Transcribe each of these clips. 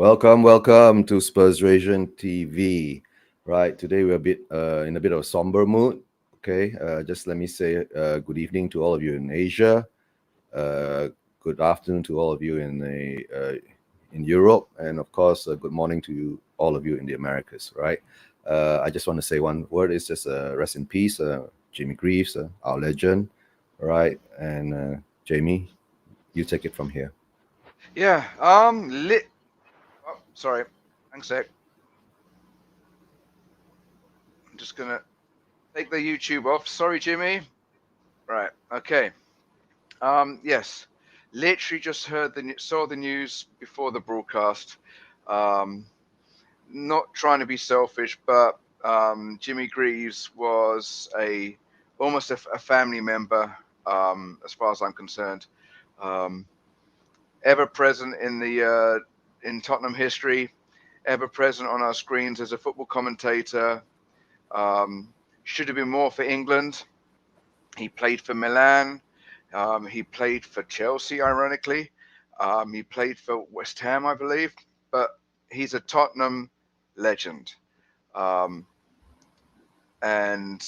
Welcome to Spurs Ration TV. Right, today we're in a bit of a somber mood. Okay, just let me say good evening to all of you in Asia. Uh, Good afternoon to all of you in Europe, and of course, good morning to all of you in the Americas. Right. I just want to say one word. It's just rest in peace, Jimmy Greaves, our legend. Right, and Jamie, you take it from here. Yeah. Oh, sorry. Thanks, sec. I'm just gonna take the YouTube off. Sorry, Jimmy. Right. Okay. Yes. Literally just saw the news before the broadcast. Um, Not trying to be selfish, but Jimmy Greaves was almost a family member, as far as I'm concerned. Um, Ever present in Tottenham history, ever present on our screens as a football commentator. Um, should have been more for England. He played for Milan. He played for Chelsea, ironically. He played for West Ham, I believe. But he's a Tottenham legend. Um, and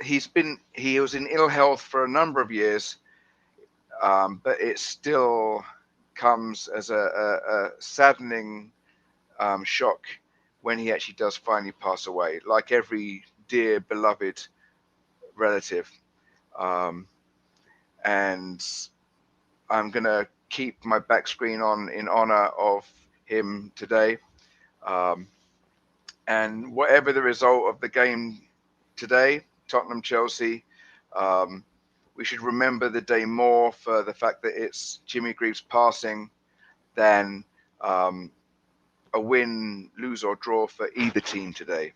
he was in ill health for a number of years, but it still comes as a saddening shock when he actually does finally pass away, like every dear beloved relative. Um, and I'm gonna keep my back screen on in honor of him today. Um, and whatever the result of the game today, Tottenham Chelsea, um, we should remember the day more for the fact that it's Jimmy Greaves passing than um, a win, lose or draw for either team today.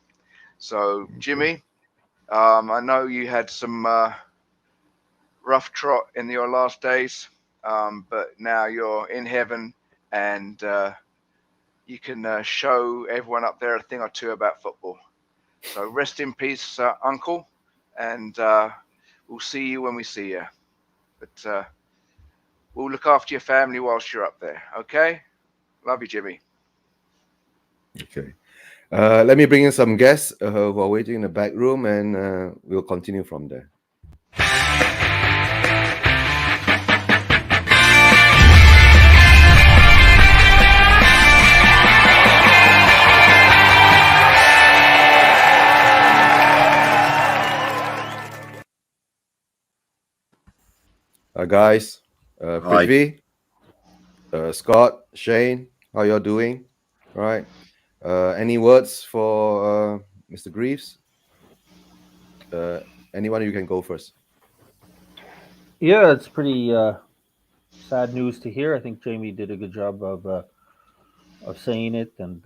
So, Okay. Jimmy, I know you had some rough trot in your last days, but now you're in heaven and you can show everyone up there a thing or two about football. So rest in peace, Uncle, and we'll see you when we see you. But we'll look after your family whilst you're up there, okay? Love you, Jimmy. Okay. Let me bring in some guests who are waiting in the back room, and we'll continue from there. Guys, Hi. Prithvi, Scott, Shane, how y'all doing? All right. Any words for Mr. Greaves? Uh, Anyone, you can go first. Yeah, it's pretty sad news to hear. I think Jamie did a good job of saying it, and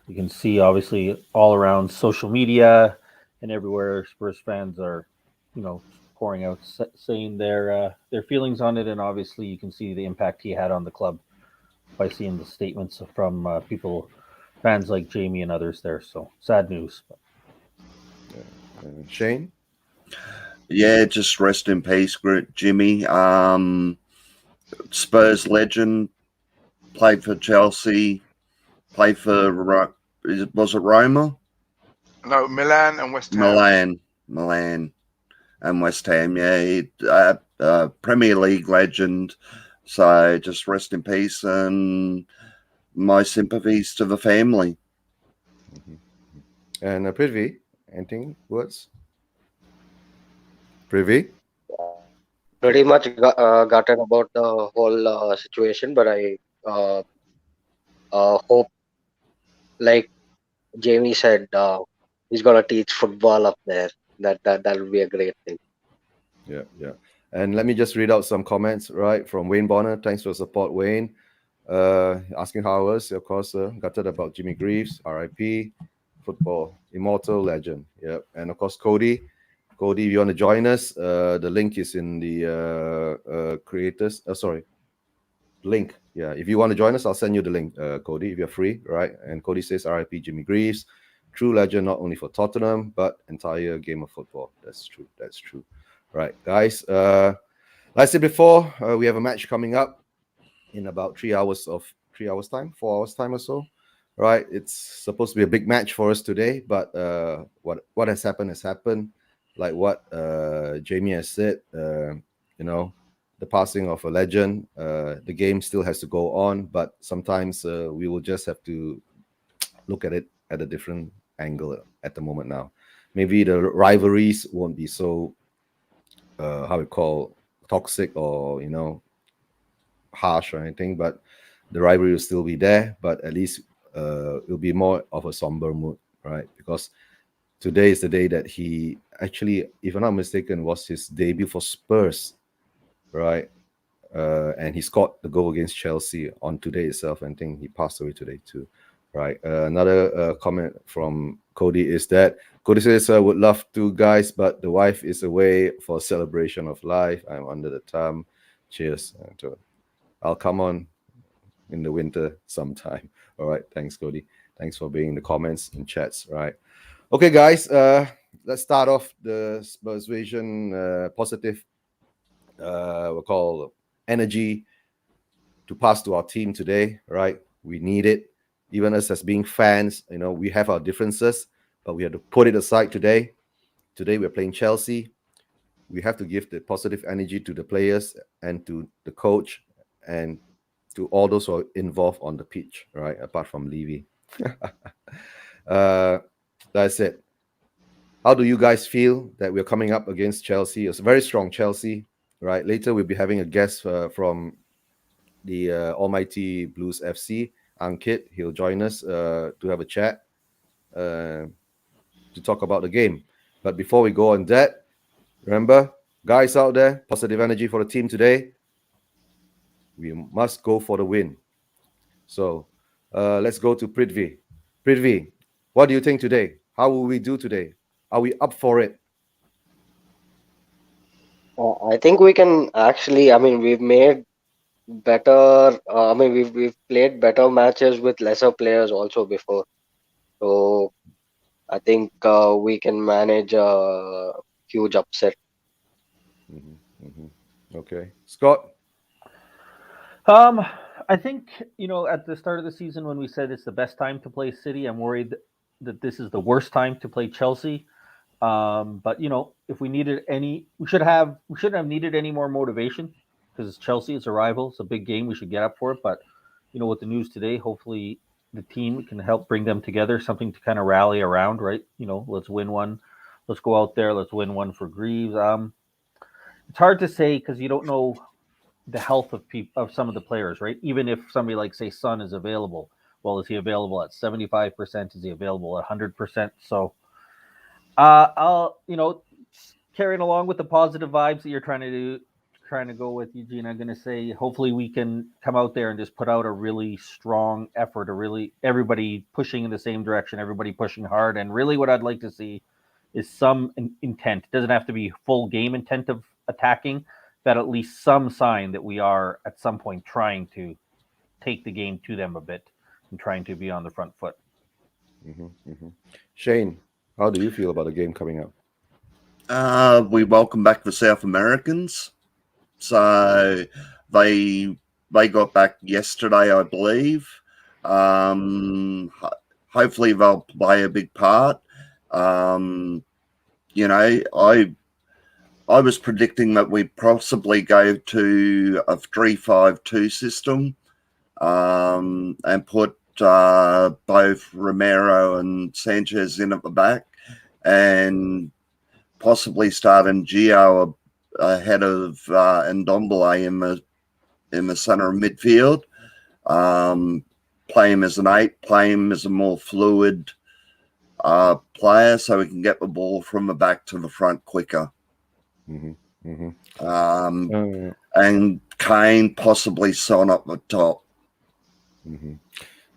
you can see obviously all around social media and everywhere Spurs fans are, you know, pouring out saying their feelings on it, and obviously you can see the impact he had on the club by seeing the statements from people, fans like Jamie and others there. So sad news. Shane? Yeah, just rest in peace, Jimmy. Spurs legend, played for Chelsea, played for was it Roma, No, Milan and West Ham. Milan, and West Ham. Yeah, Premier League legend. So just rest in peace, and my sympathies to the family. Mhm. And Prithvi, anything words? Prithvi? Pretty much gutted about the whole situation, but I hope, like Jamie said, he's gonna teach football up there. That would be a great thing. Yeah, yeah. And let me just read out some comments, right, from Wayne Bonner. Thanks for support, Wayne. Asking how I was, of course, gutted about Jimmy Greaves, RIP, football, immortal legend. Yeah. And of course, Cody. Cody, if you want to join us, the link is in the creators. Sorry, link. Yeah. If you want to join us, I'll send you the link, Cody, if you're free, right? And Cody says RIP Jimmy Greaves. True legend, not only for Tottenham, but entire game of football. That's true. That's true. Right, guys. Like I said before, we have a match coming up in about 3 hours of 3 hours time, 4 hours time or so, right? It's supposed to be a big match for us today, but what has happened has happened. Like what Jamie has said, you know, the passing of a legend. The game still has to go on, but sometimes we will just have to look at it at a different angle at the moment now. Maybe the rivalries won't be so how we call toxic or harsh or anything, but the rivalry will still be there. But at least it'll be more of a somber mood, right? Because today is the day that he actually, if I'm not mistaken, was his debut for Spurs, right? And he scored the goal against Chelsea on today itself. And I think he passed away today too, right? Another comment from Cody is that Cody says, "I would love to, guys, but the wife is away for celebration of life. I'm under the thumb. Cheers. I'll come on in the winter sometime." All right, thanks, Cody. Thanks for being in the comments and chats. All right, okay, guys. Let's start off the Spurs Vision positive. We'll call energy to pass to our team today, right? We need it. Even us as being fans, we have our differences, but we have to put it aside today. Today we're playing Chelsea. We have to give the positive energy to the players and to the coach and to all those who are involved on the pitch, right? Apart from Levy. That's it. How do you guys feel that we're coming up against Chelsea? It's a very strong Chelsea, right? Later we'll be having a guest from the Almighty Blues FC, Ankit. He'll join us to have a chat to talk about the game. But before we go on that, remember, guys out there, positive energy for the team today. We must go for the win. So let's go to Prithvi. Prithvi, what do you think today? How will we do today? Are we up for it? I think we can actually. I mean, we've made better. I mean, we've played better matches with lesser players also before. So I think we can manage a huge upset. Okay. Scott? I think at the start of the season when we said it's the best time to play City, I'm worried that this is the worst time to play Chelsea. But if we needed any, we shouldn't have needed any more motivation because Chelsea is a rival. It's a big game. We should get up for it. But with the news today, hopefully the team can help bring them together, something to kind of rally around, right? Let's win one. Let's go out there. Let's win one for Greaves. It's hard to say because you don't know the health of some of the players, right? Even if somebody like say Son is available, well, is he available at 75%? Is he available at 100%? So I'll carrying along with the positive vibes that you're trying to go with, Eugene. I'm going to say hopefully we can come out there and just put out a really strong effort, everybody pushing in the same direction, everybody pushing hard, and really what I'd like to see is some intent. It doesn't have to be full game intent of attacking, but at least some sign that we are at some point trying to take the game to them a bit and trying to be on the front foot. Shane, how do you feel about the game coming up? We welcome back the South Americans. So they got back yesterday, I believe. Hopefully they'll play a big part. I was predicting that we'd possibly go to a 3-5-2 system and put both Romero and Sanchez in at the back and possibly start Gio ahead of Ndombele in the center of midfield. Play him as an 8, play him as a more fluid player so we can get the ball from the back to the front quicker. And Kane, possibly Son up the top.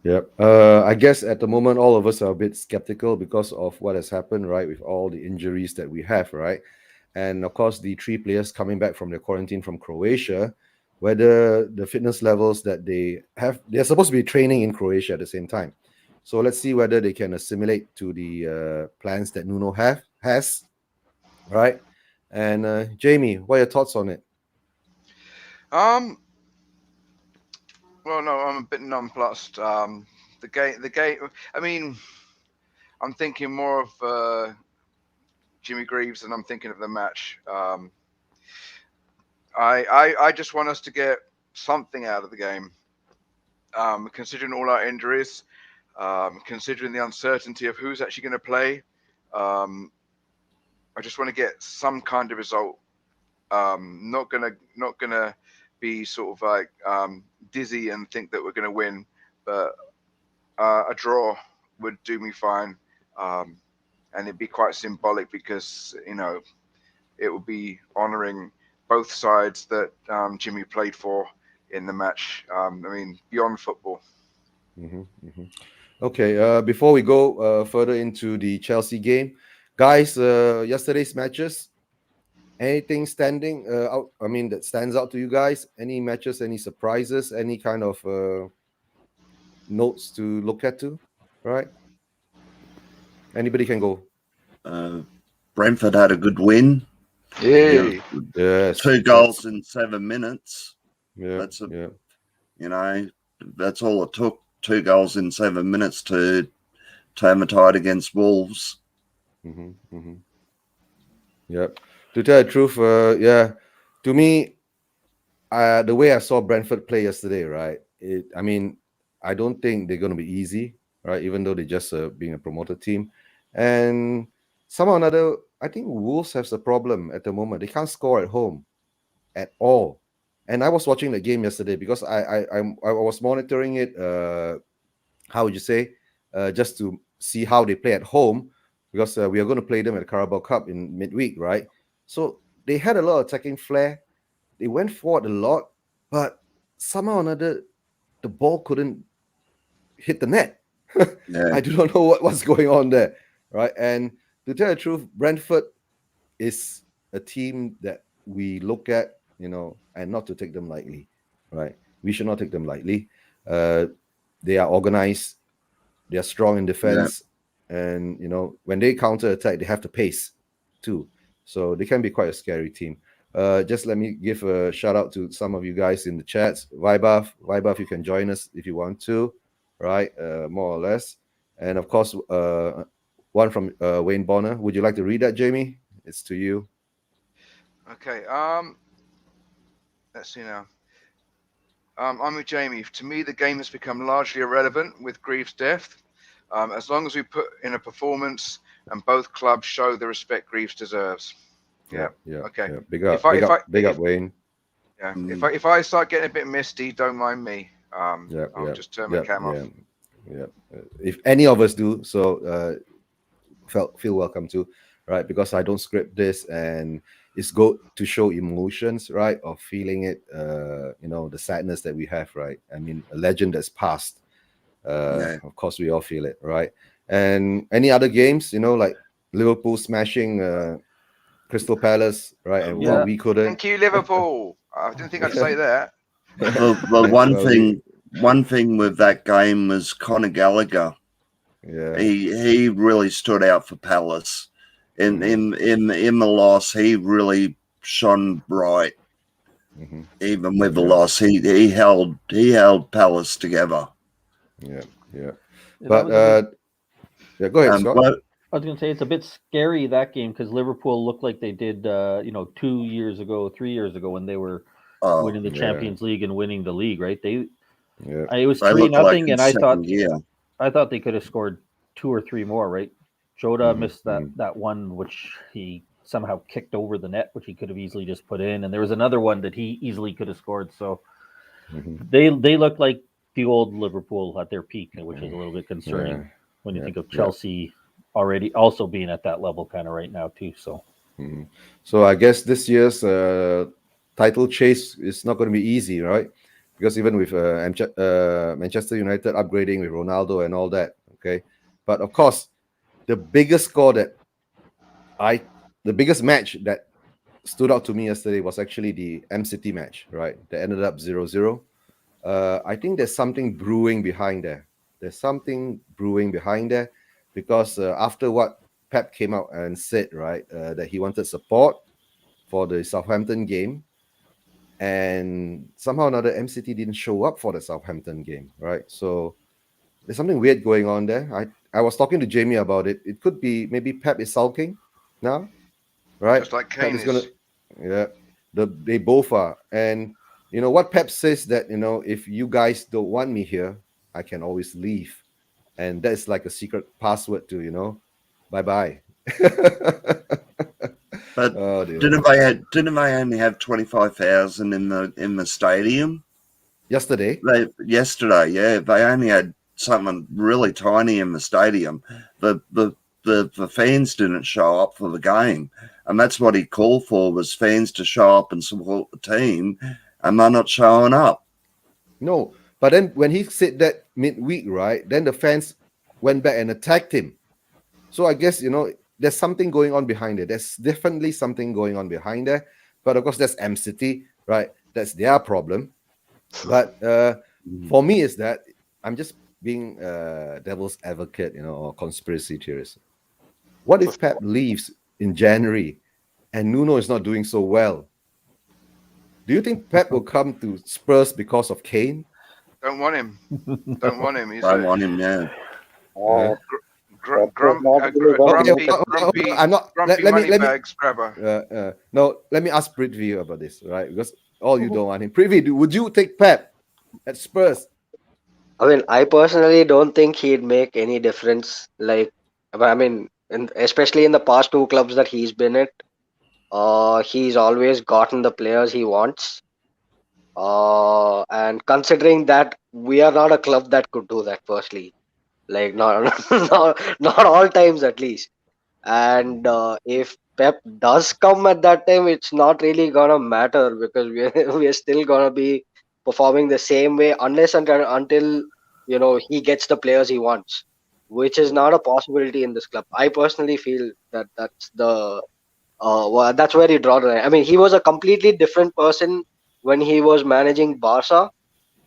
Yep. I guess at the moment, all of us are a bit skeptical because of what has happened, right? With all the injuries that we have, right? And of course, the 3 players coming back from their quarantine from Croatia, whether the fitness levels that they have, they're supposed to be training in Croatia at the same time. So let's see whether they can assimilate to the plans that Nuno has, right? And Jamie, what are your thoughts on it? Well, no, I'm a bit nonplussed. The game. I mean, I'm thinking more of Jimmy Greaves than I'm thinking of the match. I just want us to get something out of the game. Considering all our injuries, considering the uncertainty of who's actually going to play, um, I just want to get some kind of result. Not gonna be sort of like dizzy and think that we're going to win, but a draw would do me fine, um, and it'd be quite symbolic because it would be honouring both sides that Jimmy played for in the match. I mean, beyond football. Hmm. Hmm. Okay, before we go further into the Chelsea game, guys, yesterday's matches, anything standing out? I mean, that stands out to you guys? Any matches, any surprises, any kind of notes to look at to? Right? Anybody can go. Uh, Brentford had a good win. Yay! Yes, Two goals in 7 minutes. yeah, That's a yeah. that's all it took. 2 goals in 7 minutes to turn the tide against Wolves. Mm-hmm, mm-hmm. Yeah. To tell the truth, yeah, to me, the way I saw Brentford play yesterday, right? I mean, I don't think they're going to be easy, right? Even though they're just being a promoted team, and somehow or another, I think Wolves has a problem at the moment. They can't score at home at all. And I was watching the game yesterday because I was monitoring it. How would you say? Just to see how they play at home, because we are going to play them at the Carabao Cup in midweek, right? So they had a lot of attacking flair. They went forward a lot, but somehow or another, the ball couldn't hit the net. Yeah, I do not know what's going on there, right? And to tell the truth, Brentford is a team that we look at, and not to take them lightly, right? We should not take them lightly. Uh, they are organized, they are strong in yeah, defense, and when they counter attack, they have the pace too. So they can be quite a scary team. Just let me give a shout out to some of you guys in the chats. Vibuff, you can join us if you want to, right? More or less. And of course, one from Wayne Bonner. Would you like to read that, Jamie? It's to you. Okay. Let's see now. I'm with Jamie. To me, the game has become largely irrelevant with Greaves' death. As long as we put in a performance and both clubs show the respect Greaves deserves. Yeah. Yeah. Okay. Yeah. Big If up, I big if up, I big up, if Wayne. yeah mm, if I start getting a bit misty, don't mind me. Yeah, I'll yeah, just turn my yeah, cam off. yeah, yeah. If any of us do so, feel welcome to, right? Because I don't script this, and it's good to show emotions, right? Of feeling it, the sadness that we have, right? I mean, a legend that's passed. yeah. Of course, we all feel it, right? And any other games, like Liverpool smashing Crystal Palace, right? And Yeah, we couldn't. Thank you, Liverpool. I didn't think I'd say that. The Well, we, one thing with that game was Conor Gallagher. yeah. He really stood out for Palace. Mhm, In the loss, he really shone bright. mhm. Even with the Yeah, loss, he held Palace together. yeah, yeah. that But was a bit. yeah, go ahead, Scott. But I was going to say it's a bit scary that game because Liverpool looked like they did, 2 years ago, 3 years ago when they were oh, winning the Yeah, Champions League and winning the league. Right? yeah. It was they three look like nothing, in and second gear. I thought they could have scored two or three more. Right? Jota Mhm, missed that mhm, that one which he somehow kicked over the net, which he could have easily just put in, and there was another one that he easily could have scored. So mhm, they look like the old Liverpool at their peak, which is a mhm. little bit Yeah, concerning when you yeah, think of yeah. Chelsea already also being at that level kind of right now too. So Mhm. So I guess this year's title chase is not going to be easy, right? Because even with Manchester United upgrading with Ronaldo and all that, okay. But of course, the biggest score that I, the biggest match that stood out to me yesterday was actually the M City match, right? That ended up 0-0. I think there's something brewing behind there. There's something brewing behind there because after what Pep came out and said, right, that he wanted support for the Southampton game, and somehow or another MCT didn't show up for the Southampton game, right? So there's something weird going on there. I was talking to Jamie about it. It could be maybe Pep is sulking now, right? Just like Pep Kane is gonna, is. yeah. They both are, and what Pep says that if you guys don't want me here, I can always leave, and that's like a secret password to bye bye. But Oh dear. didn't they only have 25,000 in the stadium? Yesterday, Yesterday, yeah, they only had something really tiny in the stadium. The fans didn't show up for the game, and that's what he called for, was fans to show up and support the team, and they're not showing up. no, but then when he said that midweek, right? Then the fans went back and attacked him. So I guess there's something going on behind it. There's definitely something going on behind there. But of course, that's MCT, right? That's their problem. But for me, is that I'm just being devil's advocate, or conspiracy theorist. What if Pep leaves in January and Nuno is not doing so well? Do you think Pep will come to Spurs because of Kane? Don't want him. Don't want him. He's I a want him now. grumpy I'm not. Let me moneybags grabber. no. Let me ask Prithvi about this, right? Because all you don't want him. Prithvi, would you take Pep at Spurs? I mean, I personally don't think he'd make any difference. Like, I mean, especially in the past two clubs that he's been at, he's always gotten the players he wants. And considering that we are not a club that could do that, firstly, like not not all times at least. And if Pep does come at that time, it's not really gonna matter because we're still gonna be performing the same way unless until he gets the players he wants, which is not a possibility in this club. I personally feel that that's where you draw the line. I mean, he was a completely different person when he was managing Barca,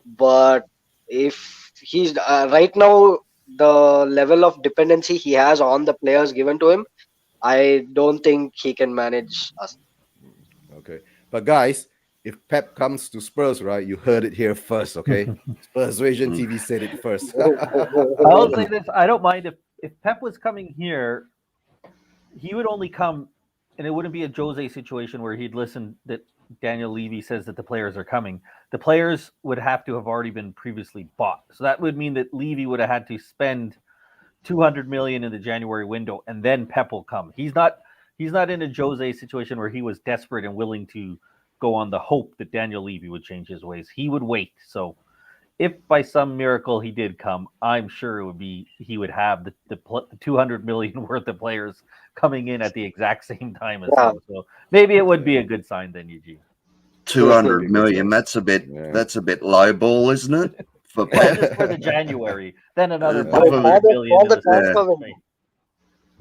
but if he's right now, the level of dependency he has on the players given to him, I don't think he can manage us. Okay, but guys, if Pep comes to Spurs, right, you heard it here first. Okay, Spurs Asian TV said it first. I'll say this: I don't mind if Pep was coming here, he would only come, and it wouldn't be a Jose situation where he'd listen that Daniel Levy says that the players are coming. The players would have to have already been previously bought, so that would mean that Levy would have had to spend 200 million in the January window, and then Pep will come. He's not in a Jose situation where he was desperate and willing to go on the hope that Daniel Levy would change his ways. He would wait. So if by some miracle he did come, I'm sure it would be he would have the 200 million worth of players coming in at the exact same time as him. So maybe it would be a good sign then, Eugene. 200 million. That's a bit low ball, isn't it? For Well, just for the January, then another Yeah. 500 million.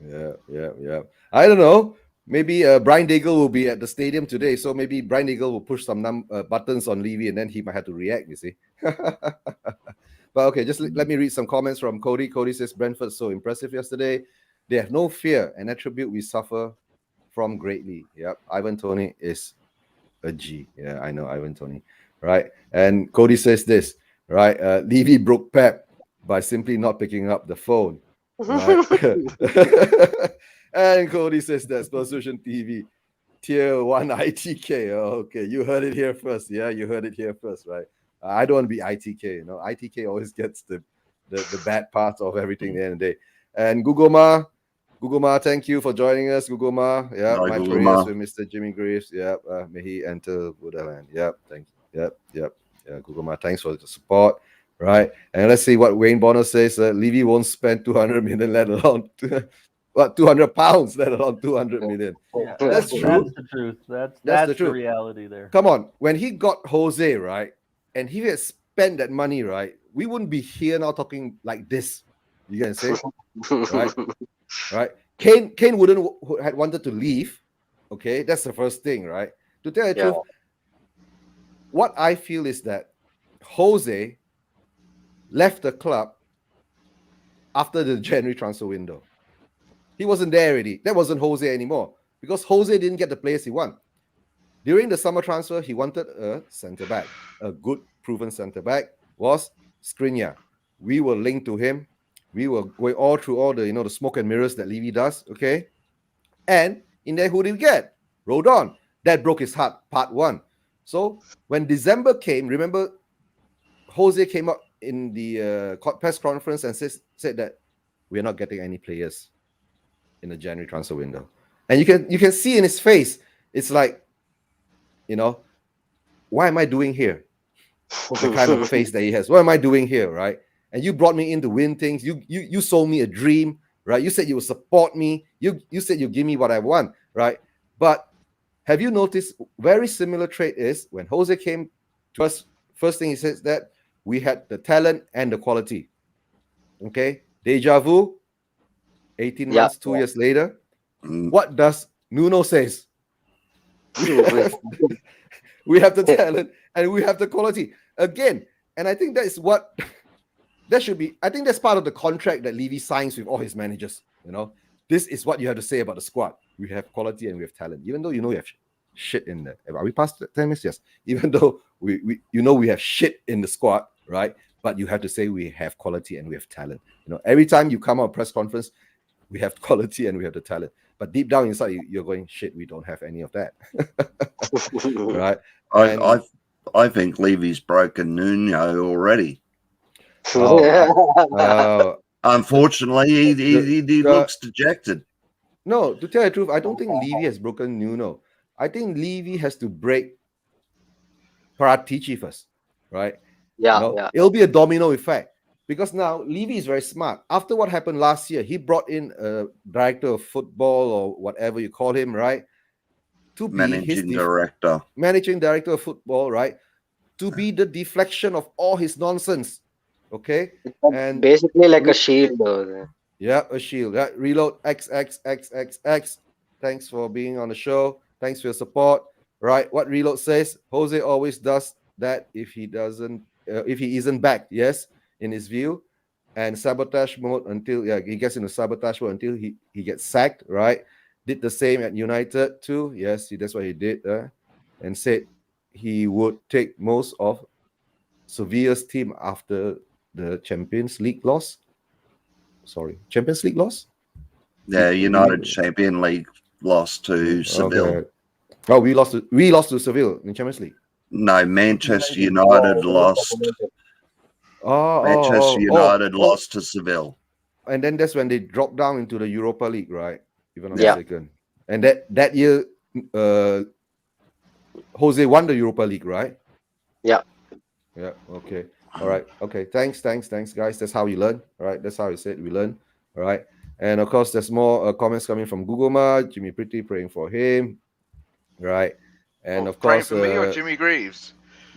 Yeah. I don't know. Maybe Brian Daigle will be at the stadium today, so maybe Brian Daigle will push some buttons on Levy, and then he might have to react. You see. But okay, just let me read some comments from Cody. Cody says Brentford so impressive yesterday. They have no fear, an attribute we suffer from greatly. Yep, Ivan Toney is a G. Yeah, I know Ivan Toney. Right, and Cody says this. Right, Levy broke Pep by simply not picking up the phone. Right? And Cody says that Spurs Vision TV tier 1 ITK. Oh, okay, you heard it here first. Yeah, you heard it here first, right? I don't want to be ITK. ITK always gets the bad part of everything at the end of the day. And Gugoma, thank you for joining us, Gugoma. Yeah, Hi, my Gugoma. prayers with Mr. Jimmy Greaves. Yeah, may he enter Buddha. Yep, thank you. Yep. Yeah, Gugoma, thanks for the support. Right, and let's see what Wayne Bonner says. Levy won't spend 200 million, let alone 200 pounds, let alone 200 million. Yeah, That's true. That's the truth. That's the truth. reality there. Come on, when he got Jose, right, and he had spent that money, right, we wouldn't be here now talking like this. You can say, right? Kane wouldn't had wanted to leave. Okay, that's the first thing, right? To tell you the truth, what I feel is that Jose left the club after the January transfer window. He wasn't there already. That wasn't Jose anymore because Jose didn't get the players he wanted. During the summer transfer, he wanted a centre back, a good proven centre back was Skriniar. We were linked to him. We were going all through all the the smoke and mirrors that Levy does. Okay, and in there, who did we get? Rodon. That broke his heart. Part one. So when December came, remember, Jose came up in the press conference and said that we're not getting any players in the January transfer window, and you can see in his face, it's like, why am I doing here? The kind of face that he has. What am I doing here, right? And you brought me in to win things. You sold me a dream, right? You said you would support me. You said you give me what I want, right? But have you noticed very similar trait is when Jose came to us, first thing he says that we had the talent and the quality. Okay, deja vu. 18 months, 2 years later, what does Nuno says? We have the talent and we have the quality again. And I think that is what that should be. I think that's part of the contract that Levy signs with all his managers. This is what you have to say about the squad. We have quality and we have talent, even though we have shit in there. Are we past 10 minutes? Yes. Even though we have shit in the squad, right? But you have to say we have quality and we have talent. Every time you come out press conference, we have quality and we have the talent. But deep down inside, you're going, shit, we don't have any of that. Right? I think Levy's broken Nuno already. Unfortunately, he looks dejected. No, to tell you the truth, I don't think Levy has broken Nuno. I think Levy has to break Paratici first, right? It'll be a domino effect. Because now Levy is very smart. After what happened last year, he brought in a director of football or whatever you call him, right? To be managing director of football, right? To be the deflection of all his nonsense. Okay. And basically like a shield. Yeah, a shield. Right? Reload XXXXX. Thanks for being on the show. Thanks for your support. Right. What Reload says, Jose always does that if he isn't back. Yes. In his view, and sabotage mode until he gets into sabotage mode until he gets sacked, right? Did the same at United too. Yes, that's what he did, and said he would take most of Sevilla's team after the Champions League loss. Champions League loss? Yeah, United Champions League lost to Seville. Okay. Oh, we lost to Seville in Champions League. No, Manchester United lost. Manchester United lost to Seville. And then that's when they dropped down into the Europa League, right? If I'm not mistaken. And that year, Jose won the Europa League, right? Yeah. Yeah. Okay. All right. Okay. Thanks, guys. That's how we learn. All right. That's how I said we learn. All right. And of course, there's more comments coming from Guguma. Jimmy Pretty praying for him. Right. And of course, praying for me or Jimmy Greaves.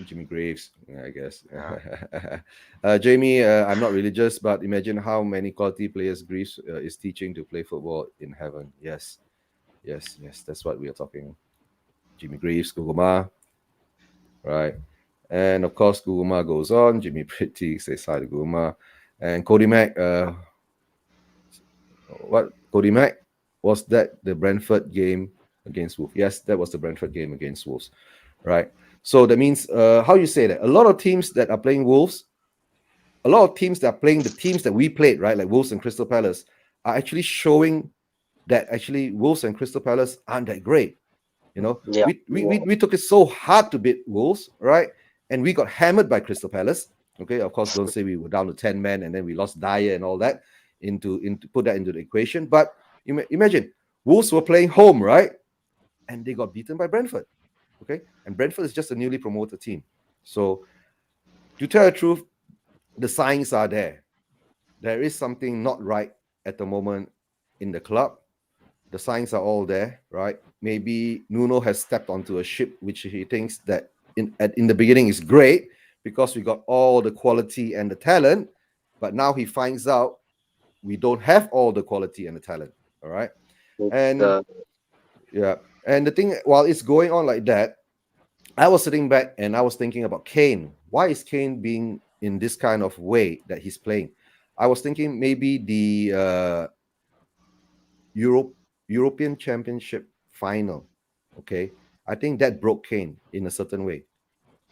Jimmy Greaves, I guess. Jamie, I'm not religious, but imagine how many quality players Greaves is teaching to play football in heaven. Yes. That's what we are talking. Jimmy Greaves, Guguma, right? And of course, Guguma goes on. Jimmy Pretty says hi to Guguma. And Cody Mack, Cody Mack? Was that the Brentford game against Wolves? Yes, that was the Brentford game against Wolves, right? So that means, how you say that? A lot of teams that are playing Wolves, a lot of teams that are playing the teams that we played, right, like Wolves and Crystal Palace, are actually showing that actually Wolves and Crystal Palace aren't that great. We took it so hard to beat Wolves, right? And we got hammered by Crystal Palace. Okay, of course, don't say we were down to 10 men and then we lost Dyer and all that into put that into the equation. But imagine Wolves were playing home, right? And they got beaten by Brentford. Okay, and Brentford is just a newly promoted team. So, to tell the truth, the signs are there. There is something not right at the moment in the club. The signs are all there, right? Maybe Nuno has stepped onto a ship which he thinks that in the beginning is great because we got all the quality and the talent, but now he finds out we don't have all the quality and the talent. All right, and and the thing, while it's going on like that, I was sitting back and I was thinking about Kane. Why is Kane being in this kind of way that he's playing? I was thinking maybe the European Championship final. Okay, I think that broke Kane in a certain way.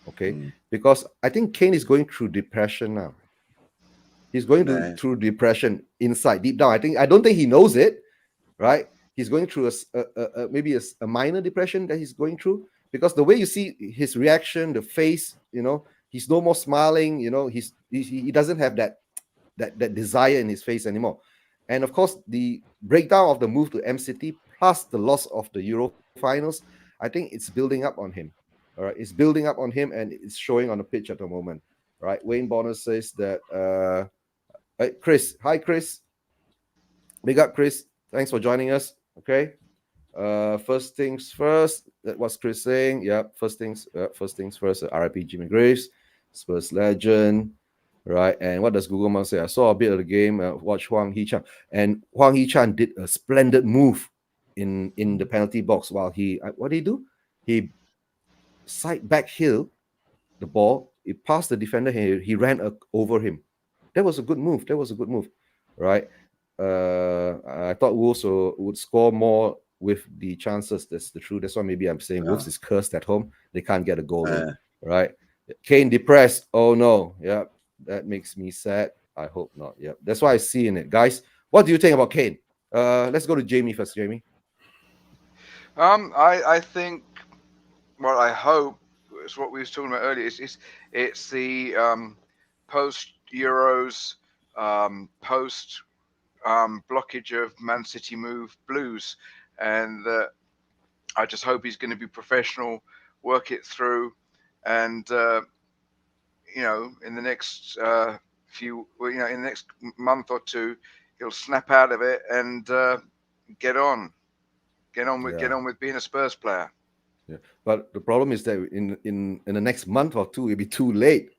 Okay, Mm. because I think Kane is going through depression now. He's going Yeah. through depression inside, deep down. I don't think he knows it, right? He's going through maybe a minor depression that he's going through, because the way you see his reaction, the face, he's no more smiling. He doesn't have that desire in his face anymore. And of course, the breakdown of the move to M-City plus the loss of the Euro finals, I think it's building up on him. All right, it's building up on him, and it's showing on the pitch at the moment. Right, Wayne Bonner says that. Hey, Chris, hi Chris, big up Chris. Thanks for joining us. Okay. First things first. That was Chris saying. Yeah. First things first. R.I.P. Jimmy Graves, Spurs legend. Right. And what does Google Mom say? I saw a bit of the game. Watch Huang Hee-chan, and Huang Hee-chan did a splendid move in the penalty box. While what did he do? He side back heel the ball. He passed the defender. He ran over him. That was a good move. Right? I thought Wolves would score more with the chances. That's the truth. That's why maybe I'm saying Wolves is cursed at home. They can't get a goal in. Right? Kane depressed. Oh no. Yeah, that makes me sad. I hope not. Yeah, that's why I see in it, guys. What do you think about Kane? Let's go to Jamie first. Jamie. I think what I hope is what we was talking about earlier. It's the post Euros, post blockage of Man City move blues, and I just hope he's going to be professional, work it through, and in the next in the next month or two, he'll snap out of it and get on with being a Spurs player. Yeah, but the problem is that in the next month or two, it'll be too late.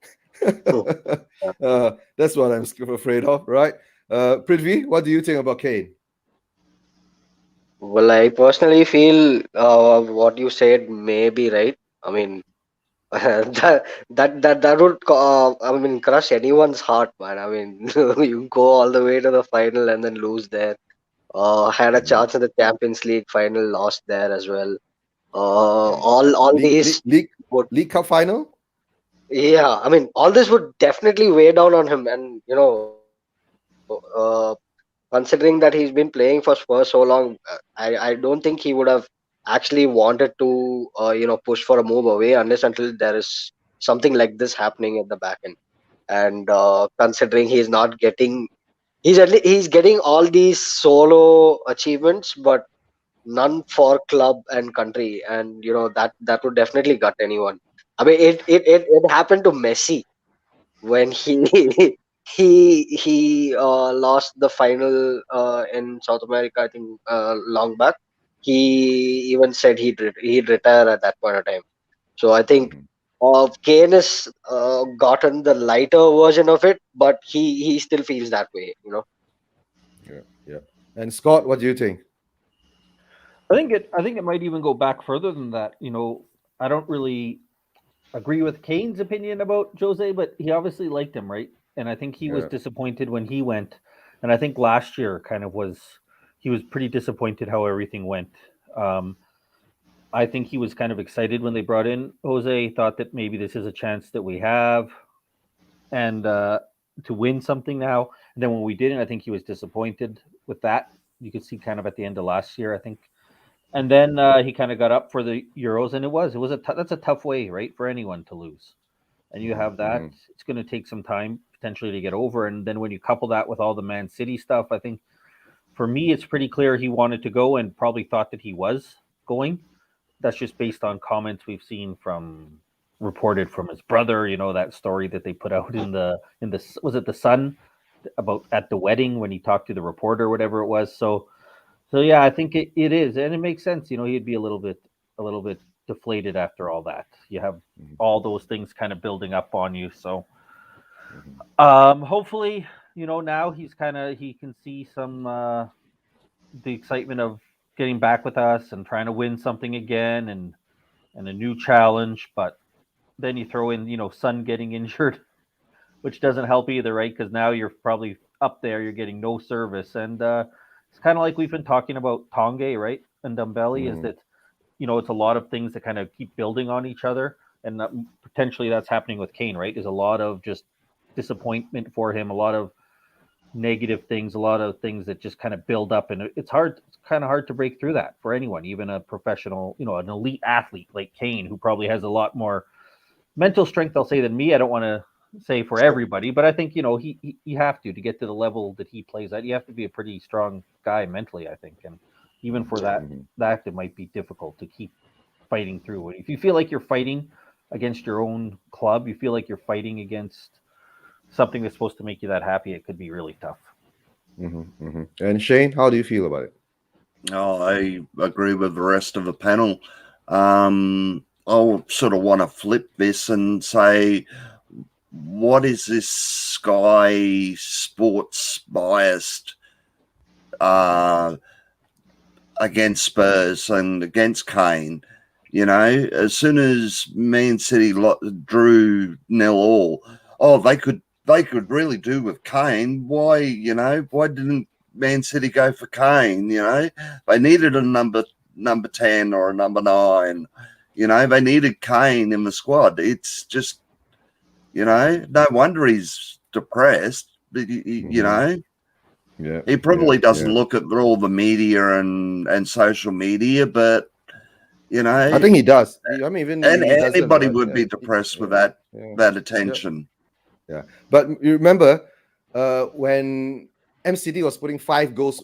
That's what I'm afraid of, right? Prithvi, what do you think about Kane? Well, I personally feel what you said may be right. I mean, that would I mean crush anyone's heart, man. I mean, you go all the way to the final and then lose there. Had a chance in the Champions League final, lost there as well. All League, these league, league, would, League Cup final? yeah. I mean, all this would definitely weigh down on him, and considering that he's been playing for Spurs so long, I don't think he would have actually wanted to push for a move away unless until there is something like this happening at the back end. And considering he's not getting, he's getting all these solo achievements, but none for club and country, and that would definitely gut anyone. I mean, it happened to Messi when he he lost the final in South America. I think long back, he even said he'd retire at that point of time. So I think Kane has gotten the lighter version of it, but he still feels that way. Yeah, yeah. And Scott, what do you think? I think it might even go back further than that. I don't really agree with Kane's opinion about Jose, but he obviously liked him, right? And I think he was Yeah. disappointed when he went. And I think last year kind of he was pretty disappointed how everything went. Um, I think he was kind of excited when they brought in Jose, thought that maybe this is a chance that we have and to win something now. And then when we didn't, I think he was disappointed with that. You could see kind of at the end of last year, I think. And then he kind of got up for the Euros, and it was that's a tough way, right, for anyone to lose. And you have that. It's going to take some time potentially to get over. And then when you couple that with all the Man City stuff, I think for me, it's pretty clear he wanted to go and probably thought that he was going. That's just based on comments we've seen reported from his brother. That story that they put out in the was it the Sun about at the wedding when he talked to the reporter, or whatever it was. So yeah, I think it is, and it makes sense. He'd be a little bit deflated after all that. You have all those things kind of building up on you. So hopefully, now he can see some the excitement of getting back with us and trying to win something again and a new challenge. But then you throw in, Son getting injured, which doesn't help either, right? Because now you're probably up there, you're getting no service. And it's kind of like we've been talking about Tonge, right? And Dumbelli is that, it's a lot of things that kind of keep building on each other, and potentially that's happening with Kane, right? There's a lot of just disappointment for him, a lot of negative things, a lot of things that just kind of build up, and it's kind of hard to break through that for anyone, even a professional, an elite athlete like Kane, who probably has a lot more mental strength, I'll say, than me. I don't want to say for everybody, but I think you have to get to the level that he plays at. You have to be a pretty strong guy mentally, I think, and even for that, it might be difficult to keep fighting through. If you feel like you're fighting against your own club, you feel like you're fighting against something that's supposed to make you that happy, it could be really tough. And Shane, how do you feel about it? Oh, I agree with the rest of the panel. I'll sort of want to flip this and say, what is this Sky Sports biased against Spurs and against Kane? As soon as Man City drew 0-0, they could really do with Kane. Why didn't Man City go for Kane? They needed a number 10 or a number 9. They needed Kane in the squad. It's just, no wonder he's depressed. But, he probably doesn't look at all the media and social media, but I think he does. I mean, even anybody would be depressed with that attention. Yeah, but you remember when MCD was putting 5 goals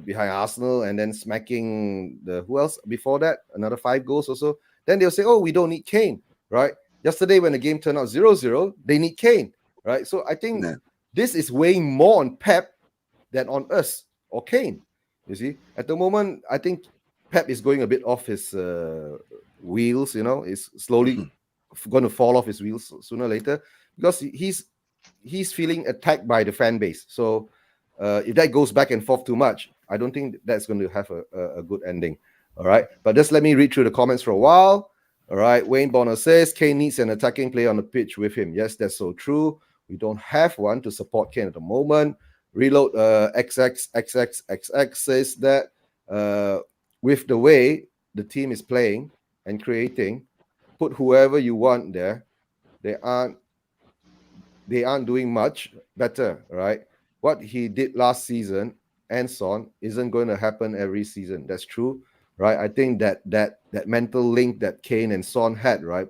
behind Arsenal, and then smacking who else before that, another 5 goals or so. Then they'll say, "Oh, we don't need Kane," right? Yesterday, when the game turned out 0-0, they need Kane, right? So I think this is weighing more on Pep than on us or Kane. You see, at the moment, I think Pep is going a bit off his wheels. Is slowly going to fall off his wheels sooner or later, because he's feeling attacked by the fan base. So if that goes back and forth too much, I don't think that's going to have a good ending. All right, but just let me read through the comments for a while. All right, Wayne Bonner says Kane needs an attacking player on the pitch with him. Yes, that's so true. We don't have one to support Kane at the moment. Reload XXXXX says that with the way the team is playing and creating, put whoever you want there. They aren't doing much better, right? What he did last season and Son isn't going to happen every season. That's true, right? I think that mental link that Kane and Son had, right,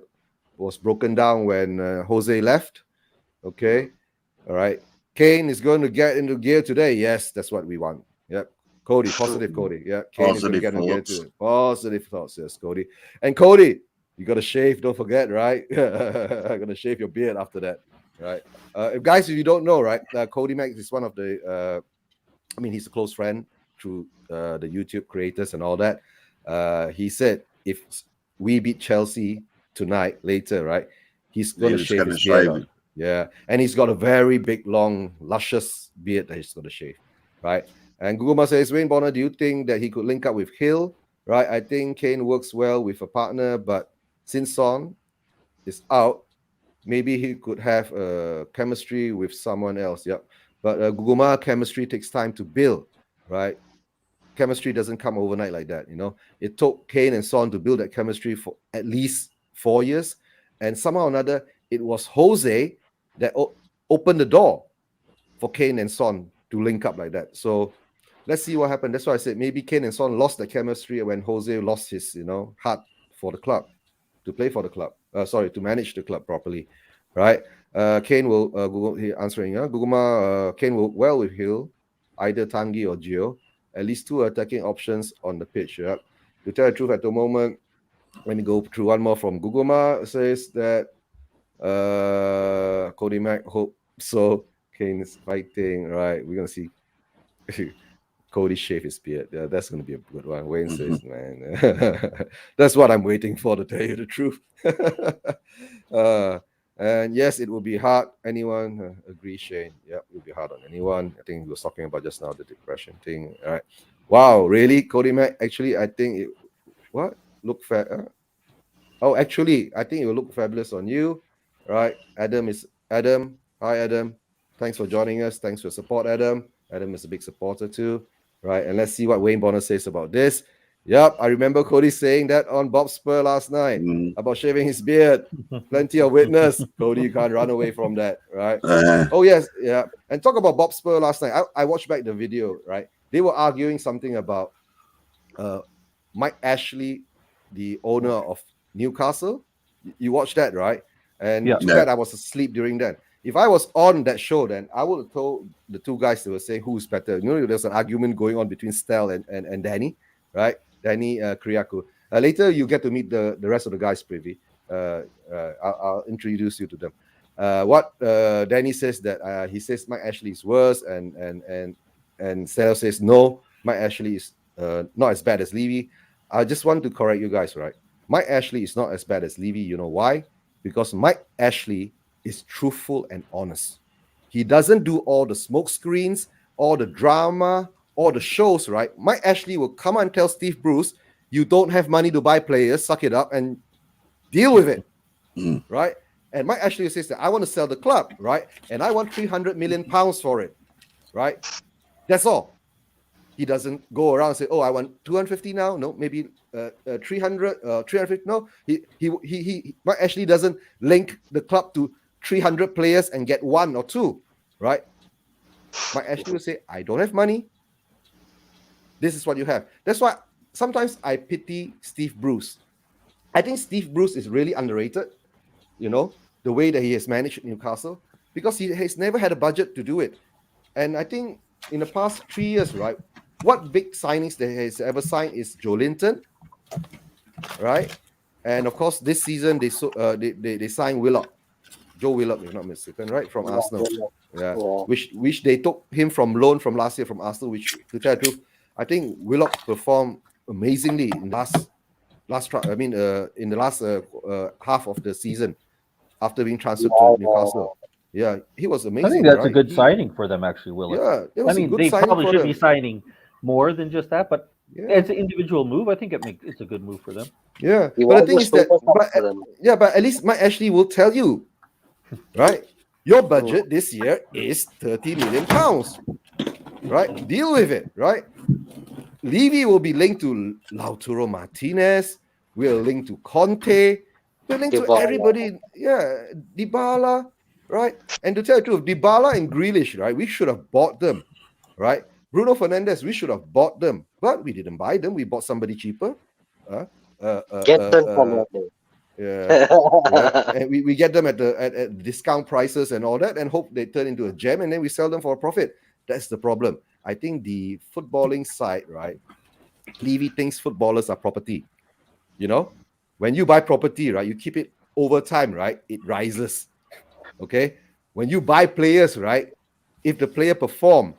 was broken down when Jose left. Okay, all right. Kane is going to get into gear today. Yes, that's what we want. Yep. Cody, positive Cody. Yeah, Kane is going to get into gear today. Positive thoughts, yes, Cody. And Cody, you got to shave. Don't forget, right? I'm going to shave your beard after that, right? Guys, if you don't know, right, Cody Max is one of the, he's a close friend through the YouTube creators and all that. He said if we beat Chelsea tonight, later, right, he's going to shave his beard. Yeah, and he's got a very big, long, luscious beard that he's going to shave, right? And Guguma says, Wayne Bonner, do you think that he could link up with Hill? Right, I think Kane works well with a partner, but since Son is out, maybe he could have chemistry with someone else. Yep. But Guguma, chemistry takes time to build, right? Chemistry doesn't come overnight like that. It took Kane and Son to build that chemistry for at least 4 years, and somehow or another, it was Jose that opened the door for Kane and Son to link up like that. So let's see what happened. That's why I said maybe Kane and Son lost the chemistry when Jose lost his, heart for the club, to play for the club. To manage the club properly, right? Kane will Google here answering. Guguma, Kane will well with Hill, either Tanguy or Gio. At least 2 attacking options on the pitch. Yeah. To tell the truth, at the moment, let me go through one more from Guguma. Says that Cody Mack hope so. Kane is fighting. Right, we're gonna see Cody shave his beard. Yeah, that's gonna be a good one. Wayne says, man, that's what I'm waiting for, to tell you the truth. And yes, it will be hard. Anyone agree, Shane? Yeah, it will be hard on anyone. I think we were talking about just now the depression thing. All right. Wow, really, Cody Mack? Actually, I think it. What look fair? Actually, I think it will look fabulous on you. Right, Adam. Hi, Adam. Thanks for joining us. Thanks for your support, Adam. Adam is a big supporter too. Right, and let's see what Wayne Bonner says about this. Yep, I remember Cody saying that on Bob Spur last night about shaving his beard. Plenty of witness. Cody, you can't run away from that, right? Oh, yes, yeah. And talk about Bob Spur last night. I watched back the video, right? They were arguing something about Mike Ashley, the owner of Newcastle. You watched that, right? And Yeah. too bad I was asleep during that. If I was on that show, then I would have told the two guys that were saying who's better. You know, there's an argument going on between Stel and Danny, right? Danny Kriaku. Later, you get to meet the rest of the guys, Privy. I'll introduce you to them. What Danny says that he says Mike Ashley is worse, and Stel says no, Mike Ashley is not as bad as Levy. I just want to correct you guys, right? Mike Ashley is not as bad as Levy. You know why? Because Mike Ashley is truthful and honest. He doesn't do all the smoke screens, all the drama, all the shows, right? Mike Ashley will come and tell Steve Bruce, you don't have money to buy players, suck it up and deal with it, right? And Mike Ashley says that I want to sell the club, right? And I want 300 million pounds for it, right? That's all. He doesn't go around and say, "Oh, I want 250 now." No, maybe 300, 350. No, he Mike Ashley doesn't link the club to 300 players and get one or two, right? Mike Ashley will say, "I don't have money. This is what you have." That's why sometimes I pity Steve Bruce. I think Steve Bruce is really underrated. You know, the way that he has managed Newcastle, because he has never had a budget to do it. And I think in the past 3 years, right, what big signings that he has ever signed is Joe Linton, right? And of course, this season they signed Willock, Joe Willock, if not mistaken, right, from Arsenal. Yeah, which they took him from loan from last year from Arsenal. Which, to tell the truth, I think Willock performed amazingly in in the last half of the season after being transferred to Newcastle. Yeah, he was amazing. I think that's right? a good signing for them, actually, Willock. Yeah, it was I mean, a good they signing probably for should them. be signing more than just that, but Yeah. it's an individual move. I think it's a good move for them. Yeah, He but the was thing a is that, superstar for them. but at least Mike Ashley will tell you, right? Your budget this year is 30 million pounds, right? Deal with it, right? Levy will be linked to Lautaro Martinez. We're linked to Conte. We're linked to Dybala. everybody. Yeah, Dybala, right? And to tell the truth, Dybala and Grealish, right? We should have bought them, right? Bruno Fernandes, we should have bought them, but we didn't buy them. We bought somebody cheaper. Get them Yeah, and we get them at discount prices and all that, and hope they turn into a gem, and then we sell them for a profit. That's the problem. I think the footballing side, right? Levy thinks footballers are property. You know, when you buy property, right, you keep it over time, right? It rises. Okay. When you buy players, right, if the player perform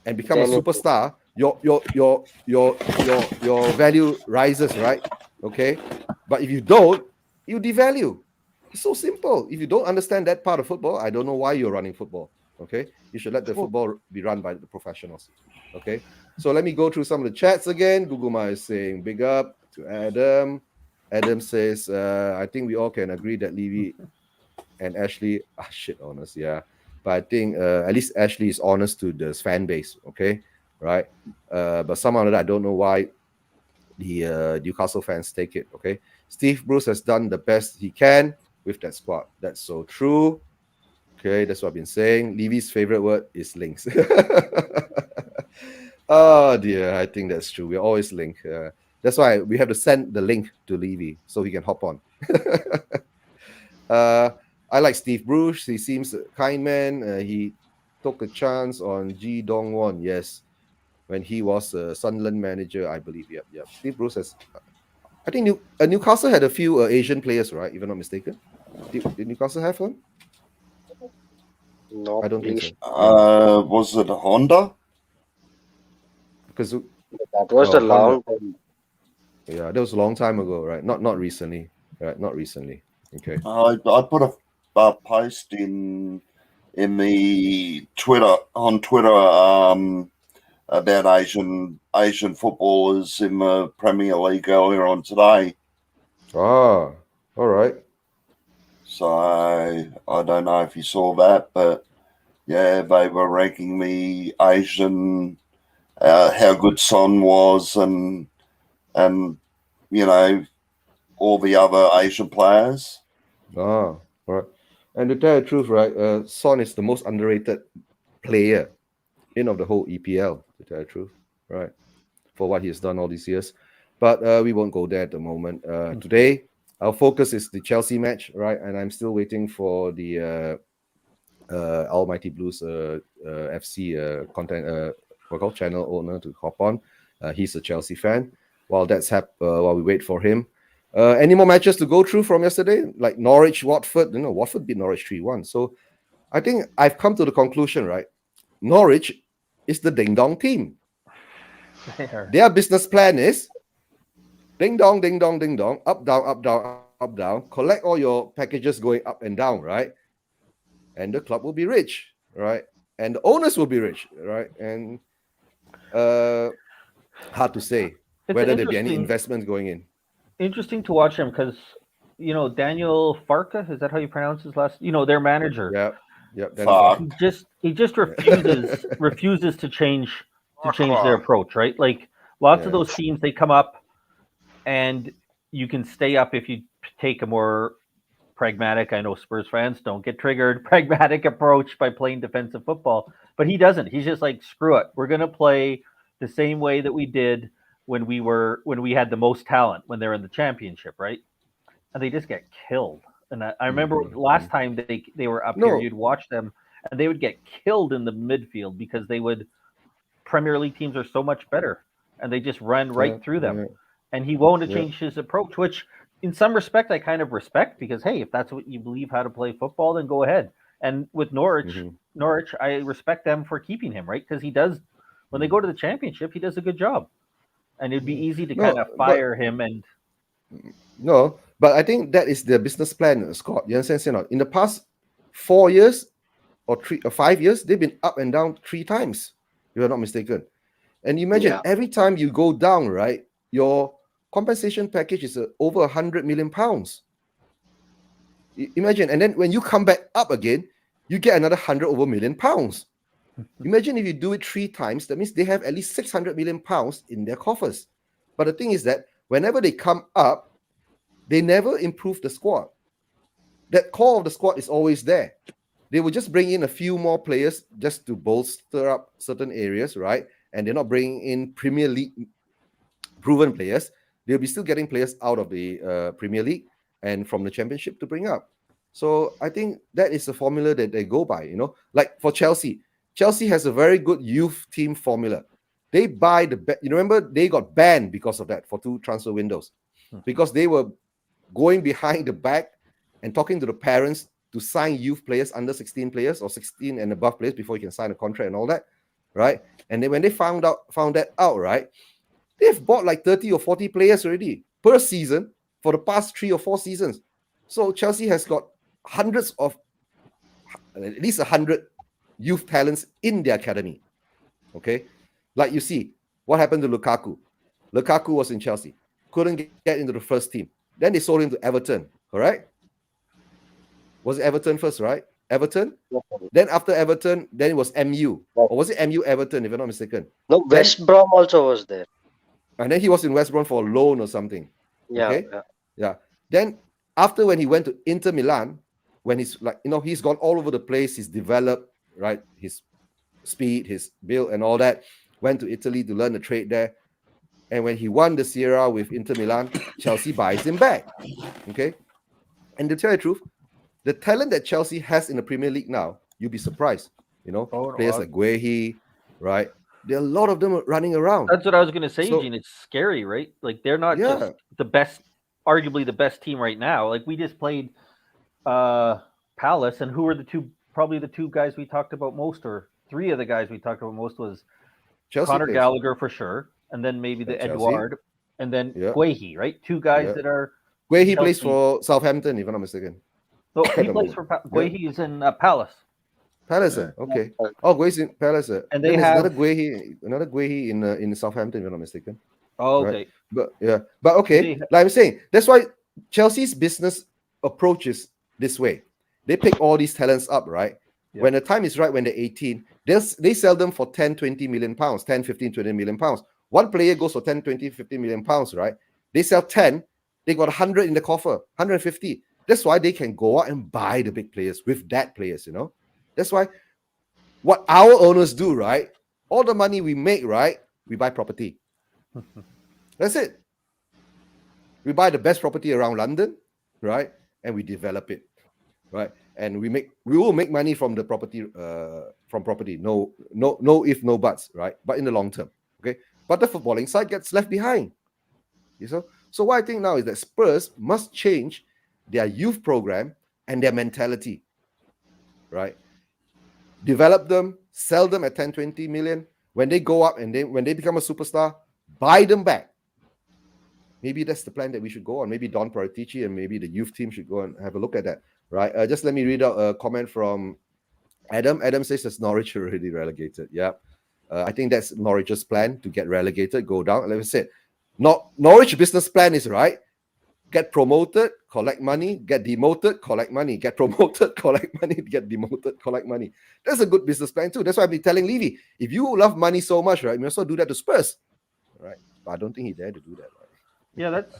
and become a superstar, your value rises, right? Okay. But if you don't, you devalue. It's so simple. If you don't understand that part of football, I don't know why you're running football. Okay. You should let the football be run by the professionals. Okay. So let me go through some of the chats again. Guguma is saying big up to Adam. Adam says, I think we all can agree that Levy and Ashley are shit honest. Yeah. But I think at least Ashley is honest to the fan base. Okay. Right. But somehow I don't know why the Newcastle fans take it. Okay. Steve Bruce has done the best he can with that squad. That's so true. Okay, that's what I've been saying. Levy's favorite word is links. Oh dear, I think that's true. We're always linked. That's why we have to send the link to Levy so he can hop on. I like Steve Bruce. He seems a kind man. He took a chance on Ji Dong Won. Yes, when he was a Sunderland manager, I believe. Yep. Steve Bruce has. I think Newcastle had a few Asian players, right? If I'm not mistaken. Did Newcastle have one? No, I don't think so. Was it Honda? Because that was a long time. Yeah, that was a long time ago, right? Not recently, right? Not recently. Okay. I put a post in the Twitter about Asian footballers in the Premier League earlier on today. Ah, all right. So I don't know if you saw that, but yeah, they were ranking the Asian, how good Son was, and and all the other Asian players. Ah, right. And to tell the truth, right, Son is the most underrated player of the whole EPL, to tell the truth, right, for what he's done all these years. But we won't go there at the moment. Today, our focus is the Chelsea match, right? And I'm still waiting for the Almighty Blues FC content channel owner to hop on. He's a Chelsea fan. While we wait for him. Any more matches to go through from yesterday? Like Norwich, Watford. Watford beat Norwich 3-1. So I think I've come to the conclusion, right? Norwich is the ding-dong team. Their business plan is ding dong, ding dong, ding dong, up, down, up, down, up, down. Collect all your packages going up and down, right? And the club will be rich, right? And the owners will be rich, right? And hard to say whether there'll be any investments going in. Interesting to watch him because, Daniel Farka, is that how you pronounce his last? Their manager. Yeah. He just refuses to change their approach, right? Like lots of those teams, they come up, and you can stay up if you take a more pragmatic, I know Spurs fans don't get triggered, pragmatic approach by playing defensive football, but he doesn't. He's just like, screw it, we're gonna play the same way that we did when we had the most talent, when they're in the championship, right? And they just get killed. And I remember last time they were up here, you'd watch them, and they would get killed in the midfield because Premier League teams are so much better, and they just run right through them. Yeah. And he won't change his approach, which in some respect I kind of respect, because hey, if that's what you believe how to play football, then go ahead. And with Norwich, I respect them for keeping him, right? Because he does, when they go to the championship, he does a good job. And it'd be easy to kind of fire him and. No, but I think that is their business plan, Scott. You understand? In the past 4 years or 5 years, they've been up and down 3 times, if you're not mistaken. And imagine every time you go down, right, your compensation package is over 100 million pounds. Imagine, and then when you come back up again, you get another 100 over million pounds. Imagine if you do it 3 times, that means they have at least 600 million pounds in their coffers. But the thing is that whenever they come up, they never improve the squad. That core of the squad is always there. They will just bring in a few more players just to bolster up certain areas, right? And they're not bringing in Premier League proven players. They'll be still getting players out of the Premier League and from the Championship to bring up. So I think that is the formula that they go by, Like for Chelsea has a very good youth team formula. They buy you remember they got banned because of that for 2 transfer windows, because they were going behind the back and talking to the parents to sign youth players, under 16 players or 16 and above players before you can sign a contract and all that, right? And then when they found that out, right, they've bought like 30 or 40 players already per season for the past 3 or 4 seasons. So Chelsea has got hundreds of, at least 100 youth talents in their academy. Okay, like you see what happened to Lukaku. Lukaku was in Chelsea, couldn't get into the first team. Then they sold him to Everton, correct? Was it Everton first, right? Everton. Then after Everton, then it was MU, or was it MU Everton, if I'm not mistaken? No, West Brom also was there. And then he was in West Brom for a loan or something. Yeah. Then after, when he went to Inter Milan, when he's like, he's gone all over the place. He's developed, right, his speed, his build, and all that. Went to Italy to learn the trade there. And when he won the Sierra with Inter Milan, Chelsea buys him back. Okay. And to tell you the truth, the talent that Chelsea has in the Premier League now, you'll be surprised. Players like Guehi, right? There are a lot of them running around. That's what I was going to say, Eugene. It's scary, right? Like they're not just the best, arguably the best team right now. Like we just played Palace, and who were probably the 2 guys we talked about most, or 3 of the guys we talked about most was Chelsea Conor Gallagher for sure, and then maybe the Edouard, and then Guehi, right? 2 guys that are. Guehi plays for Southampton, if I'm not mistaken. No, he plays for Guehi is in Palace. Palace, okay. Oh, Guehi's in Palace. And they have another Guehi in Southampton, if I'm not mistaken. Oh, okay. Right? But okay, like I'm saying, that's why Chelsea's business approach is this way. They pick all these talents up, right? Yeah. When the time is right, when they're 18, they sell them for 10, 20 million pounds, 10, 15, 20 million pounds. One player goes for 10, 20, 50 million pounds, right? They sell 10, they got 100 in the coffer, 150. That's why they can go out and buy the big players with that players, That's why what our owners do, right? All the money we make, right? We buy property. That's it. We buy the best property around London, right? And we develop it, right? And we will make money from the property, No if, no buts, right? But in the long term, okay? But the footballing side gets left behind. So what I think now is that Spurs must change their youth program and their mentality, right? Develop them, sell them at 10, 20 million. When they go up and when they become a superstar, buy them back. Maybe that's the plan that we should go on. Maybe Don Paratici and maybe the youth team should go and have a look at that, right? Just let me read out a comment from Adam. Adam says that Norwich are already relegated. Yeah. I think that's Norwich's plan to get relegated, go down. Like I said, Norwich business plan is, right, get promoted, collect money, get demoted, collect money, get promoted, collect money, get demoted, collect money. That's a good business plan too. That's why I've been telling Levy, if you love money so much, right, you must also do that to Spurs, right? But I don't think he dared to do that, right? Yeah, that's,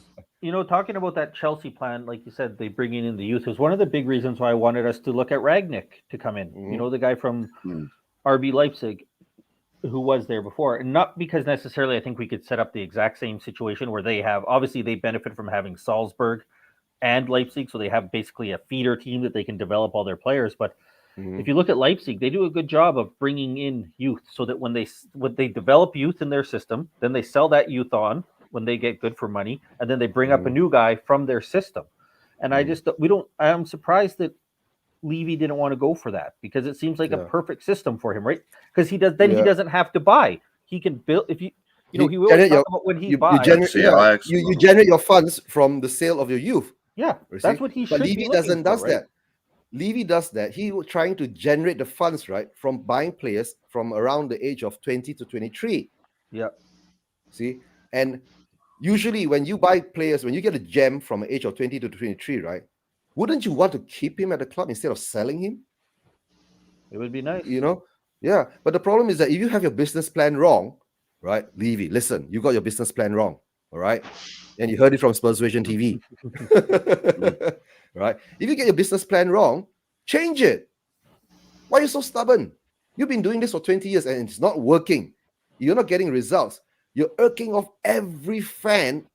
talking about that Chelsea plan, like you said, they bring in the youth was one of the big reasons why I wanted us to look at Ragnick to come in. Mhm. The guy from RB Leipzig, who was there before, and not because necessarily I think we could set up the exact same situation where obviously they benefit from having Salzburg and Leipzig, so they have basically a feeder team that they can develop all their players. But if you look at Leipzig, they do a good job of bringing in youth, so that when they develop youth in their system, then they sell that youth on when they get good for money, and then they bring up a new guy from their system. And I'm surprised that Levy didn't want to go for that, because it seems like a perfect system for him, right? Because he doesn't have to buy. He can build, if he will talk about when he buys. You generate your funds from the sale of your youth. Yeah, that's what he should be looking for. But Levy does that. Levy does that. He was trying to generate the funds, right, from buying players from around the age of 20 to 23. Yeah. See? And usually when you buy players, when you get a gem from the age of 20 to 23, right, wouldn't you want to keep him at the club instead of selling him? It would be nice. Yeah. But the problem is that if you have your business plan wrong, right, Levy, listen, you got your business plan wrong, all right? And you heard it from Spurs Vision TV. Right? If you get your business plan wrong, change it. Why are you so stubborn? You've been doing this for 20 years and it's not working. You're not getting results. You're irking off every fan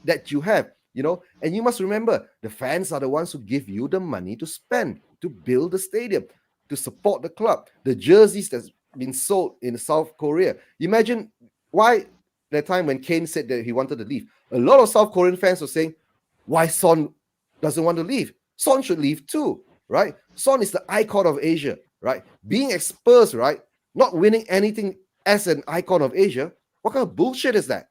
that you have, and you must remember, the fans are the ones who give you the money to spend, to build the stadium, to support the club. The jerseys that's been sold in South Korea. Imagine why that time when Kane said that he wanted to leave. A lot of South Korean fans were saying, why Son doesn't want to leave? Son should leave too, right? Son is the icon of Asia, right? Being exposed, right? Not winning anything as an icon of Asia. What kind of bullshit is that?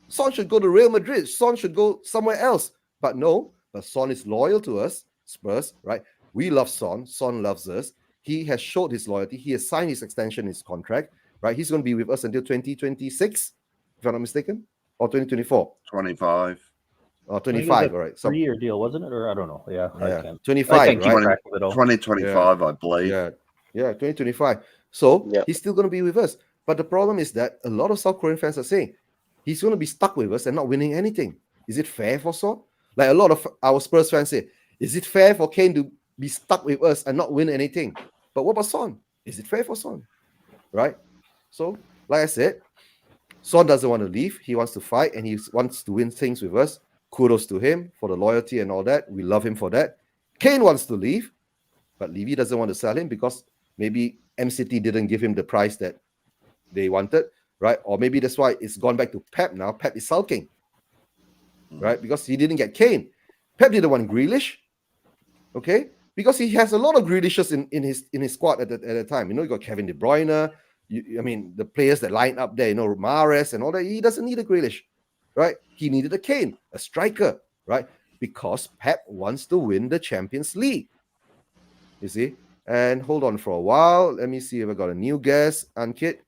Son should go to Real Madrid. Son should go somewhere else. But no, Son is loyal to us, Spurs, right? We love Son. Son loves us. He has showed his loyalty. He has signed his extension, his contract, right? He's going to be with us until 2026, if I'm not mistaken, or 2024. 25. Or 25, all right. 3-year deal, wasn't it? Or I don't know. Yeah. 25, right? 2025, I believe. Yeah, 2025. So he's still going to be with us. But the problem is that a lot of South Korean fans are saying he's going to be stuck with us and not winning anything. Is it fair for Son? Like a lot of our Spurs fans say, is it fair for Kane to be stuck with us and not win anything? But what about Son? Is it fair for Son? Right? So, like I said, Son doesn't want to leave. He wants to fight and he wants to win things with us. Kudos to him for the loyalty and all that. We love him for that. Kane wants to leave, but Levy doesn't want to sell him because maybe MCT didn't give him the price that they wanted, right? Or maybe that's why it's gone back to Pep now. Pep is sulking, right? Because he didn't get Kane. Pep didn't want Grealish, okay? Because he has a lot of Grealishes in his squad at the time. You got Kevin De Bruyne. The players that line up there, Mahrez and all that. He doesn't need a Grealish, right? He needed a Kane, a striker, right? Because Pep wants to win the Champions League. You see? And hold on for a while. Let me see if I got a new guest. Ankit.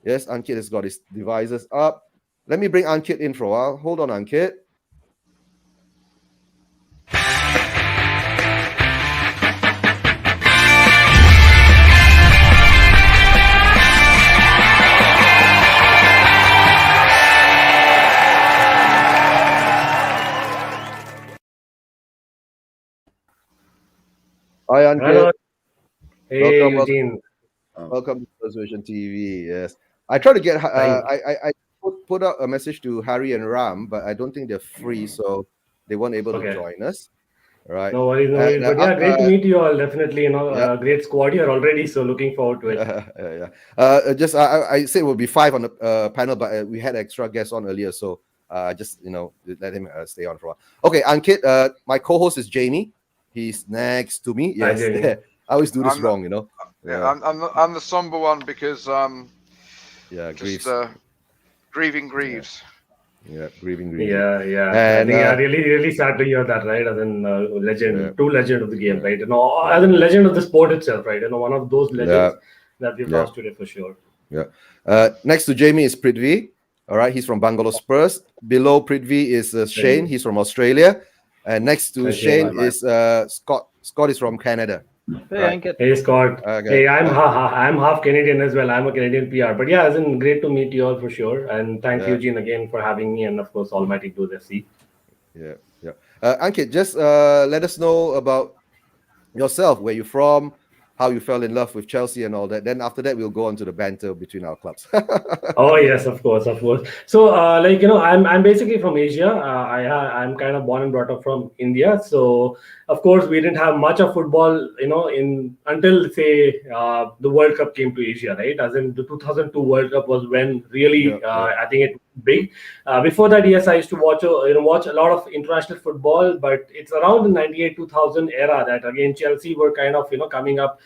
Yes, Ankit has got his devices up. Let me bring Ankit in for a while. Hold on, Ankit. Hi, Ankit. Hello. Hey, Welcome, Eugene. welcome to Spurs Vision TV. Yes, I tried to get. Thank I put out a message to Harry and Ram, but I don't think they're free, so they weren't able to Okay. join us. Right. No worries, no And worries. But yeah, great to meet you all. Definitely, yeah, great squad here already. So looking forward to it. yeah. Just I said it would be 5 on the panel, but we had extra guests on earlier, so just let him stay on for a while. Okay, Ankit. My co-host is Jamie. He's next to me. Hi, Yes, Jamie. I always do this I'm wrong, yeah, I'm the somber one because Yeah, just griefs. grieving grieves. Yeah, grieving. Yeah. I And think really sad to hear that, right? As in yeah, true legend of the game, yeah, right? As in legend of the sport itself, right? One of those yeah, legends that we've yeah, lost today for sure. yeah. Next to Jamie is Prithvi. All right, he's from Bangalore Spurs. Below Prithvi is Shane. Hey, He's from Australia. And next to hi, Shane Shane. is Scott. Scott is from Canada. Hey, Right. Ankit. Hey, Scott. Okay. Hey, I'm half Canadian as well. I'm a Canadian PR. But yeah, as in great to meet you all for sure. And thanks, Yeah, Eugene, again for having me. And of course, Almighty Blues FC. yeah, yeah. Ankit, just let us know about yourself, where you're from, how you fell in love with Chelsea and all that. Then after that, we'll go on to the banter between our clubs. Oh yes, of course, of course. So, I'm basically from Asia. I'm kind of born and brought up from India. So, of course, we didn't have much of football, in until say the World Cup came to Asia, right? As in the 2002 World Cup was when Yeah, really yeah. I think it was big. Before that, yes, I used to watch a lot of international football, but it's around the 98 2000 era that again Chelsea were kind of coming up.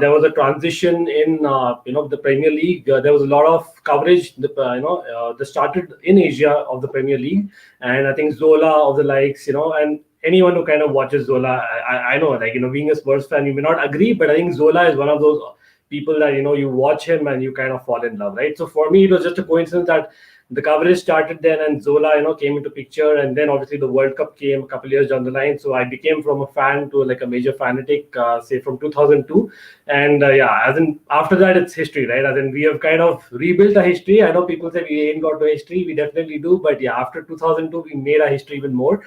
There was a transition in the Premier League. There was a lot of coverage that started in Asia of the Premier League, and I think Zola of the likes, and anyone who kind of watches Zola, I know, like, being a Spurs fan, you may not agree, but I think Zola is one of those people that you watch him and you kind of fall in love, right? So for me, it was just a coincidence that the coverage started then and Zola came into picture, and then obviously the World Cup came a couple years down the line. So I became from a fan to like a major fanatic, say from 2002. And yeah, as in after that it's history, right? As in we have kind of rebuilt a history. I know people say we ain't got no history, we definitely do, but yeah, after 2002 we made our history even more,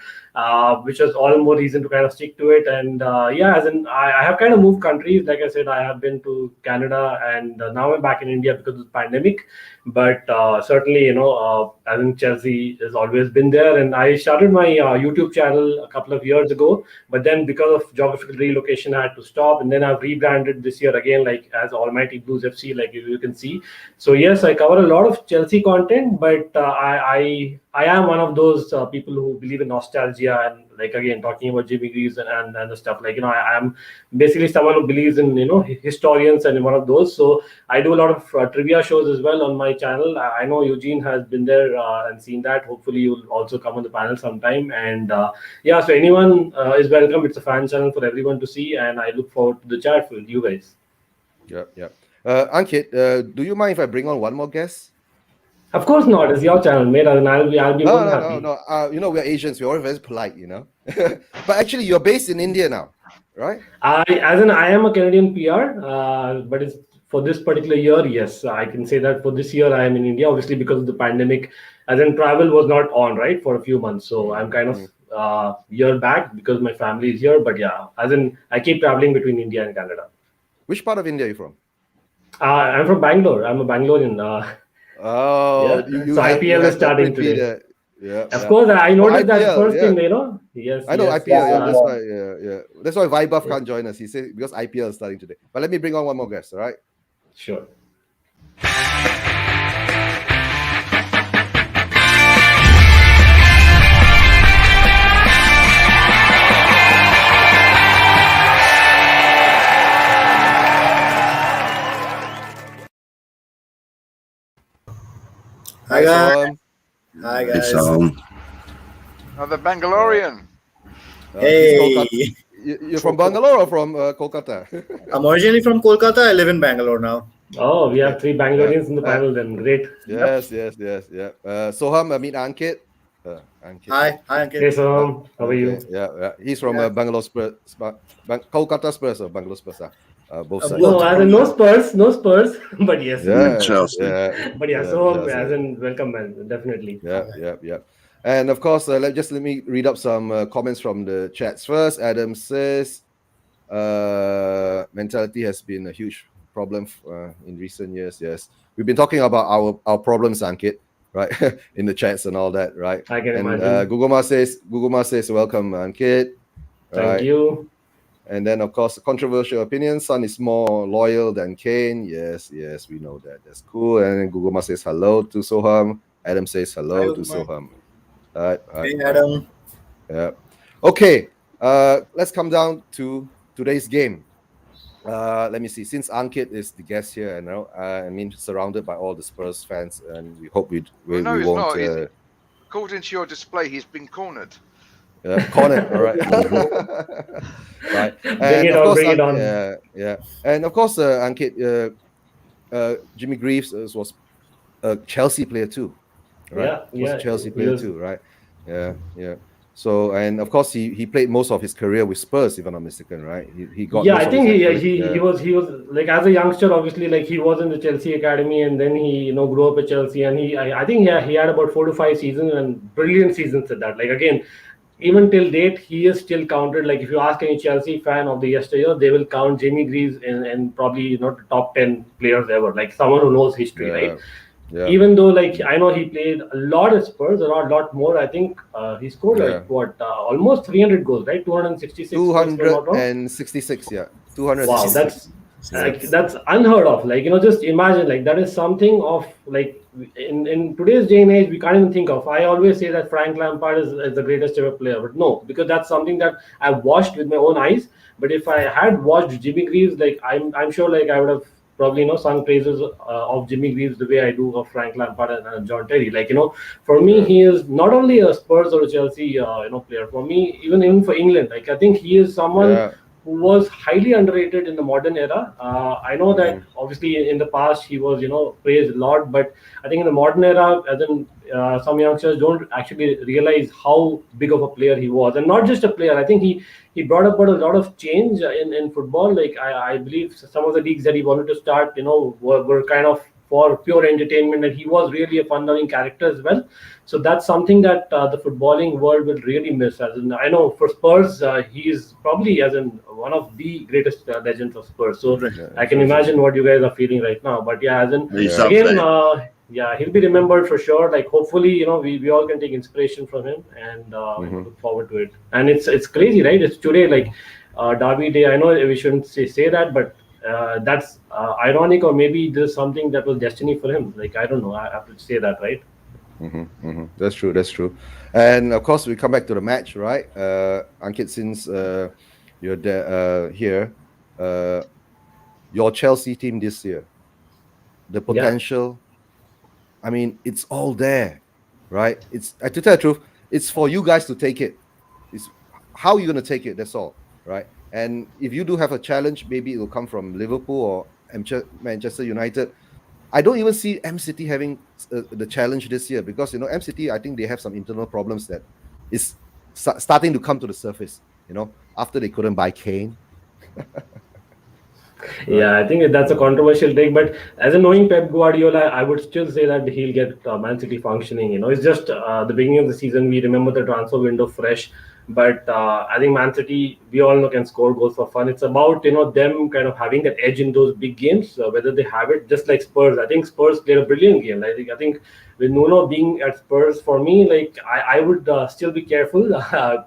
which was all more reason to kind of stick to it. And yeah, as in I have kind of moved countries. Like I said, I have been to Canada, and now I'm back in India because of the pandemic. But certainly, I think Chelsea has always been there. And I started my YouTube channel a couple of years ago, but then because of geographical relocation, I had to stop. And then I've rebranded this year again, like as Almighty Blues FC, like you can see. So yes, I cover a lot of Chelsea content, but I am one of those people who believe in nostalgia, and like again talking about Jimmy Greaves and the stuff. Like I am basically someone who believes in historians, and one of those. So I do a lot of trivia shows as well on my channel. I know Eugene has been there and seen that. Hopefully, you'll also come on the panel sometime. And yeah, so anyone is welcome. It's a fan channel for everyone to see, and I look forward to the chat with you guys. Yeah. Ankit, do you mind if I bring on one more guest? Of course not. It's your channel, mate, and I'll be more than happy. No. We're Asians. We're always very polite, But actually, you're based in India now, right? I am a Canadian PR, but it's for this particular year. Yes, I can say that for this year I am in India, obviously because of the pandemic. As in travel was not on, right, for a few months, so I'm kind of year back because my family is here. But yeah, as in I keep traveling between India and Canada. Which part of India are you from? I'm from Bangalore. I'm a Bangalorean. Oh, Yeah. So IPL is starting today. Yeah. Of course, I noticed that IPL, first yeah. thing, Yes. I know yes, IPL. yes, Yeah, that's why. Yeah. That's why Vibuff can't join us. He said because IPL is starting today. But let me bring on one more guest. All right. Sure. Hi guys. Soham. Hi guys. So, The Bangalorean. Hey, You're from Bangalore or from Kolkata? I'm originally from Kolkata. I live in Bangalore now. Oh, we have three Bangaloreans in the panel then. Great. Yes. Yeah. Soham, meet Ankit. Ankit. Hi Hey, Ankit. Sam. How are you? Yeah. He's from Bangalore Spurs, Kolkata Spurs or Bangalore Spurs. Both sides. No, as in no Spurs, but yes. Chelsea. Yeah. But yeah, so as in welcome, man. Definitely. Yeah. And of course, let me read up some comments from the chats first. Adam says, mentality has been a huge problem in recent years. Yes, we've been talking about our problems, Ankit, right, in the chats and all that, right? I can And imagine. Guguma says, welcome, Ankit. Thank Right. you. And then, of course, controversial opinion. Son is more loyal than Kane. Yes, we know that. That's cool. And then Guguma says hello to Soham. Adam says hello Hi, to Guguma. Soham. Right. Hey, Adam. Yeah. Okay. Let's come down to today's game. Let me see. Since Ankit is the guest here, and I mean, surrounded by all the Spurs fans, and we hope we No, he's won't. not. According to your display, he's been cornered. Cornered, all right. Right. Bring And it of on, course, bring it on. yeah. And of course, Ankit, Jimmy Greaves was a Chelsea player too, right? Was a Chelsea player too, right? Yeah. So, and of course, he played most of his career with Spurs, if I'm not mistaken, right? He got Yeah, most I of think his he accolades. he was like, as a youngster, obviously, like he was in the Chelsea academy, and then he grew up at Chelsea, and I think he had about 4 to 5 seasons and brilliant seasons at that. Like, again, even till date, he is still counted. Like, if you ask any Chelsea fan of the yesteryear, they will count Jamie Greaves in probably the top 10 players ever. Like, someone who knows history, right? Yeah. Even though, like, I know he played a lot at Spurs, a lot more. I think he scored almost 300 goals, right? 266 goals, if I'm not wrong. 266, yeah. 266. Wow, that's unheard of. Like, just imagine, like, that is something of, like, in today's day and age, we can't even think of. I always say that Frank Lampard is the greatest ever player, but no, because that's something that I've watched with my own eyes. But if I had watched Jimmy Greaves, like, I'm sure, like, I would have probably sung praises of Jimmy Greaves the way I do of Frank Lampard and John Terry. Like, for me, he is not only a Spurs or a Chelsea player. For me, even for England, like, I think he is someone who was highly underrated in the modern era. I know that obviously in the past he was praised a lot, but I think in the modern era, as in some youngsters don't actually realize how big of a player he was, and not just a player. I think he brought about a lot of change in football. Like, I believe some of the leagues that he wanted to start, were kind of for pure entertainment, and he was really a fun-loving character as well. So that's something that the footballing world will really miss. As in, I know for Spurs, he is probably as in one of the greatest legends of Spurs. So I can imagine what you guys are feeling right now. But yeah, as in again, yeah, he'll be remembered for sure. Like, hopefully, we all can take inspiration from him, and look forward to it. And it's crazy, right? It's today, like, Derby Day. I know we shouldn't say that, but that's ironic, or maybe there's something that was destiny for him. Like, I don't know. I have to say that, right? That's true. And of course, we come back to the match, right? Ankit, since you're here, your Chelsea team this year, the potential. I mean, it's all there, right? It's, to tell the truth, it's for you guys to take it. It's how you're going to take it. That's all, right? And if you do have a challenge, maybe it will come from Liverpool or Manchester United. I don't even see M City having the challenge this year, because M City, I think they have some internal problems that is starting to come to the surface. After they couldn't buy Kane. Yeah, I think that's a controversial take, but as a knowing Pep Guardiola, I would still say that he'll get Man City functioning. It's just the beginning of the season. We remember the transfer window fresh, but I think Man City, we all know, can score goals for fun. It's about them kind of having that edge in those big games, whether they have it. Just like Spurs, I think Spurs played a brilliant game. I think with Nuno being at Spurs, for me, like, I would still be careful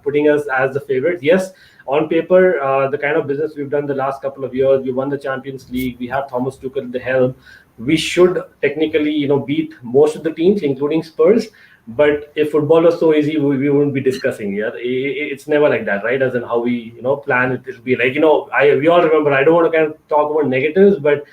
putting us as the favorite. Yes, on paper, the kind of business we've done the last couple of years, we won the Champions League, we have Thomas Tuchel at the helm. We should technically, beat most of the teams, including Spurs. But if football was so easy, we wouldn't be discussing. Yeah, it's never like that, right? As in how we, plan it. It'll be like, we all remember. I don't want to kind of talk about negatives, but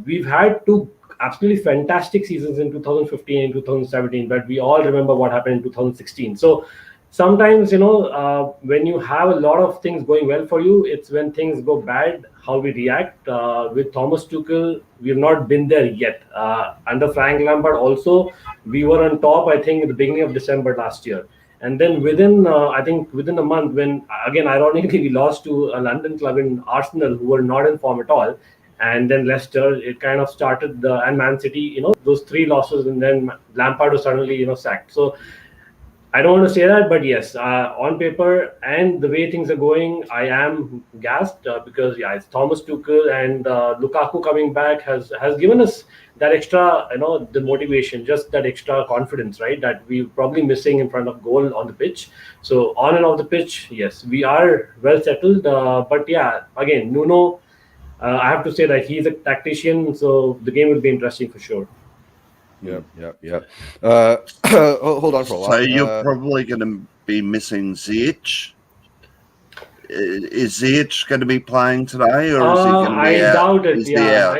we've had two absolutely fantastic seasons in 2015 and 2017. But we all remember what happened in 2016. So sometimes, when you have a lot of things going well for you, it's when things go bad, how we react. With Thomas Tuchel, we've not been there yet. Under Frank Lampard also, we were on top, I think, at the beginning of December last year. And then within a month, when, again, ironically, we lost to a London club in Arsenal, who were not in form at all. And then Leicester, it kind of started, and Man City, those three losses, and then Lampard was suddenly, sacked. So I don't want to say that, but yes, on paper and the way things are going, I am gassed because yeah, it's Thomas Tuchel and Lukaku coming back has given us that extra, the motivation, just that extra confidence, right? That we're probably missing in front of goal on the pitch. So on and off the pitch, yes, we are well settled. But yeah, again, Nuno, I have to say that he's a tactician, so the game will be interesting for sure. Yep. Hold on for a while. So you're probably going to be missing Ziyech. Is Ziyech going to be playing today, or is he going to be I out? doubt it. Is he out?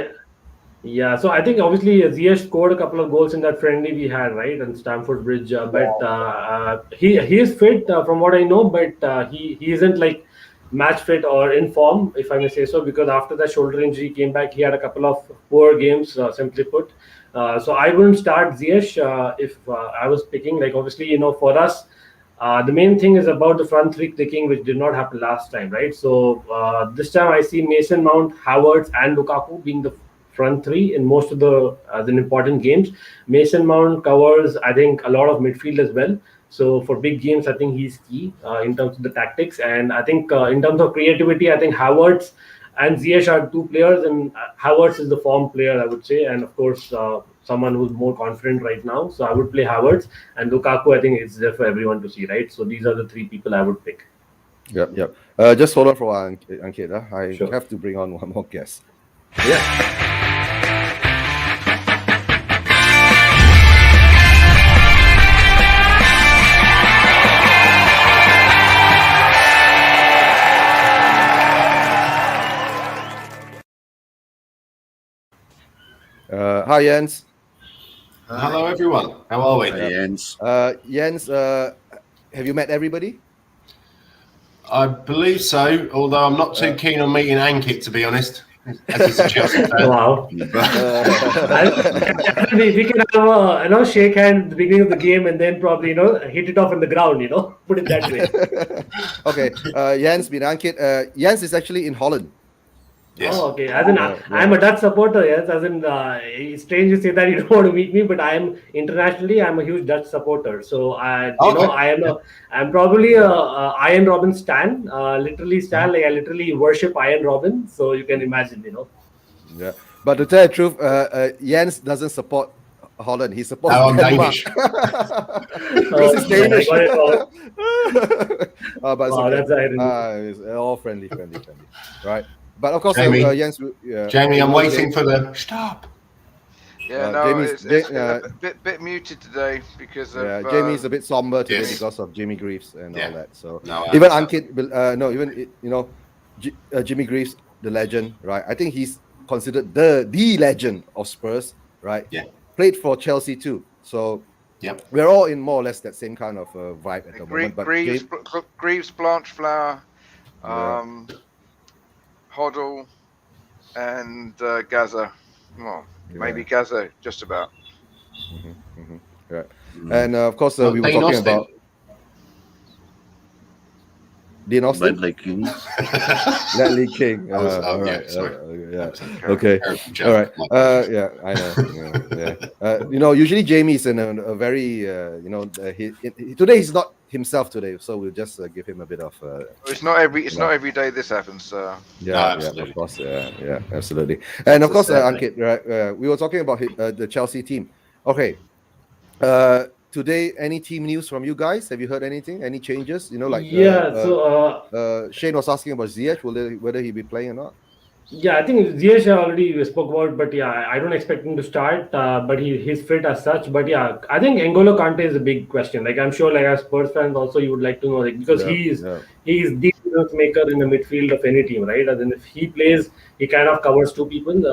Yeah, so I think obviously Ziyech scored a couple of goals in that friendly we had, right, on Stamford Bridge. But he is fit from what I know, but he isn't like match fit or in form, if I may say so, because after that shoulder injury came back, he had a couple of poor games, simply put. So I wouldn't start Ziyech if I was picking. Like obviously, for us, the main thing is about the front three clicking, which did not happen last time, right? So this time I see Mason Mount, Havertz, and Lukaku being the front three in most of the important games. Mason Mount covers, I think, a lot of midfield as well. So for big games, I think he's key in terms of the tactics, and I think in terms of creativity, I think Havertz and Ziyech are two players, and Havertz is the form player, I would say, and of course someone who's more confident right now. So I would play Havertz, and Lukaku, I think it's there for everyone to see, right? So these are the three people I would pick. Yep. Just hold on for a while, Ankit. I have to bring on one more guest. Yeah. Hi, Jens. Hello, everyone. How are we? Hey, Jens. Jens, have you met everybody? I believe so, although I'm not too keen on meeting Ankit, to be honest. As he's a Chelsea fan. Wow. We can have a shake hand at the beginning of the game and then probably hit it off on the ground. Put it that way. Okay. Jens, meet Ankit. Jens is actually in Holland. Yes. Oh, okay. As in, I'm a Dutch supporter. Yes, as in, it's strange to say that you don't want to meet me, but I'm internationally, I'm a huge Dutch supporter. So I'm probably a Iron Robin stan. Literally stan. Like I literally worship Iron Robin. So you can imagine, Yeah, but to tell the truth, Jens doesn't support Holland. He supports I'm Denmark. Danish. Because he's Danish. But Wow, that's it's all friendly, right? But of course, Jamie, Jens. Jamie, I'm waiting for the stop. Yeah, Jamie's, it's a bit muted today because of. Jamie's a bit somber today Yes. because of Jimmy Greaves and all that. So No, even Ankit, Jimmy Greaves, the legend, right? I think he's considered the legend of Spurs, right? Yeah. Played for Chelsea too. So we're all in more or less that same kind of vibe at the moment. But Greaves, Blanchflower, Hoddle, and Gaza. Well, maybe Gaza, just about. Right. And of course, we were talking about Dean Austin? Ledley King. Ledley King. Sorry. Okay. All right. Yeah, I know. Usually Jamie is in a very, today he's not himself today, so we'll just give him a bit of. It's not every day this happens. Yeah, of course. Yeah, absolutely. And of course, Ankit, right? We were talking about the Chelsea team. Okay. Today, any team news from you guys? Have you heard anything? Any changes? Shane was asking about Ziyech, whether he'll be playing or not. Yeah, I think Ziyech already spoke about, but yeah, I don't expect him to start. But he's fit as such. But yeah, I think N'Golo Kante is a big question. Like I'm sure, like as Spurs fans, also you would like to know, like because he's the difference maker in the midfield of any team, right? And then if he plays, he kind of covers two people.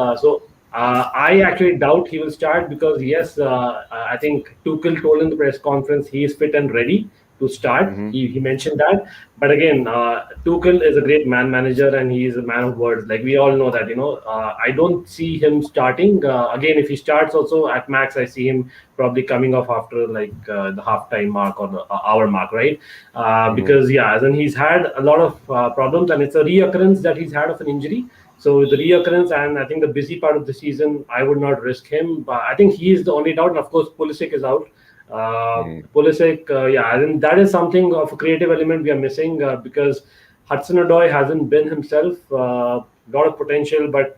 I actually doubt he will start because yes, I think Tuchel told in the press conference he is fit and ready to start. Mm-hmm. He mentioned that, but again, Tuchel is a great man manager and he is a man of words. Like we all know that, I don't see him starting. Again, if he starts also at max, I see him probably coming off after like the halftime mark or the hour mark, right? Because then he's had a lot of problems and it's a reoccurrence that he's had of an injury. So with the reoccurrence and I think the busy part of the season, I would not risk him. But I think he is the only doubt. And of course, Pulisic is out. Pulisic, I think that is something of a creative element we are missing because Hudson-Odoi hasn't been himself. Lot of potential, but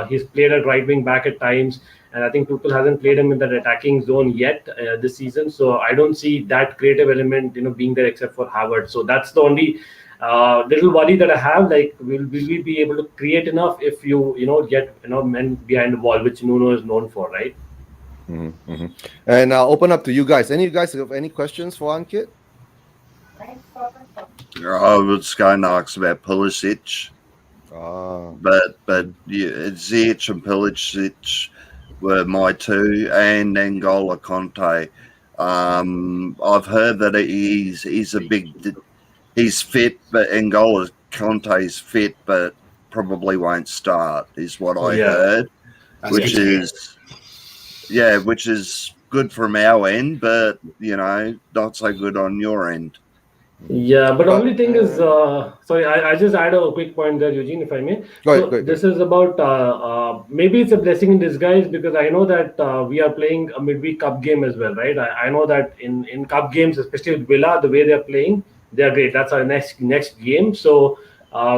he's played at right wing back at times, and I think Tuchel hasn't played him in that attacking zone yet this season. So I don't see that creative element, being there except for Havertz. So that's the only little worry that I have. Like, will we be able to create enough if you get men behind the ball, which Nuno is known for, right? And I'll open up to you guys. Any of you guys have any questions for Ankit? I was going to ask about Pulisic, but yeah, Ziyech and Pulisic were my two, and N'Golo Conte. I've heard that he's fit, but N'Golo Conte's fit, but probably won't start, is what I heard, which is good from our end, but not so good on your end. Yeah, but only thing is, sorry, I just add a quick point there, Eugene, if I may. Go ahead. This is about maybe it's a blessing in disguise because I know that we are playing a midweek cup game as well, right? I know that in cup games, especially with Villa, the way they're playing, they're great. That's our next game. So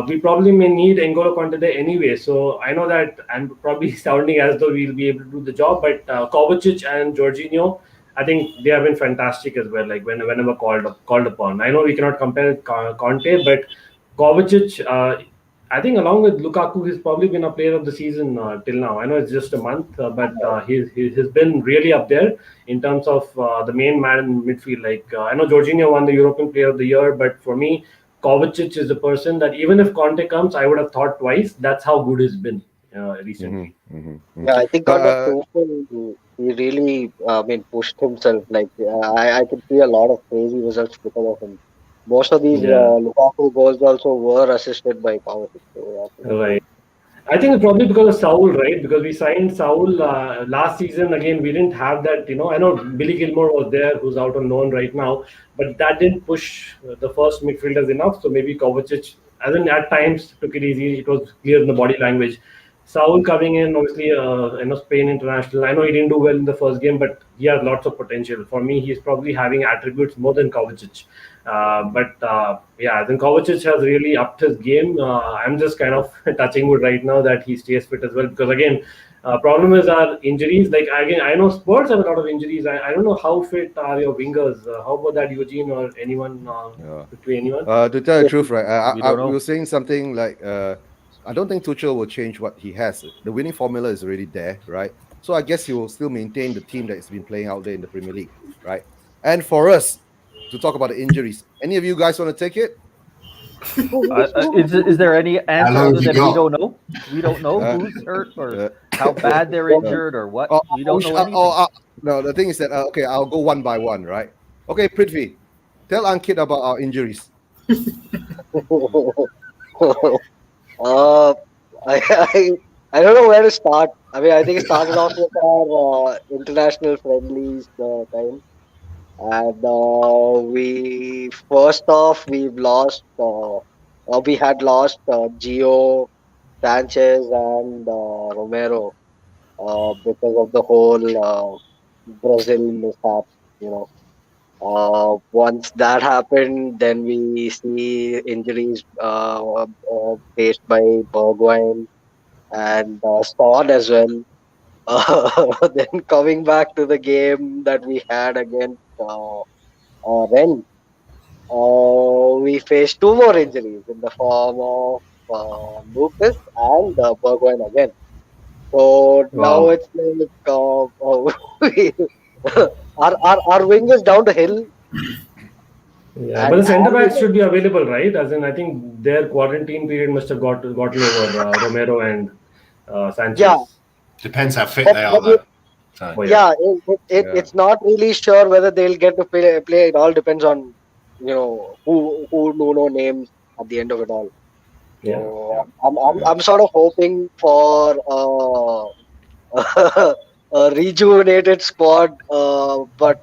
we probably may need N'Golo Conte there anyway. So I know that I'm probably sounding as though we'll be able to do the job, but Kovacic and Jorginho, I think they have been fantastic as well. Like whenever called upon. I know we cannot compare Conte, but Kovacic, I think along with Lukaku, he's probably been a player of the season till now. I know it's just a month, but he's been really up there in terms of the main man in midfield. Like I know Jorginho won the European Player of the Year, but for me, Kovacic is the person that even if Conte comes, I would have thought twice. That's how good he's been recently. Yeah, I think under Tuchel, he really, pushed himself. Like I could see a lot of crazy results because of him. Most of these Lukaku goals also were assisted by Kovacic. So, Right. I think it's probably because of Saul, right? Because we signed Saul last season. Again, we didn't have that. I know Billy Gilmore was there, who's out on loan right now, but that didn't push the first midfielders enough. So maybe Kovacic, as in at times, took it easy. It was clear in the body language. Saul coming in, obviously, Spain international. I know he didn't do well in the first game, but he has lots of potential. For me, he's probably having attributes more than Kovacic. I think Kovacic has really upped his game. I'm just kind of touching wood right now that he stays fit as well, because again, problem is our injuries. Like again, I know Spurs have a lot of injuries. I don't know how fit are your wingers. How about that, Eugene, or anyone? Between anyone? To tell the truth, right? We I don't know. was saying something like, I don't think Tuchel will change what he has. The winning formula is already there, right? So I guess he will still maintain the team that's been playing out there in the Premier League, right? And for us to talk about the injuries, any of you guys want to take it? Is there any answer long other have you than we got? don't know? We don't know who's hurt or how bad they're injured or what. We don't know anything. No, the thing is that okay, I'll go one by one, right? Okay, Prithvi, tell Ankit about our injuries. I don't know where to start. I mean, I think it started off with our international friendlies time, and we had lost Gio, Sanchez, and Romero because of the whole Brazil mishap. Once that happened, then we see injuries faced by Bergwijn and Son as well. Then coming back to the game that we had against Rennes, we faced two more injuries in the form of Lucas and Bergwijn again. So now it's like our wing is down the hill. Yeah, but the centre backs should be available, right? As in, I think their quarantine period must have gotten over Romero and Sanchez. Yeah. Depends how fit they are, though. So. Yeah, it's not really sure whether they'll get to play. It all depends on who Nuno names at the end of it all. Yeah. So I'm sort of hoping for a rejuvenated squad, but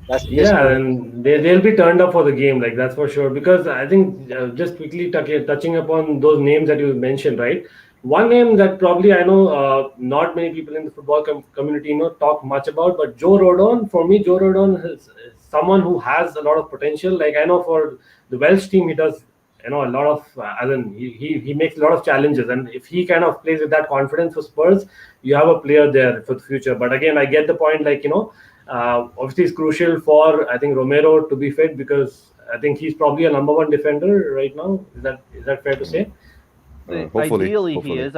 yeah. And they'll be turned up for the game, like that's for sure. Because I think just quickly touching upon those names that you mentioned, right? one name that probably I know not many people in the football community talk much about, but Joe Rodon. For me, Joe Rodon is someone who has a lot of potential. Like I know for the Welsh team, he does a lot of as in he makes a lot of challenges, and if he kind of plays with that confidence for Spurs, you have a player there for the future. But again, I get the point. Like obviously it's crucial for I think Romero to be fit, because I think he's probably a number one defender right now. Is that fair to say? Hopefully, Ideally, he hopefully. is.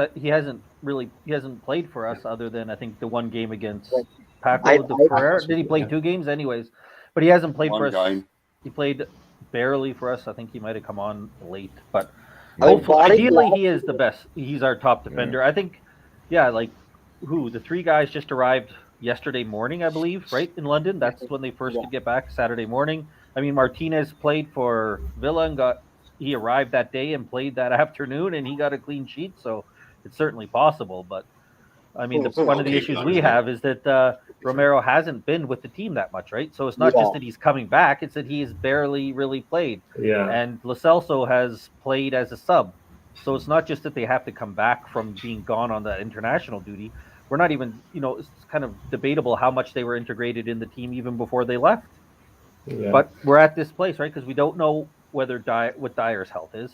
He hasn't played for us other than I think the one game against I, Paco de I Ferrer. Did he play Yeah. 2 games, anyways? But he hasn't played for One us. game. He played barely for us. I think he might have come on late, but I mean, hopefully, barring ideally, last he is the best. He's our top defender. I think. Yeah, like the 3 guys just arrived yesterday morning, I believe, right in London. That's when they first yeah. could get back Saturday morning. I mean, Martinez played for Villa and he arrived that day and played that afternoon, and he got a clean sheet. So it's certainly possible. But I mean, one of the Keep it issues like we that. have is that Romero hasn't been with the team that much, right? So it's not Yeah. just that he's coming back; it's that he's barely really played. Yeah. And Lo Celso has played as a sub, so it's not just that they have to come back from being gone on the international duty. We're not even, it's kind of debatable how much they were integrated in the team even before they left. Yeah. But we're at this place, right? Because we don't know whether what Dyer's health is.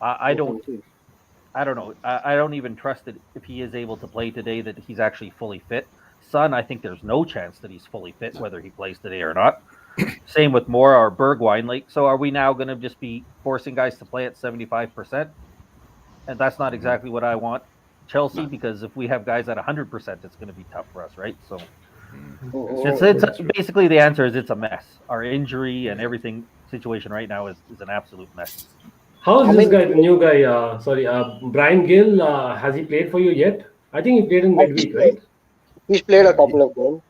I don't. I don't know. I don't even trust that if he is able to play today, that he's actually fully fit. Son, I think there's no chance that he's fully fit, whether he plays today or not. Same with Moore or Bergwijn. Like, so are we now going to just be forcing guys to play at 75%? And that's not exactly what I want Chelsea, because if we have guys at 100%, it's going to be tough for us, right? So it's basically the answer is it's a mess. Our injury and everything situation right now is an absolute mess. How is I this mean, guy, the new guy? Brian Gill. Has he played for you yet? I think he played in midweek, right? he's played a Yeah, couple of games.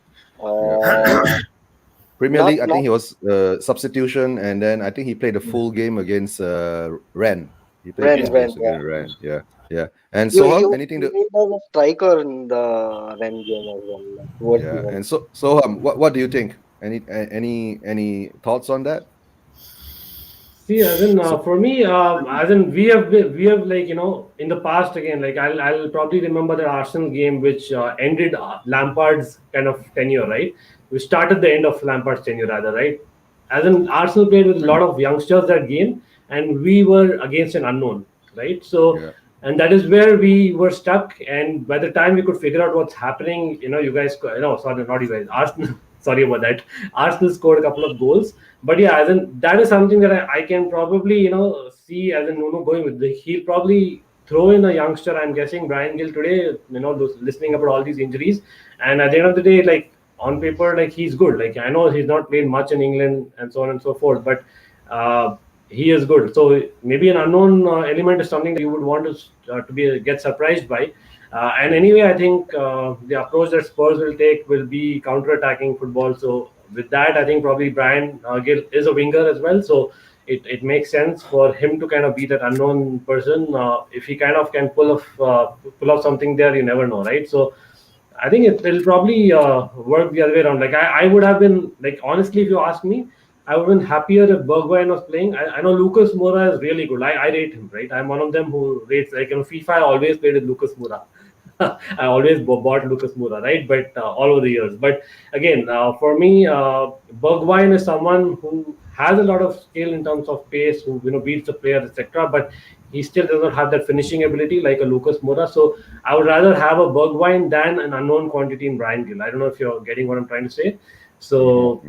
Premier Not League, I not think he was substitution, and then I think he played a full game against Ren. He played Ren, full Ren, games yeah. against Ren. Yeah, yeah. And You Soham, you anything you to was a striker in the Ren game as well, like, towards the yeah. end. And Soham, what do you think? Any thoughts on that? See, as in So for me, as in we have like in the past again, like I'll probably remember the Arsenal game which ended Lampard's kind of tenure, right? We started the end of Lampard's tenure rather, right? As in Arsenal played with a lot of youngsters that game, and we were against an unknown, right? So, yeah, and that is where we were stuck. And by the time we could figure out what's happening, you guys, sorry, not you guys, Arsenal. Sorry about that. Arsenal scored a couple of goals, but yeah, as in that is something that I can probably see as in Nuno going with. He'll probably throw in a youngster. I'm guessing Brian Gill today. Those listening about all these injuries, and at the end of the day, like on paper, like he's good. Like I know he's not played much in England and so on and so forth, but he is good. So maybe an unknown element is something that you would want to get surprised by. And anyway, I think the approach that Spurs will take will be counter-attacking football. So with that, I think probably Brian Gill is a winger as well. So it makes sense for him to kind of be that unknown person. If he kind of can pull off something there, you never know, right? So I think it'll probably work the other way around. Like I would have been like honestly, if you ask me, I would have been happier if Bergwijn was playing. I know Lucas Moura is really good. I rate him, right? I'm one of them who rates like FIFA. I always played with Lucas Moura. I always bought Lucas Moura, right? But all over the years. But again, for me, Bergwijn is someone who has a lot of skill in terms of pace, who beats the player, etc. But he still does not have that finishing ability like a Lucas Moura. So I would rather have a Bergwijn than an unknown quantity in Brian Gill. I don't know if you're getting what I'm trying to say. So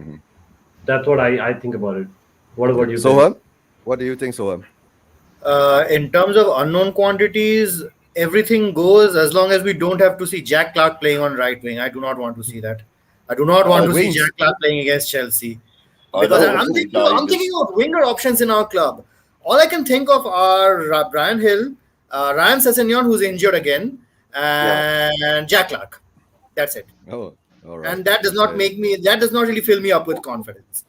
that's what I think about it. What about you? Soham, what do you think, Soham? In terms of unknown quantities, everything goes as long as we don't have to see Jack Clark playing on right wing. I do not want to see that. I do not want to see Wings. Jack Clark playing against Chelsea. I Because don't I'm want to see thinking, I'm Davis. thinking of winger options in our club. All I can think of are Brian Hill, Ryan Sessegnon, who's injured again, and Jack Clark. That's it. Oh, all right. And that does not that does not really fill me up with confidence.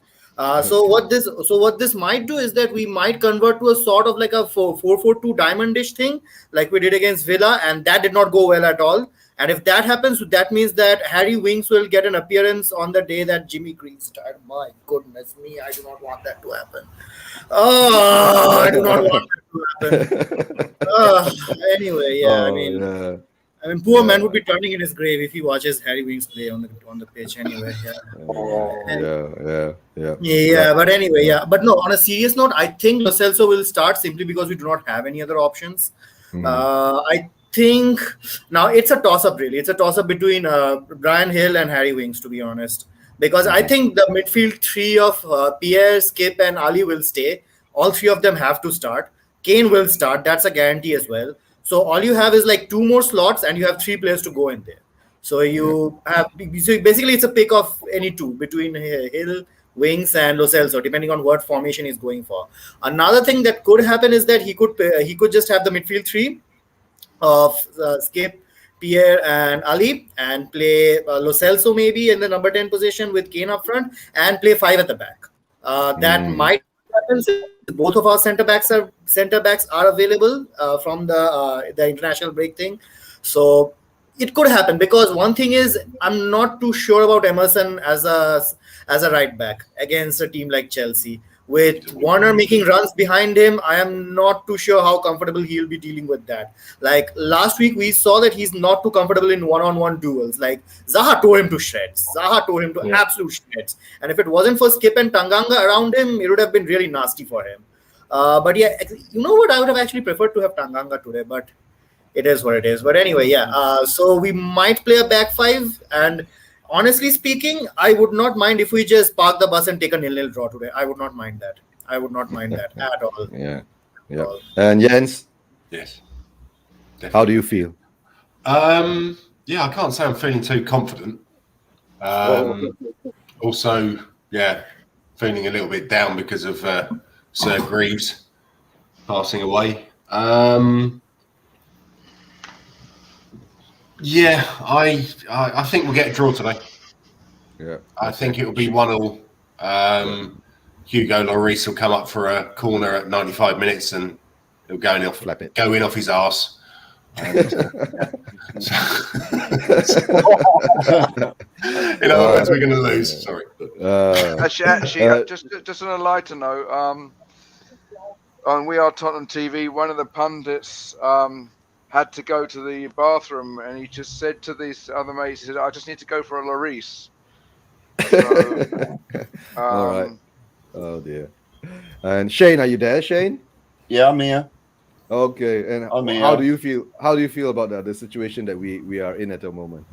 So what this might do is that we might convert to a sort of like a 4-4-2 diamond dish thing, like we did against Villa, and that did not go well at all. And if that happens, that means that Harry Winks will get an appearance on the day that Jimmy Greaves started. My goodness me, I do not want that to happen. Oh, I do not want that to happen. Anyway, yeah. Oh, yeah. I mean, poor man Yeah. would be turning in his grave if he watches Harry Winks play on the pitch. Anyway, yeah. And- Yeah. yeah, but anyway, yeah. But no, on a serious note, I think Lo Celso will start simply because we do not have any other options. I think now it's a toss up, really. It's a toss up between Brian Hill and Harry Winks, to be honest. Because I think the midfield three of Pierre, Skip, and Ali will stay. All three of them have to start. Kane will start. That's a guarantee as well. So all you have is like two more slots, and you have three players to go in there. So you have so basically it's a pick of any two between Hill, Wings, and Lo Celso, depending on what formation he's going for. Another thing that could happen is that he could just have the midfield three of Skip, Pierre, and Ali, and play Lo Celso maybe in the number 10 position with Kane up front, and play five at the back. That might happen since both of our centre backs are available from the international break thing. So it could happen, because one thing is I'm not too sure about Emerson as a right back against a team like Chelsea. With Warner making runs behind him, I am not too sure how comfortable he'll be dealing with that. Like last week, we saw that he's not too comfortable in one-on-one duels. Like Zaha tore him to shreds. Zaha tore him to absolute shreds. And if it wasn't for Skip and Tanganga around him, it would have been really nasty for him. But yeah, you know what? I would have actually preferred to have Tanganga today, but it is what it is. But anyway, yeah. So we might play a back five, and honestly speaking, I would not mind if we just park the bus and take a 0-0 draw today. I would not mind that. I would not mind that at all. Yeah. And Jens, Yes. how do you feel? Yeah, I can't say I'm feeling too confident. Also, yeah, feeling a little bit down because of Sir Greaves passing away. Yeah, I think we'll get a draw today. Yeah. I think it will be 1-1. Hugo Lloris will come up for a corner at 95 minutes and he'll go in off his arse. And, in other words, we're going to lose. Sorry. Actually, just on a lighter note, on We Are Tottenham TV, one of the pundits had to go to the bathroom, and he just said to these other mates, he said, "I just need to go for a Lloris." So, All right. Oh dear. And Shane, are you there, Shane? Yeah, I'm here. Okay. And I'm here. how do you feel? How do you feel about the situation that we are in at the moment?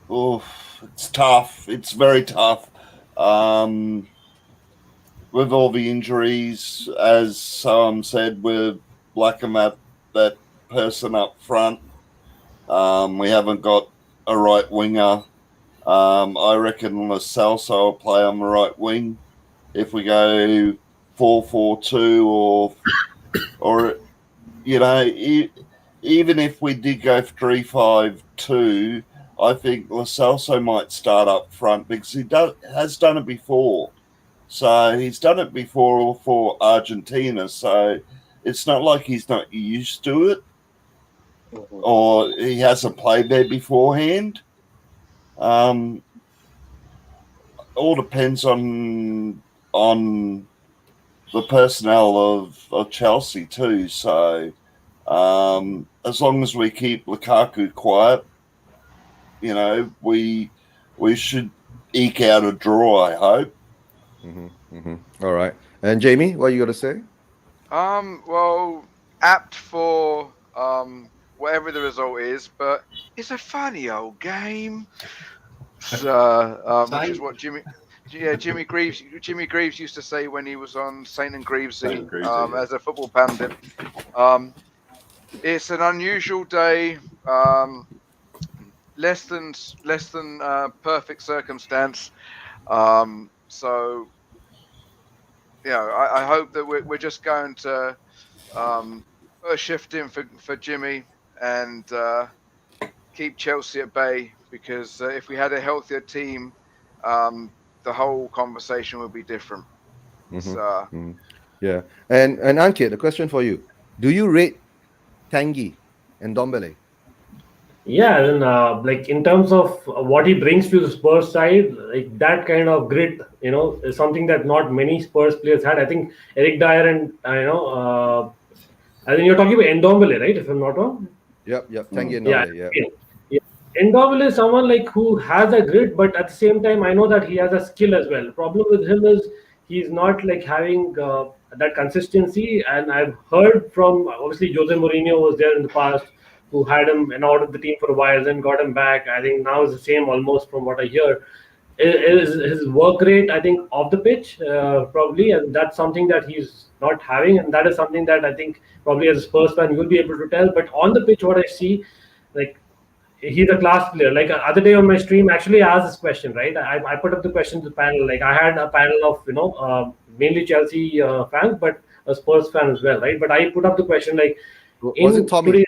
Oh, it's tough. It's very tough. With all the injuries, as Sam said, we're lacking that person up front. We haven't got a right winger. I reckon Lo Celso will play on the right wing. If we go 4-4-2 or you know, even if we did go 3-5-2, I think Lo Celso might start up front because he has done it before. So he's done it before for Argentina. So it's not like he's not used to it or he hasn't played there beforehand. All depends on the personnel of Chelsea too. So as long as we keep Lukaku quiet, you know, we should eke out a draw, I hope. All right. And Jamie, what are you going to say? Well, apt for whatever the result is, but it's a funny old game. Which is what Jimmy Greaves used to say when he was on Saint and Greavesy as a football pundit. It's an unusual day, less than perfect circumstance. So, you know, I hope that we're just going to put a shift in for Jimmy and keep Chelsea at bay, because if we had a healthier team, the whole conversation would be different. Yeah. And Ankit, a question for you. Do you rate Tanguy and Dombele? Yeah, and like in terms of what he brings to the Spurs side, like that kind of grit, you know, is something that not many Spurs players had. I think Eric Dyer and And then you're talking about Ndombele, right? If I'm not wrong. Yep. Tanguy and Yeah, Ndombele, yeah. yeah. Ndombele is someone like who has a grit, but at the same time, I know that he has a skill as well. The problem with him is he's not like having that consistency. And I've heard from obviously Jose Mourinho was there in the past, who had him and out of the team for a while, then got him back. I think now it's the same almost from what I hear. Is his work rate, I think, off the pitch, probably, and that's something that he's not having, and that is something that I think probably as a Spurs fan you'll be able to tell. But on the pitch, what I see, like he's a class player. Like other day on my stream, actually I asked this question, right? I put up the question to the panel. Like I had a panel of mainly Chelsea fans, but a Spurs fan as well, right? But I put up the question like, Was it Tommy? today,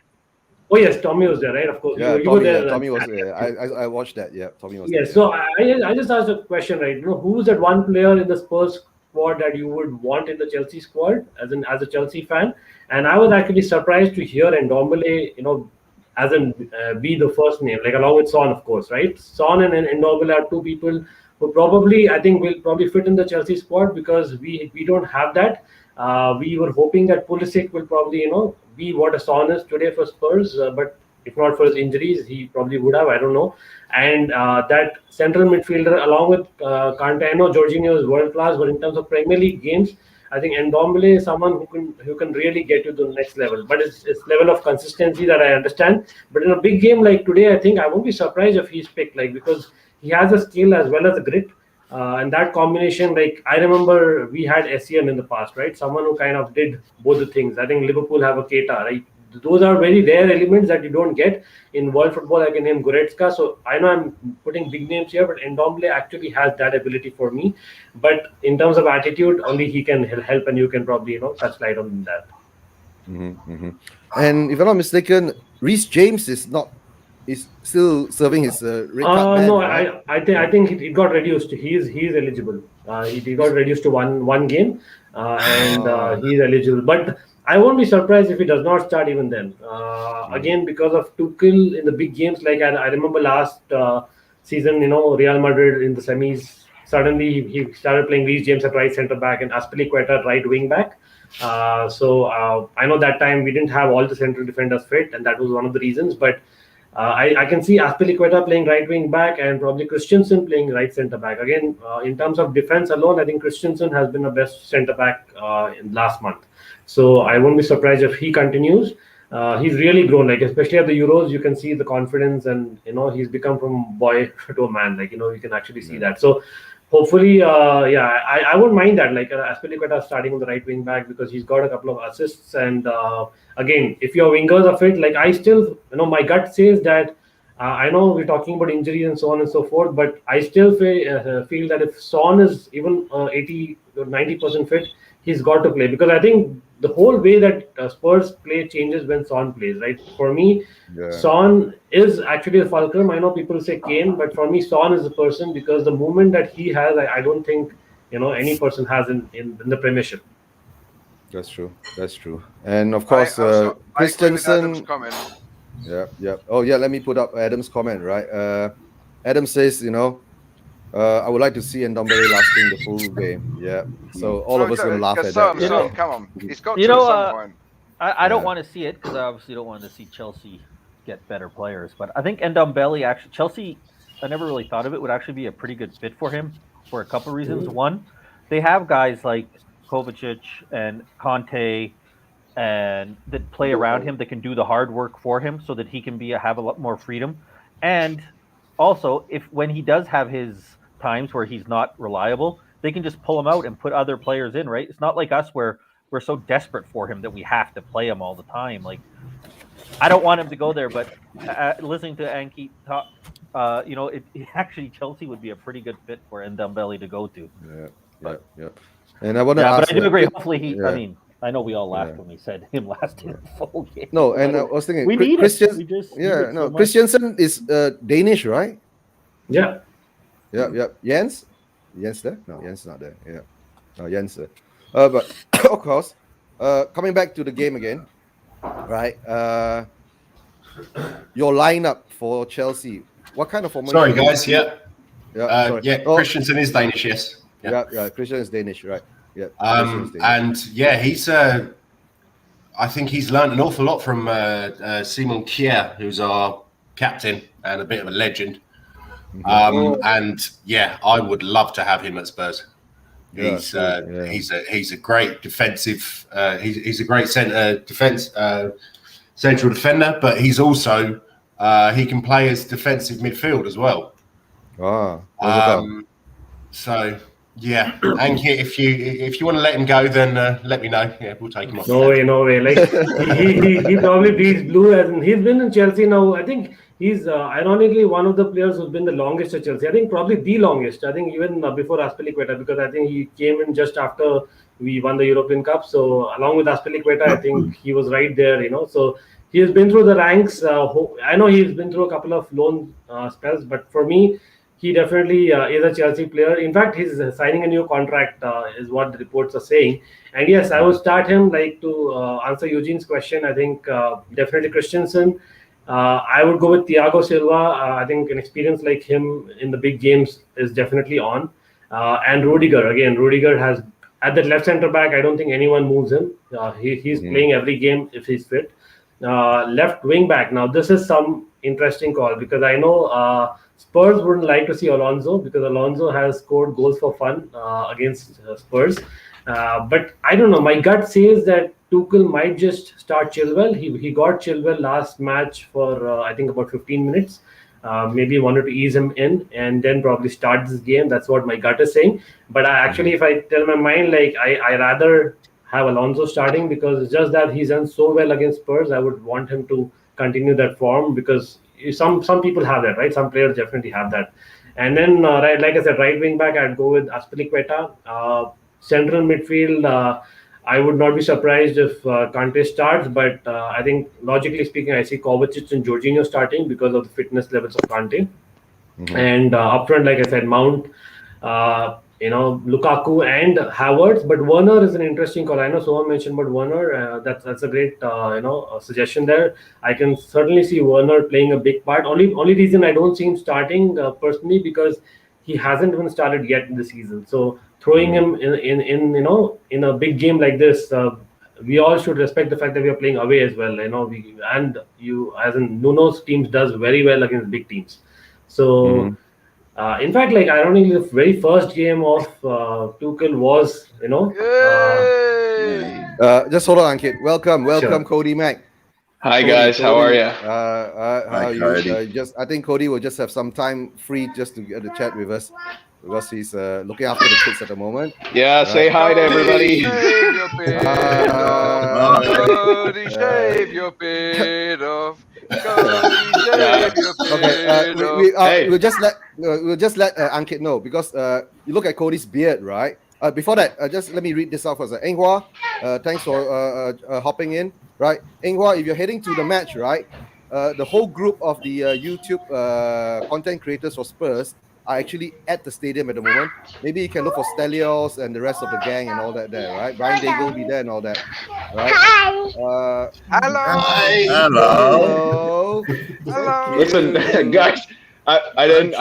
oh yes, Tommy was there, right? Of course, Yeah, you Tommy. were there. Yeah, Tommy was there. I watched that. Yeah, Tommy was Yes, there. so I just asked a question, right? Who's that one player in the Spurs squad that you would want in the Chelsea squad as a Chelsea fan? And I was actually surprised to hear Ndombele, as in be the first name, like along with Son, of course, right? Son and Ndombele are two people who probably I think will probably fit in the Chelsea squad because we don't have that. We were hoping that Pulisic will probably be what a Son is today for Spurs, but if not for his injuries, he probably would have. I don't know. And that central midfielder, along with Kante, I know Jorginho is world class, but in terms of Premier League games, I think Ndombele is someone who can really get to the next level. But it's level of consistency that I understand. But in a big game like today, I think I won't be surprised if he's picked, like because he has a skill as well as a grit. And that combination, like I remember we had Essien in the past, right? Someone who kind of did both the things. I think Liverpool have a Keita, right? Those are very rare elements that you don't get in world football. I can name Goretzka. So I know I'm putting big names here, but Ndombele actually has that ability for me. But in terms of attitude, only he can help, and you can probably touch light on that. And if I'm not mistaken, Reece James is still serving his red card ban. No, right? I think it got reduced. He's eligible. He got reduced to one game, and he's eligible. But I won't be surprised if he does not start even then. Again, because of Tuchel in the big games, like I remember last season, Real Madrid in the semis. Suddenly he started playing Reece James at right centre back and Azpilicueta at right wing back. So I know that time we didn't have all the central defenders fit, and that was one of the reasons. But I can see Azpilicueta playing right wing back and probably Christensen playing right centre back. Again, in terms of defense alone, I think Christensen has been the best centre back in last month. So I won't be surprised if he continues. He's really grown, like especially at the Euros, you can see the confidence, and he's become from boy to a man. Like you can actually see that. So hopefully, I wouldn't mind that. Like Azpilicueta starting on the right wing back because he's got a couple of assists. And again, if your wingers are fit, like I still, my gut says that. I know we're talking about injuries and so on and so forth, but I still feel that if Son is even 80 or 90% fit, he's got to play, because I think the whole way that Spurs play changes when Son plays, right? For me, Son is actually a fulcrum. I know people say Kane, but for me, Son is the person, because the movement that he has, I don't think any person has in the Premiership. That's true. And of course, Christensen. Yeah. Oh yeah, let me put up Adam's comment, right? Adam says, I would like to see Ndombele lasting the full game. Yeah. So all of us are going to laugh at that. Come on. He's got to at some point. I don't want to see it because I obviously don't want to see Chelsea get better players. But I think Ndombele actually, Chelsea, I never really thought of it, would actually be a pretty good fit for him for a couple of reasons. One, they have guys like Kovacic and Conte and that play around him that can do the hard work for him so that he can have a lot more freedom. And also, when he does have his times where he's not reliable, they can just pull him out and put other players in, right? It's not like us where we're so desperate for him that we have to play him all the time. Like, I don't want him to go there, but listening to Ankit talk, actually Chelsea would be a pretty good fit for Ndombele to go to. Yeah. And I want to ask. But I do agree. Hopefully he. Yeah. I mean, I know we all laughed when we said him lasting the full game. No, and I was thinking we need Christian. So Christensen is Danish, right? Yeah. Jens there? No, Jens not there. Yeah. No, Jens there. But of course, coming back to the game again, right? Your lineup for Chelsea. What kind of formation? Sorry, guys. Yeah. Sorry. Christensen is Danish. Yes. Yeah. Christian is Danish, right? Yeah. And yeah, he's a I think he's learned an awful lot from Simon Kjær, who's our captain and a bit of a legend. And yeah, I would love to have him at Spurs. He's a great defensive. He's a great central defender, but he's also he can play as defensive midfield as well. So yeah, Ankit, if you want to let him go, then let me know. Yeah, we'll take him off. No way. Like he probably beats Blue, and he's been in Chelsea now. I think he's ironically one of the players who's been the longest at Chelsea. I think probably the longest. I think even before Azpilicueta, because I think he came in just after we won the European Cup. So along with Azpilicueta, I think he was right there. So he has been through the ranks. I know he's been through a couple of loan spells, but for me, he definitely is a Chelsea player. In fact, he's signing a new contract, is what the reports are saying. And yes, I would start him. Like to answer Eugene's question, I think definitely Christensen. I would go with Thiago Silva. I think an experience like him in the big games is definitely on. And Rudiger. Again, Rudiger has at the left centre back. I don't think anyone moves him. He's playing every game if he's fit. Left wing back. Now this is some interesting call because I know Spurs wouldn't like to see Alonso because Alonso has scored goals for fun against Spurs. But I don't know. My gut says that Tuchel might just start Chilwell. He got Chilwell last match for I think about 15 minutes. Maybe wanted to ease him in and then probably start this game. That's what my gut is saying. But actually, if I tell my mind, like I rather have Alonso starting because it's just that he's done so well against Spurs. I would want him to continue that form because some people have that, right? Some players definitely have that. And then, right, like I said, right wing back, I'd go with Azpilicueta. Central midfield, I would not be surprised if Kante starts, but I think logically speaking, I see Kovacic and Jorginho starting because of the fitness levels of Kante. And up front, like I said, Mount, Lukaku and Havertz, but Werner is an interesting call. I know someone mentioned about Werner. That's a great suggestion there. I can certainly see Werner playing a big part. Only reason I don't see him starting personally because he hasn't even started yet in the season. So throwing him in a big game like this, we all should respect the fact that we are playing away as well. As in Nuno's teams does very well against big teams. So. In fact, like ironically, the very first game of Tuchel was, just hold on, Ankit. Welcome, Sure. Cody Mack. Hi guys, how are you? How are you? I think Cody will just have some time free just to get a chat with us because he's looking after the kids at the moment. Yeah, say hi to everybody. Shave your beard off. Cody, shave your beard off. Cody, shave your beard off. We'll just let Ankit know because you look at Cody's beard, right? Before that, just let me read this out first. Eng Hua, thanks for hopping in. Right, Eng Hua, if you're heading to the match, right, the whole group of the YouTube content creators for Spurs are actually at the stadium at the moment. Maybe you can look for Stelios and the rest of the gang and all that there, right? Brian Daigle will be there and all that, right? Hello. Listen, guys, I don't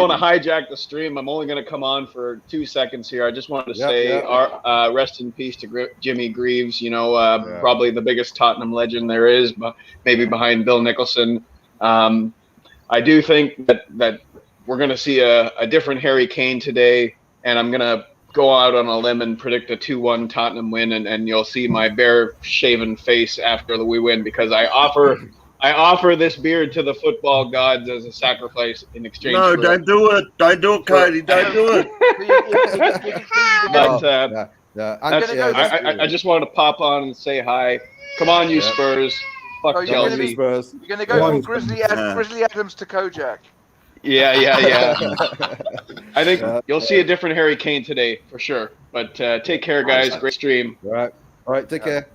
want to hijack the stream. I'm only going to come on for 2 seconds here. I just wanted to say rest in peace to Jimmy Greaves. Probably the biggest Tottenham legend there is, but maybe behind Bill Nicholson. I do think that we're going to see a different Harry Kane today, and I'm going to go out on a limb and predict a 2-1 Tottenham win, and you'll see my bare shaven face after we win because I offer this beard to the football gods as a sacrifice in exchange. No, don't do it. Don't do it, Cody. Don't do it. I just wanted to pop on and say hi. Come on, you Spurs. Fuck Chelsea. You're going to go from Grizzly Adams to Kojak. Yeah. I think you'll see a different Harry Kane today for sure. But take care, guys. Great stream. All right. Take care.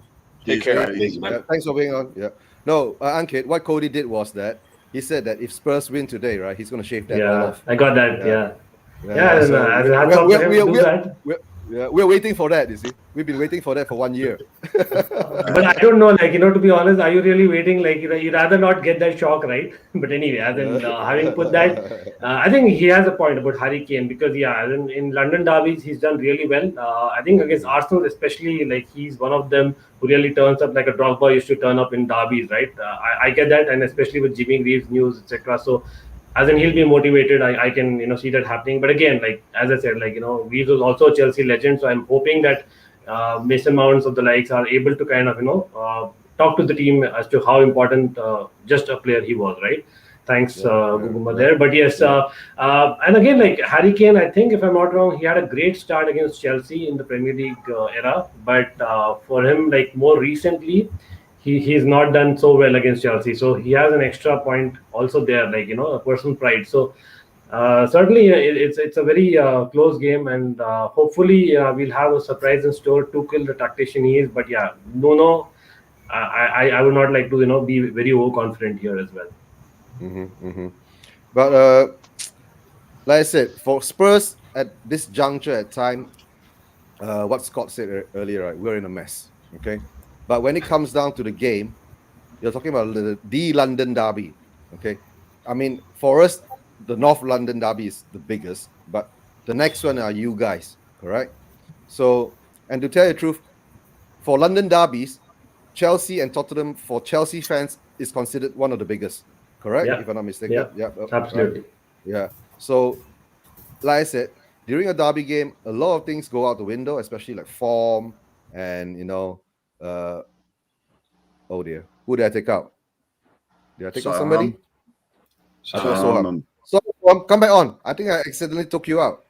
Take care. Thanks for being on. Yeah. No, Ankit, what Cody did was that he said that if Spurs win today, right, he's going to shave that all off. I got that. Yeah, we're waiting for that. You see, we've been waiting for that for 1 year. But I don't know, like, to be honest, are you really waiting? Like, you'd rather not get that shock, right? But anyway, as in having put that, I think he has a point about Harry Kane because, yeah, as in London derbies, he's done really well. I think against Arsenal, especially, like, he's one of them who really turns up like a Drogba used to turn up in derbies, right? I get that, and especially with Jimmy Greaves news, etc. So, as in he'll be motivated, I can see that happening. But again, like as I said, like Greaves was also a Chelsea legend, so I'm hoping that Mason Mounts of the likes are able to kind of talk to the team as to how important just a player he was, right? Thanks, Gugumba there. But yes, and again, like Harry Kane, I think if I'm not wrong, he had a great start against Chelsea in the Premier League era. But for him, like more recently, he's not done so well against Chelsea. So he has an extra point also there, like a personal pride. So certainly, it's a very close game, and hopefully we'll have a surprise in store. Tuchel, the tactician he is, but yeah, Nuno, I would not like to be very overconfident here as well. But like I said, for Spurs at this juncture at time, what Scott said earlier, right? We're in a mess. Okay, but when it comes down to the game, you're talking about the London derby. Okay, I mean for us, the North London derby is the biggest, but the next one are you guys, correct? So, and to tell you the truth, for London derbies, Chelsea and Tottenham for Chelsea fans is considered one of the biggest, correct? Yeah. If I'm not mistaken. Yeah, absolutely. Right? Yeah. So, like I said, during a derby game, a lot of things go out the window, especially like form and oh dear, who did I take out? Did I take out somebody? Soham, come back on. I think I accidentally took you out.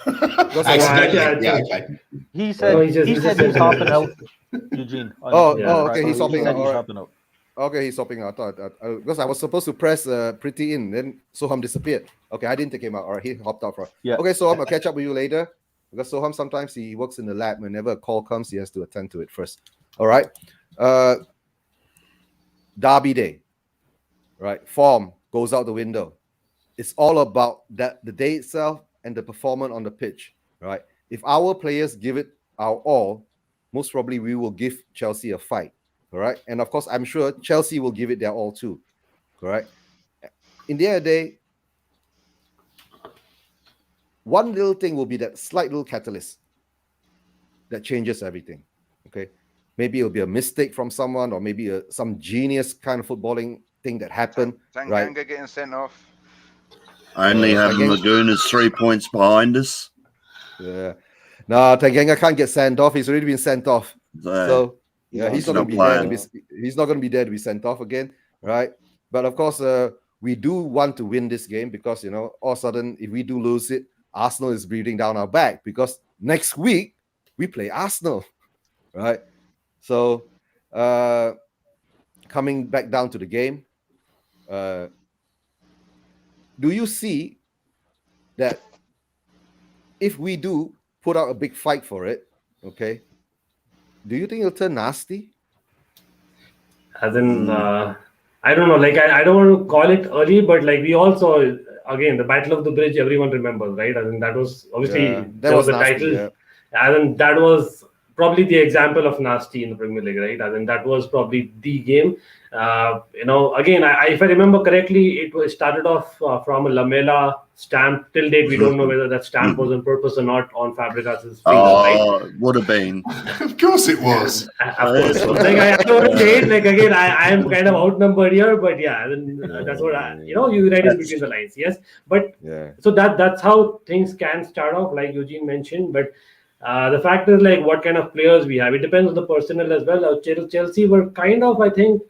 Okay. He said he's hopping out, Eugene. Okay, he's hopping out. He's hopping out. Okay, he's hopping out. I thought because I was supposed to press pretty in, then Soham disappeared. Okay, I didn't take him out. All right, he hopped out. Yeah. Okay, Soham, I'll catch up with you later. Because Soham sometimes he works in the lab. Whenever a call comes, he has to attend to it first. All right. Derby day. Right. Form goes out the window. It's all about that the day itself and the performance on the pitch. Right. If our players give it our all, most probably we will give Chelsea a fight. Correct. And of course, I'm sure Chelsea will give it their all too. Correct. In the end of the day, one little thing will be that slight little catalyst that changes everything. Okay. Maybe it'll be a mistake from someone, or maybe some genius kind of footballing thing that happened. Tanganga getting sent off. Only having Laguna is 3 points behind us. Yeah. No, Tanganga can't get sent off. He's already been sent off. So yeah, he's not going to be there. He's not going to be there to be sent off again, right? But of course, we do want to win this game because all of a sudden, if we do lose it, Arsenal is breathing down our back because next week we play Arsenal, right? So, coming back down to the game, do you see that if we do put out a big fight for it, okay, do you think it'll turn nasty? As in, I don't know, like I don't want to call it early, but like we also, again, the Battle of the Bridge, everyone remembers, right? I mean, that was obviously that was the nasty, title. Yeah. And then that was probably the example of nasty in the Premier League, right? I mean, that was probably the game. Again, if I remember correctly, it started off from a Lamela stamp. Till date, we don't know whether that stamp was on purpose or not on Fabregas's finger, right? Would have been. Of course it was. Of course. Like, I don't want to say it. Like, again, I am kind of outnumbered here, but yeah, that's what you read in between the lines. Yes, but so that's how things can start off, like Eugene mentioned, but. The fact is, like, what kind of players we have. It depends on the personnel as well. Chelsea were kind of, I think,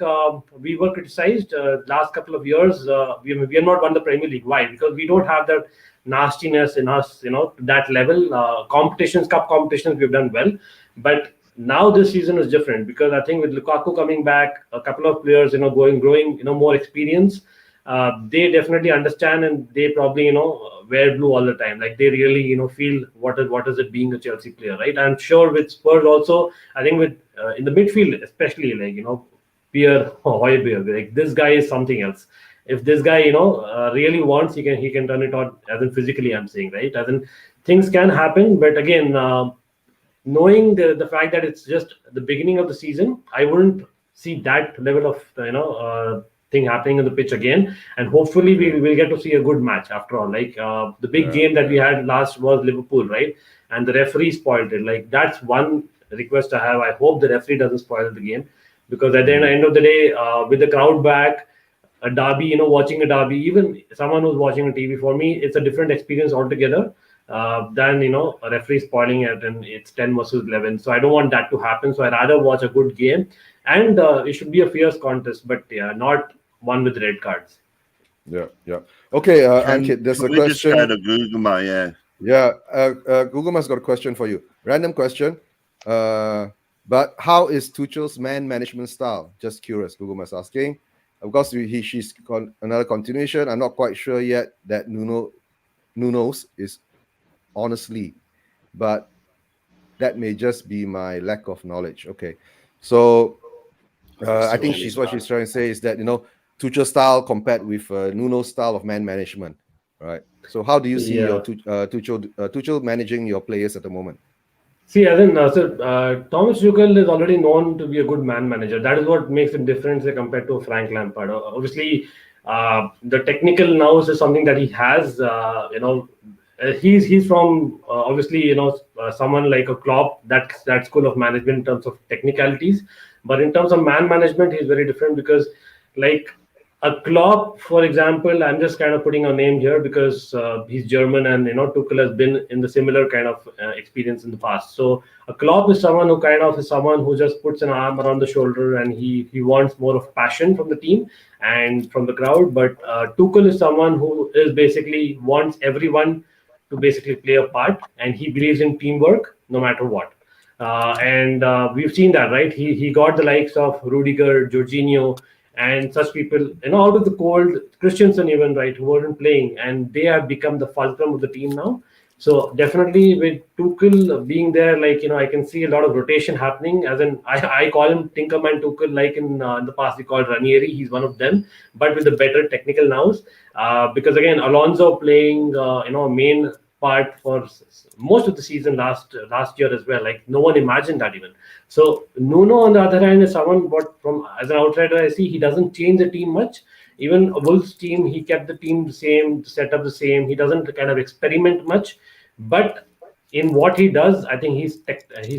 we were criticized last couple of years. We have not won the Premier League. Why? Because we don't have that nastiness in us, that level. Cup competitions, we've done well. But now this season is different because I think with Lukaku coming back, a couple of players, growing, more experience. They definitely understand, and they probably wear blue all the time. Like they really feel what is it being a Chelsea player, right? I'm sure with Spurs also. I think with in the midfield especially, like Pierre Højbjerg, like this guy is something else. if this guy, really wants, he can turn it on. As in physically, I'm saying, right? As in things can happen, but again, knowing the fact that it's just the beginning of the season, I wouldn't see that level of thing happening on the pitch again. And hopefully we will get to see a good match after all. Like the big game that we had last was Liverpool, right? And the referee spoiled it. Like that's one request I have. I hope the referee doesn't spoil the game, because at the end of the day, with the crowd back, a derby, watching a derby, even someone who's watching a TV, for me, it's a different experience altogether than a referee spoiling it and it's 10 versus 11. So I don't want that to happen. So I rather watch a good game, and it should be a fierce contest, but not one with red cards. Yeah. Okay, Ankit, there's a we just question. had a Google, yeah. Yeah, Guguma's got a question for you. Random question. But how is Tuchel's man management style? Just curious, Guguma's asking. Of course, she's another continuation. I'm not quite sure yet that Nuno's is honestly, but that may just be my lack of knowledge. Okay, so I think what she's trying to say is that Tuchel's style compared with Nuno's style of man management, right? So how do you see your Tuchel managing your players at the moment? See, as in, Thomas Tuchel is already known to be a good man manager. That is what makes him different compared to Frank Lampard. Obviously, the technical nous is something that he has. He's from obviously someone like a Klopp, that school of management in terms of technicalities. But in terms of man management, he's very different, because like a Klopp, for example, I'm just kind of putting a name here because he's German, and Tuchel has been in the similar kind of experience in the past. So a Klopp is someone who just puts an arm around the shoulder, and he wants more of passion from the team and from the crowd. But Tuchel is someone who is basically wants everyone to basically play a part, and he believes in teamwork no matter what. And we've seen that, right? He got the likes of Rudiger, Jorginho, and such people, out of the cold, Christensen even, right, who weren't playing, and they have become the fulcrum of the team now. So definitely with Tuchel being there, I can see a lot of rotation happening. As in, I call him Tinkerman Tuchel, like in the past we called Ranieri. He's one of them, but with the better technical nows. Because again, Alonso playing, main part for most of the season last year as well. Like no one imagined that even. So Nuno, on the other hand, is someone as an outsider I see, he doesn't change the team much. Even Wolves team, he kept the team the same, the setup the same. He doesn't kind of experiment much, but in what he does, I think he's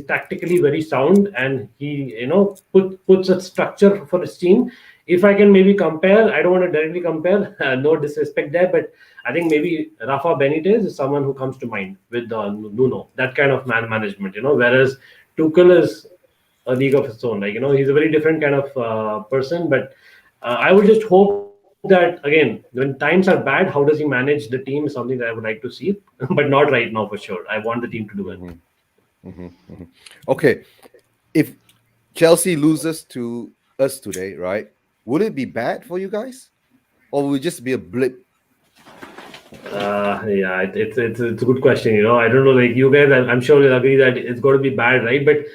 tactically very sound, and he puts a structure for his team. If I can maybe compare, I don't want to directly compare, no disrespect there, but I think maybe Rafa Benitez is someone who comes to mind with Nuno, that kind of man management, whereas Tuchel is a league of his own. He's a very different kind of person, but I would just hope that, again, when times are bad, how does he manage the team is something that I would like to see, but not right now for sure. I want the team to do well. Okay. If Chelsea loses to us today, right, would it be bad for you guys? Or will it just be a blip? Yeah, it's a good question. I don't know, like you guys, I'm sure you'll agree that it's going to be bad, right? But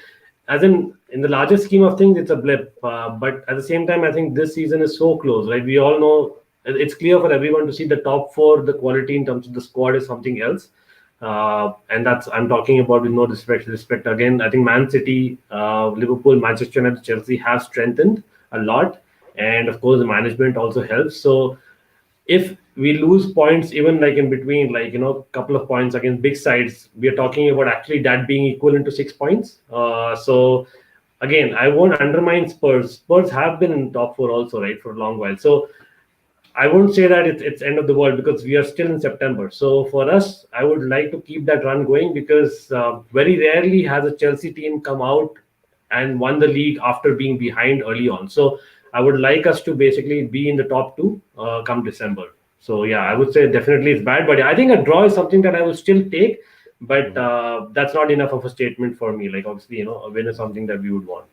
as in the larger scheme of things, it's a blip. But at the same time, I think this season is so close, right? We all know it's clear for everyone to see the top four, the quality in terms of the squad is something else. And that's, I'm talking about with no respect. Again, I think Man City, Liverpool, Manchester United, Chelsea have strengthened a lot. And of course, the management also helps. So if we lose points, even like in between, couple of points against big sides, we are talking about actually that being equivalent to 6 points. So again, I won't undermine Spurs. Spurs have been in top four also, right, for a long while. So I won't say that it's end of the world, because we are still in September. So for us, I would like to keep that run going, because very rarely has a Chelsea team come out and won the league after being behind early on. So I would like us to basically be in the top two come December. So yeah, I would say definitely it's bad, but I think a draw is something that I will still take. But that's not enough of a statement for me. Like obviously, a win is something that we would want.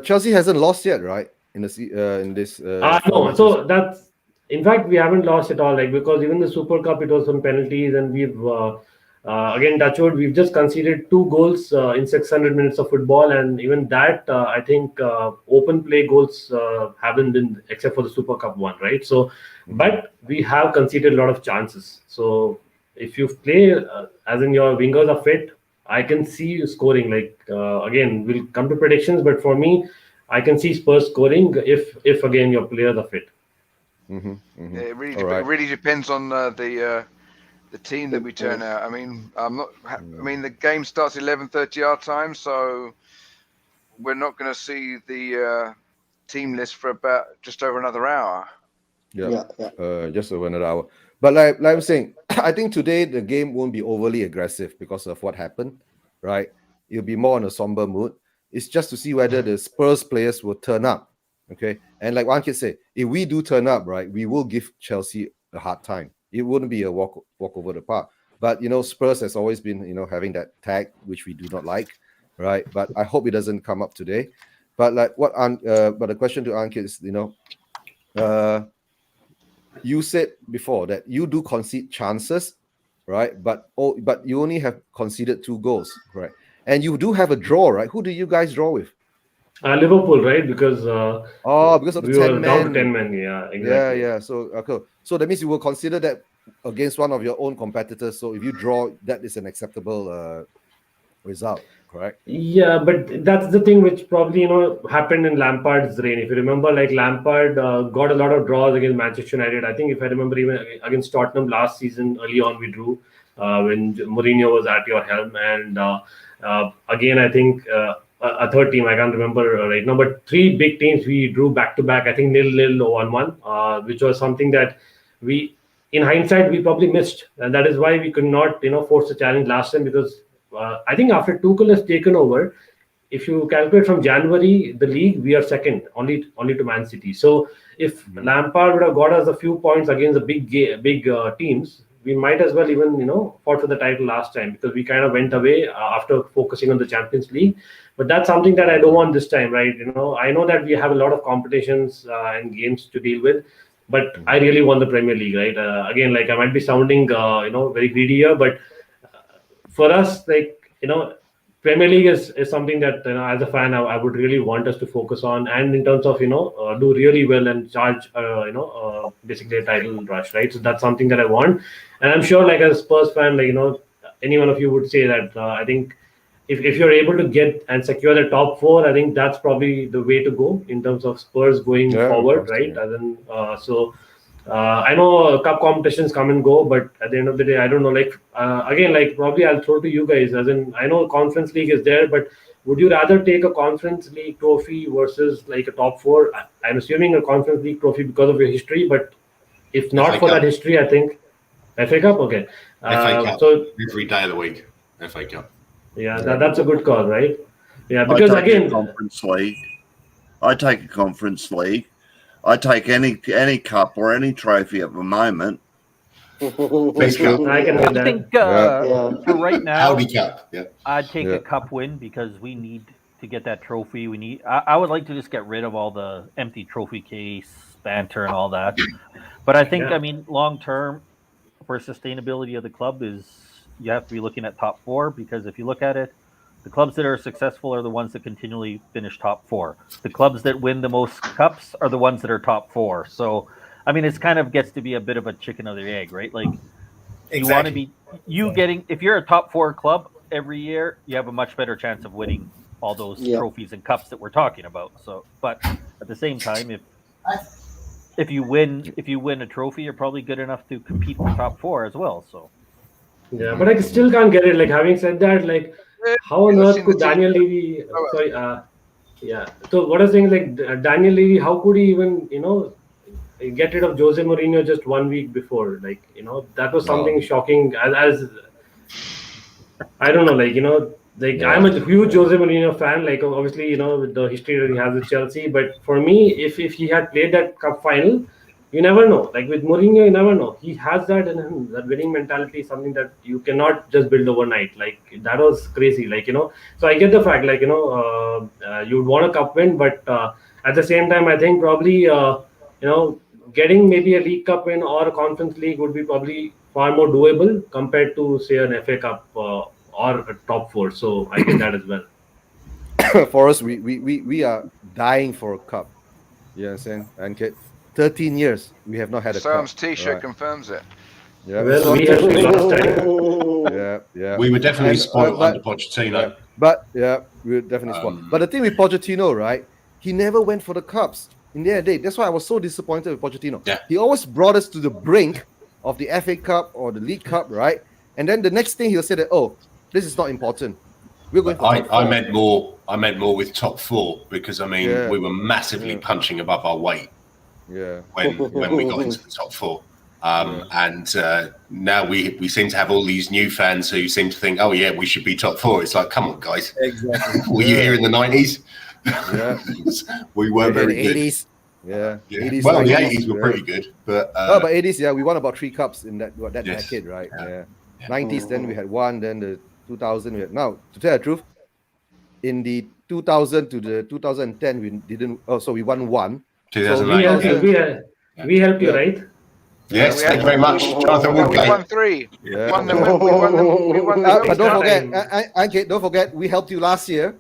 Chelsea hasn't lost yet, right? In this. No, so that's, in fact, we haven't lost at all. Like, because even the Super Cup, it was some penalties, and we've Again, Touchwood, we've just conceded 2 goals in 600 minutes of football, and even that, I think open play goals haven't been, except for the Super Cup one, right? So, but we have conceded a lot of chances. So, if you play, as in your wingers are fit, I can see you scoring. Like again, we'll come to predictions, but for me, I can see Spurs scoring if again your players are fit. Yeah, it really, All right. it really depends on the team that we turn out. I mean, I'm not. I mean, the game starts 11:30 our time, so we're not going to see the team list for about just over another hour. Yeah. Just over another hour. But like I'm saying, I think today the game won't be overly aggressive because of what happened, right? It'll be more on a somber mood. It's just to see whether the Spurs players will turn up. Okay. And like Ankit said, if we do turn up, right, we will give Chelsea a hard time. It wouldn't be a walk over the park. But Spurs has always been, having that tag which we do not like, right? But I hope it doesn't come up today. But like but the question to Ankit is, you said before that you do concede chances, right? But you only have conceded 2 goals, right? And you do have a draw, right? Who do you guys draw with? Liverpool, right? Because because of the we 10 were down to men. 10 men. Yeah, exactly. Yeah. So okay. So that means you will consider that against one of your own competitors. So if you draw, that is an acceptable result, correct? Yeah, but that's the thing which probably happened in Lampard's reign. If you remember, like Lampard got a lot of draws against Manchester United. I think if I remember, even against Tottenham last season, early on we drew when Mourinho was at your helm, and again I think a third team I can't remember right now, but 3 big teams we drew back to back. I think 0-0 or 1-1, which was something that we, in hindsight, we probably missed, and that is why we could not force the challenge last time because. I think after Tuchel has taken over, if you calculate from January, the league, we are second, only to Man City. So if Lampard would have got us a few points against the big teams, we might as well even fought for the title last time because we kind of went away after focusing on the Champions League. But that's something that I don't want this time, right? I know that we have a lot of competitions and games to deal with. But I really want the Premier League, right? Again, like I might be sounding, very greedy here, but for us, like Premier League is something that as a fan I would really want us to focus on, and in terms of do really well and charge basically a title rush, right? So that's something that I want, and I'm sure like as a Spurs fan, like any one of you would say that I think if you're able to get and secure the top 4, I think that's probably the way to go in terms of Spurs going forward, right? And then I know cup competitions come and go, but at the end of the day, I don't know. Like again, like probably I'll throw to you guys. As in, I know Conference League is there, but would you rather take a Conference League trophy versus like a top 4? I'm assuming a Conference League trophy because of your history, but if not FA for Cup. that history, I think FA Cup. Okay, FA Cup. So every day of the week, FA Cup. Yeah, that's a good call, right? Yeah, because I take again, a Conference League. I take a Conference League. I take any cup or any trophy at the moment. Best Cup. I can get I that. think for right now, Audi Cup. Yeah. I'd take a cup win because we need to get that trophy. I would like to just get rid of all the empty trophy case banter and all that. But I think, I mean, long term for sustainability of the club is you have to be looking at top 4 because if you look at it, the clubs that are successful are the ones that continually finish top 4. The clubs that win the most cups are the ones that are top 4. So, I mean, it's kind of gets to be a bit of a chicken or the egg, right? Like, you want to be if you're a top 4 club every year, you have a much better chance of winning all those trophies and cups that we're talking about. So, but at the same time, if you win a trophy, you're probably good enough to compete for top 4 as well. So, yeah, but I still can't get it. Like having said that, like how on earth could Daniel Levy? Sorry, yeah. So what I was saying, like Daniel Levy, how could he even get rid of Jose Mourinho just 1 week before? Like that was something shocking. As I don't know, like I'm a huge Jose Mourinho fan. Like obviously with the history that he has with Chelsea, but for me, if he had played that cup final. You never know. Like with Mourinho, you never know. He has that in him. That winning mentality is something that you cannot just build overnight. Like that was crazy. Like So I get the fact. Like you'd want a cup win, but at the same time, I think probably getting maybe a League Cup win or a Conference League would be probably far more doable compared to say an FA Cup or a top four. So I get that as well. For us, we are dying for a cup. You understand? Ankit, 13 years we have not had a Sam's cup. T-shirt right? confirms it. Yeah. Well, So- we have to last time. yeah. We were definitely And, spoiled but- under Pochettino. But yeah, we were definitely spoiled. But the thing with Pochettino, right? He never went for the cups in the end of the day. That's why I was so disappointed with Pochettino. Yeah. He always brought us to the brink of the FA Cup or the League Cup, right? And then the next thing he'll say that, oh, this is not important. We're going for top I four. meant more with top four, because I mean Yeah. we were massively Yeah. punching above our weight Yeah. when we got into the top four. And now we seem to have all these new fans who seem to think, oh yeah, we should be top four. It's like, come on, guys. Exactly. Were you here in the 90s? Yeah. We were In very the good. 80s. Yeah. Yeah. 80s, Well, the 90s, 80s were yeah. pretty good, but No, but 80s, yeah, we won about 3 cups in that Yes. decade, right? Yeah. Yeah. 90s, then we had 1, then the 2000. We had, now, to tell the truth, in the 2000 to the 2010, we didn't. Oh, so we won 1. 2009. We helped you. We helped you, Yeah. right? Yes, We thank you very much, Jonathan We Woodgate. won 3. Yeah. We won the But don't Cup. forget, Ankit, don't forget, we helped you last year,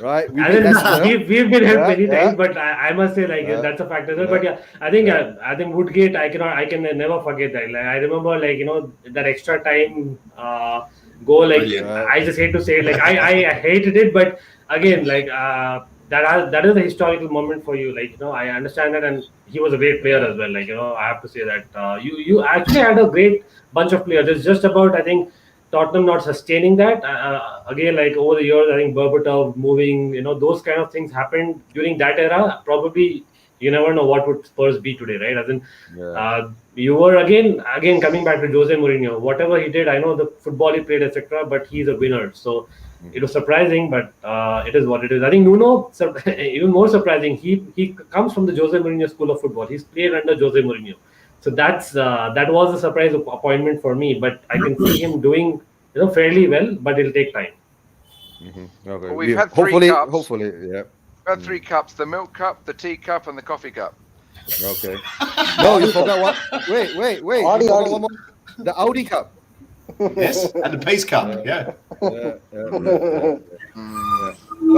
right? We I beat mean, Leicester. we've been helped Yeah, many yeah. times, but I must say, like, Yeah. that's a factor. Yeah. But yeah, I think Woodgate, I can never forget that. Like, I remember, like, that extra time goal. Like, Brilliant. I just hate to say it. Like, I hated it, but again, like, that is a historical moment for you. Like, I understand that, and he was a great player as well. Like, I have to say that you actually had a great bunch of players. It's just about, I think, Tottenham not sustaining that. Again, like over the years, I think Berbatov moving, those kind of things happened during that era. Probably you never know what would Spurs be today, right? As in, you were again coming back to Jose Mourinho. Whatever he did, I know the football he played, etc. But he's a winner, so it was surprising, but it is what it is. I think Nuno, even more surprising. He comes from the Jose Mourinho school of football. He's played under Jose Mourinho. So that was a surprise appointment for me, but I can see him doing fairly well, but it'll take time. Okay. Well, we've had 3 cups. Hopefully, yeah. We had 3 cups: the milk cup, the tea cup, and the coffee cup. Okay. No, you forgot what? Wait. You Audi. forgot one more. The Audi Cup. Yes, and the Pace Cup. Yeah. But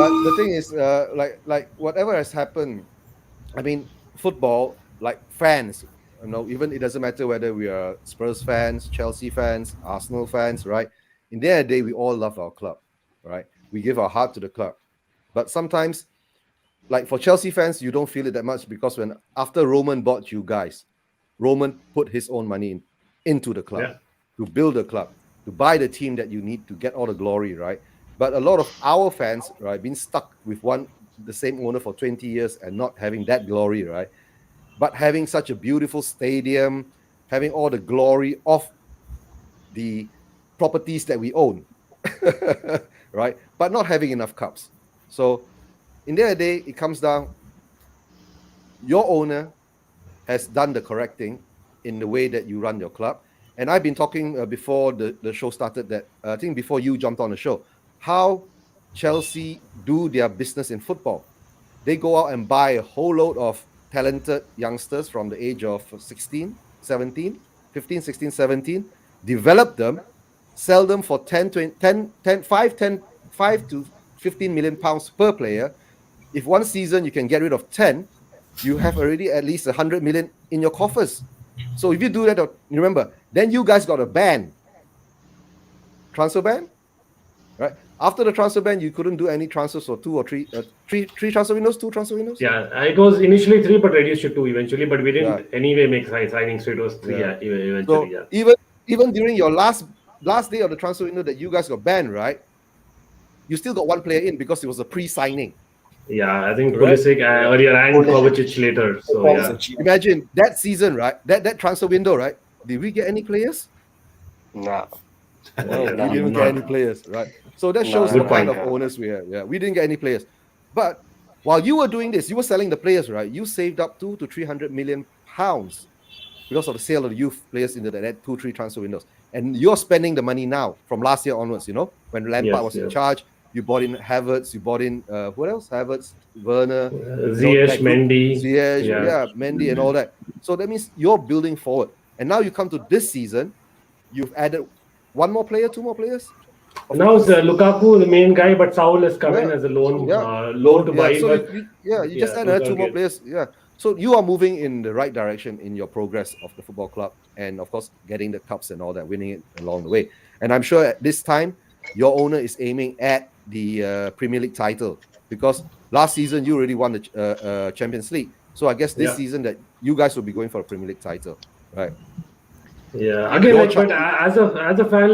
the thing is, like whatever has happened, I mean, football, like fans, even it doesn't matter whether we are Spurs fans, Chelsea fans, Arsenal fans, right? In the end of the day, we all love our club, right? We give our heart to the club. But sometimes, like for Chelsea fans, you don't feel it that much because after Roman bought you guys, Roman put his own money into the club to build the club, to buy the team that you need to get all the glory, right? But a lot of our fans, right, been stuck with the same owner for 20 years and not having that glory, right? But having such a beautiful stadium, having all the glory of the properties that we own, right? But not having enough cups. So in the end of the day, it comes down, your owner has done the correct thing in the way that you run your club. And I've been talking before the show started that, I think before you jumped on the show, how Chelsea do their business in football. They go out and buy a whole load of talented youngsters from the age of 15, 16, 17, develop them, sell them for 5 to 15 million pounds per player. If one season you can get rid of 10, you have already at least 100 million in your coffers. So if you do that, remember, then you guys got a ban. Transfer ban, right? After the transfer ban, you couldn't do any transfers for 2 or 3 transfer windows, 2 transfer windows. Yeah, it was initially 3, but reduced to 2 eventually. But we didn't anyway make signings, so it was 3. Yeah, eventually. So even during your last day of the transfer window that you guys got banned, right? You still got one player in because it was a pre-signing. Yeah, I think Pulisic earlier and Kovacic later. So yeah. Imagine that season, right? That transfer window, right? Did we get any players? No. We didn't get any players, right? So that shows the kind of owners we have. Yeah, we didn't get any players. But while you were doing this, you were selling the players, right? You saved up 200 to 300 million pounds because of the sale of the youth players into that 2-3 transfer windows. And you're spending the money now from last year onwards, when Lampard was in charge. You bought in Havertz, you bought in what else? Havertz, Werner, Ziyech, Mendy. Mendy and all that. So that means you're building forward. And now you come to this season, you've added one more player, two more players. Now it's Lukaku, the main guy, but Saul has come in as a loan, loan to buy. So but you just add another two more players. Yeah. So you are moving in the right direction in your progress of the football club, and of course getting the cups and all that, winning it along the way. And I'm sure at this time your owner is aiming at the Premier League title, because last season you already won the Champions League. So I guess this season that you guys will be going for a Premier League title, right? Yeah. Again, but as a fan,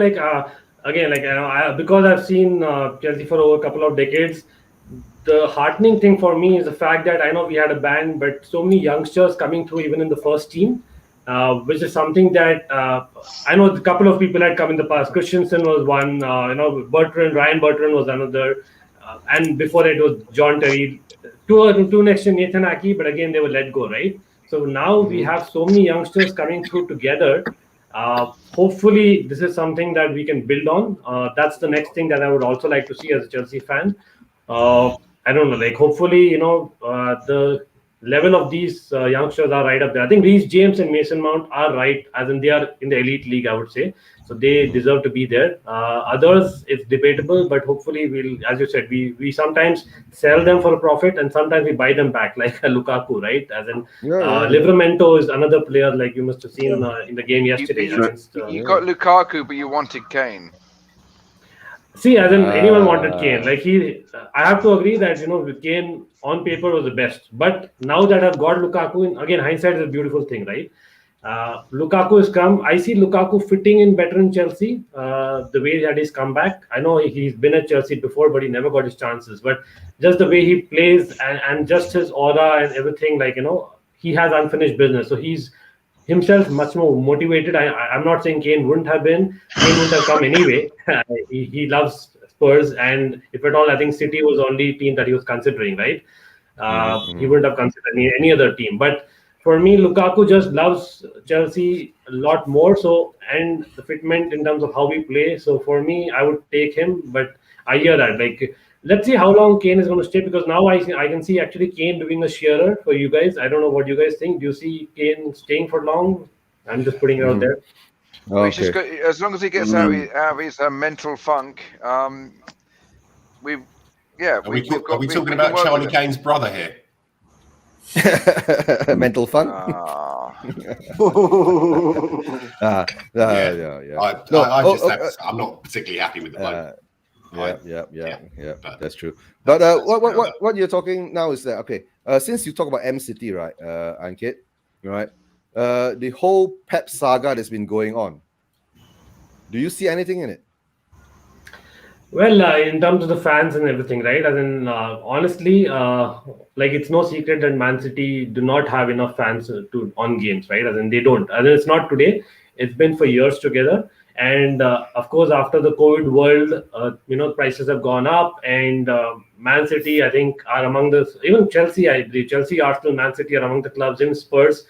again, because I've seen Chelsea for over a couple of decades, the heartening thing for me is the fact that I know we had a ban, but so many youngsters coming through even in the first team, which is something that I know a couple of people had come in the past. Christensen was one, Ryan Bertrand was another, and before it was John Terry. Two next to Nathan Aki, but again they were let go, right? So now we have so many youngsters coming through together. Hopefully, this is something that we can build on. That's the next thing that I would also like to see as a Chelsea fan. I don't know, hopefully, the level of these youngsters are right up there. I think Reece James and Mason Mount are right, as in they are in the elite league, I would say. So they deserve to be there. Others, it's debatable, but hopefully we'll, as you said, we sometimes sell them for a profit and sometimes we buy them back, like Lukaku, right? As in Livramento is another player, like you must have seen in the game yesterday. You got Lukaku, but you wanted Kane. See, as in anyone wanted Kane. I have to agree that with Kane on paper was the best. But now that I've got Lukaku, again, hindsight is a beautiful thing, right? Lukaku has come. I see Lukaku fitting in better in Chelsea. The way that he's come back. I know he's been at Chelsea before, but he never got his chances. But just the way he plays and just his aura and everything, he has unfinished business. So he's himself much more motivated. I'm not saying Kane wouldn't have been. Kane wouldn't have come anyway. He loves Spurs, and if at all, I think City was the only team that he was considering, right? He wouldn't have considered any other team. But for me, Lukaku just loves Chelsea a lot more. So, and the fitment in terms of how we play. So for me, I would take him. But I hear that. Let's see how long Kane is going to stay, because now I can see actually Kane doing a Shearer for you guys. I don't know what you guys think. Do you see Kane staying for long? I'm just putting it out there. Okay. As long as he gets out of his mental funk, Are we talking about Charlie Kane's brother here? Mental funk. I'm not particularly happy with the bloke. Yeah. That's true. But what you're talking now is that, okay, since you talk about M City, right, Ankit, right, the whole Pep saga that's been going on, do you see anything in it? Well, in terms of the fans and everything, right? As in, honestly, it's no secret that Man City do not have enough fans on games, right? As in, they don't. As in, it's not today. It's been for years together. And of course, after the COVID world, prices have gone up. And Man City, I think, are among even Chelsea, I believe, Chelsea, Arsenal, Man City are among the clubs. In Spurs,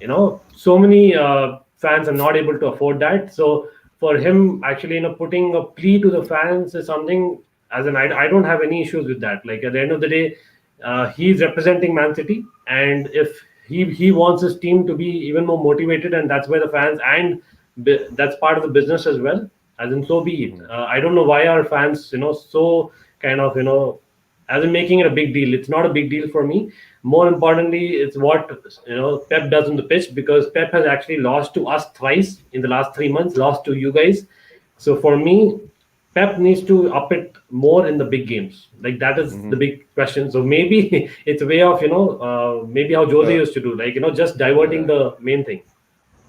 so many fans are not able to afford that. So for him, actually, putting a plea to the fans is something, as in, I don't have any issues with that. At the end of the day, he's representing Man City. And if he wants his team to be even more motivated, and that's where the fans, and that's part of the business as well, as in, so be it. I don't know why our fans, so kind of, as in making it a big deal. It's not a big deal for me. More importantly, it's what Pep does on the pitch, because Pep has actually lost to us thrice in the last 3 months, lost to you guys. So for me, Pep needs to up it more in the big games. That is the big question. So maybe it's a way of maybe how Jose used to do, just diverting the main thing.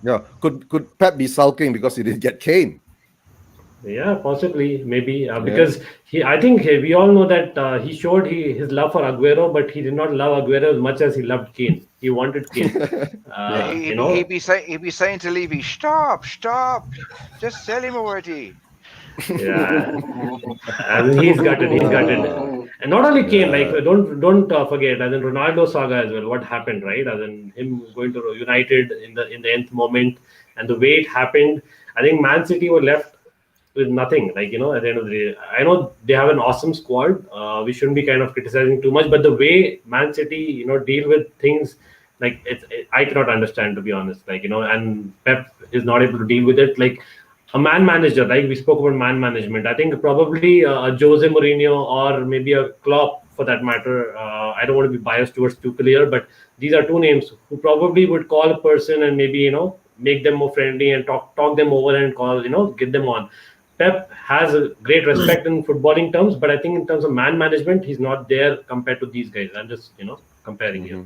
Yeah, could Pep be sulking because he didn't get Kane? Yeah, possibly, maybe, because I think we all know that he showed his love for Aguero, but he did not love Aguero as much as he loved Kane. He wanted Kane. He'd be saying to Levy, stop, just sell him already. Yeah, and he's gutted. And not only Kane, don't forget, as in Ronaldo saga as well. What happened, right? As in him going to United in the nth moment, and the way it happened. I think Man City were left with nothing. At the end of the day, I know they have an awesome squad. We shouldn't be kind of criticizing too much, but the way Man City, deal with things Like I cannot understand, to be honest. Like, and Pep is not able to deal with it. Like a man manager, like we spoke about man management. I think probably a Jose Mourinho or maybe a Klopp for that matter. I don't want to be biased towards Tuchel here, but these are two names who probably would call a person and maybe make them more friendly and talk them over and call get them on. Pep has a great respect in footballing terms, but I think in terms of man management, he's not there compared to these guys. I'm just comparing here.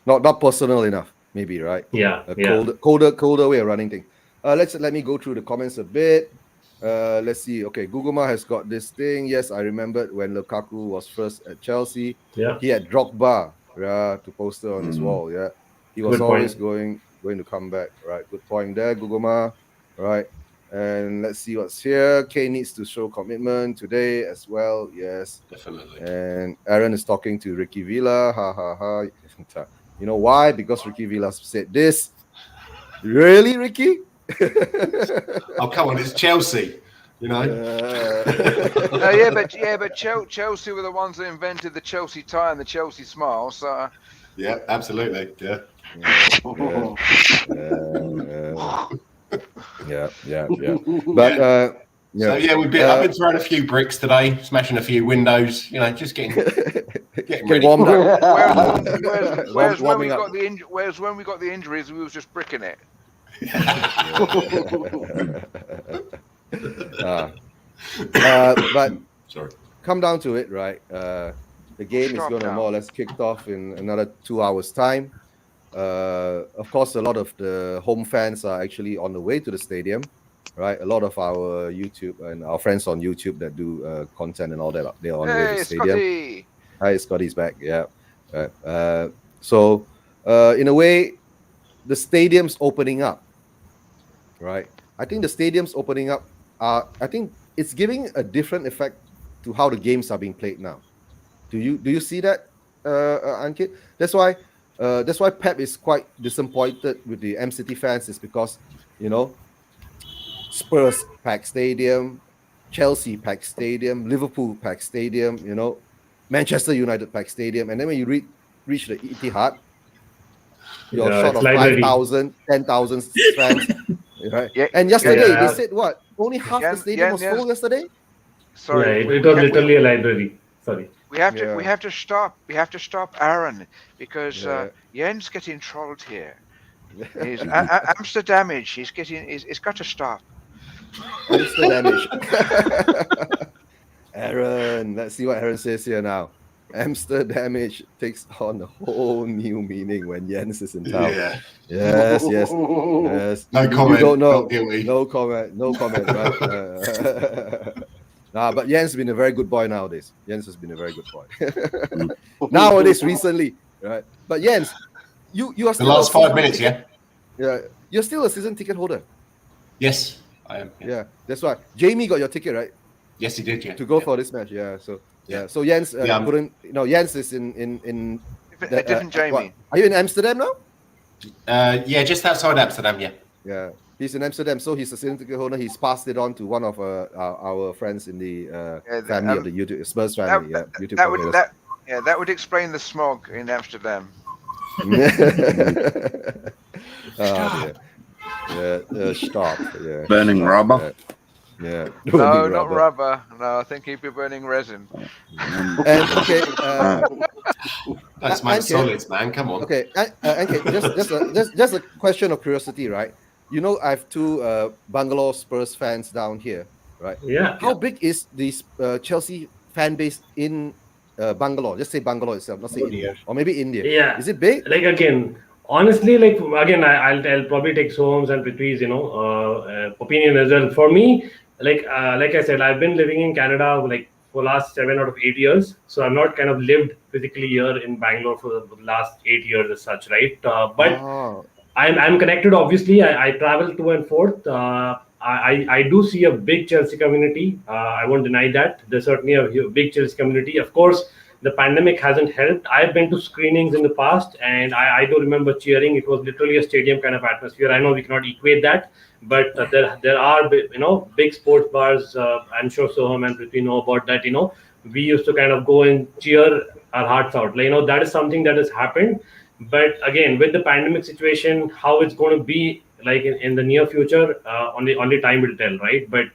Not personal enough, maybe, right? Yeah, a colder way of running things. Let me go through the comments a bit. Let's see. Okay, Guguma has got this thing. Yes, I remembered when Lukaku was first at Chelsea. Yeah, he had Drogba to poster on his wall. Yeah, he was always going to come back. Right, good point there, Guguma. Right, and let's see what's here. Kane needs to show commitment today as well. Yes, definitely. And Aaron is talking to Ricky Villa. Ha ha ha. You know why? Because Ricky Villa said this. Really, Ricky? Oh, come on, it's Chelsea. but Chelsea were the ones that invented the Chelsea tie and the Chelsea smile. So yeah, absolutely. Yeah. Yeah. But so I've been throwing a few bricks today, smashing a few windows. Just getting ready. Warmed up. Whereas when we got the injuries, we was just bricking it. But sorry. Come down to it, right? The game is going to more or less kick off in another 2 hours' time. Of course, a lot of the home fans are actually on the way to the stadium, right? A lot of our YouTube and our friends on YouTube that do content and all that, they're on the way to the stadium. Scotty. Hi, Scotty's back. Yeah. So, in a way, the stadium's opening up, right? I think the stadium's opening up. I think it's giving a different effect to how the games are being played now. Do you see that, Ankit? That's why Pep is quite disappointed with the M City fans, is because Spurs packed stadium, Chelsea packed stadium, Liverpool packed stadium, Manchester United packed stadium, and then when you reach the Etihad, you're short of 5,000, 10,000 fans, right? Yeah, and yesterday they said what? Only half the stadium was full yesterday. Sorry, it was literally a library. Sorry. We have to stop. We have to stop Aaron because Jens getting trolled here. He's Amsterdamish. He's got to stop. Amsterdamish. Aaron, let's see what Aaron says here now. Amsterdamish takes on a whole new meaning when Jens is in town. Yeah. Yes. No comment. You don't know. No comment. Right? But Jens has been a very good boy nowadays. Jens has been a very good boy. Nowadays, recently, right? But Jens, you are still the last 5 minutes, yeah. Yeah, you're still a season ticket holder. Yes, I am. Yeah, that's why Jamie got your ticket, right? Yes, he did. Yeah. To go for this match, yeah. So so Jens couldn't. Jens is in a different Jamie. Are you in Amsterdam now? Yeah, just outside Amsterdam. Yeah. Yeah, he's in Amsterdam, so he's a season ticket holder. He's passed it on to one of our friends in the family of the YouTube Spurs family. That would explain the smog in Amsterdam. Stop. Yeah. Burning rubber. Yeah. No, not rubber. No, I think he'd be burning resin. And okay. That's my solids, man. Come on. Okay. Just a question of curiosity, right? I have two Bangalore Spurs fans down here, right? Yeah. How big is this Chelsea fan base in Bangalore? Just say Bangalore itself, not say India, or maybe India. Yeah. Is it big? Like again, honestly, like again, I'll probably take Soham's and Prithvi's opinion as well. For me, like I said, I've been living in Canada like for last 7 out of 8 years, so I've not kind of lived physically here in Bangalore for the last 8 years as such, right? But I'm connected. Obviously, I travel to and forth. I do see a big Chelsea community. I won't deny that. There's certainly a big Chelsea community. Of course, the pandemic hasn't helped. I've been to screenings in the past, and I do remember cheering. It was literally a stadium kind of atmosphere. I know we cannot equate that, but there are big sports bars. I'm sure Soham and Prithvi know about that. We used to kind of go and cheer our hearts out. That is something that has happened. But again, with the pandemic situation, how it's going to be like in the near future, only time will tell, right? But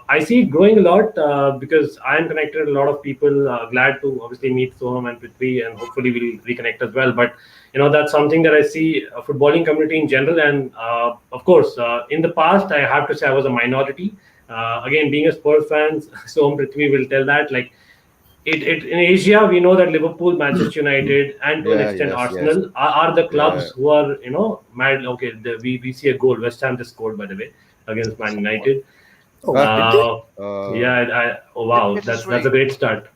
I see it growing a lot because I'm connected with a lot of people. Glad to obviously meet Soham and Prithvi, and hopefully we'll reconnect as well. But that's something that I see a footballing community in general, and of course, in the past, I have to say I was a minority. Again, being a Spurs fan, Soham, Prithvi will tell that like. It in Asia, we know that Liverpool, Manchester United, and to an extent Arsenal are the clubs who are mad. Okay, we see a goal. West Ham just scored, by the way, against Man United. Oh wow, that's a great start.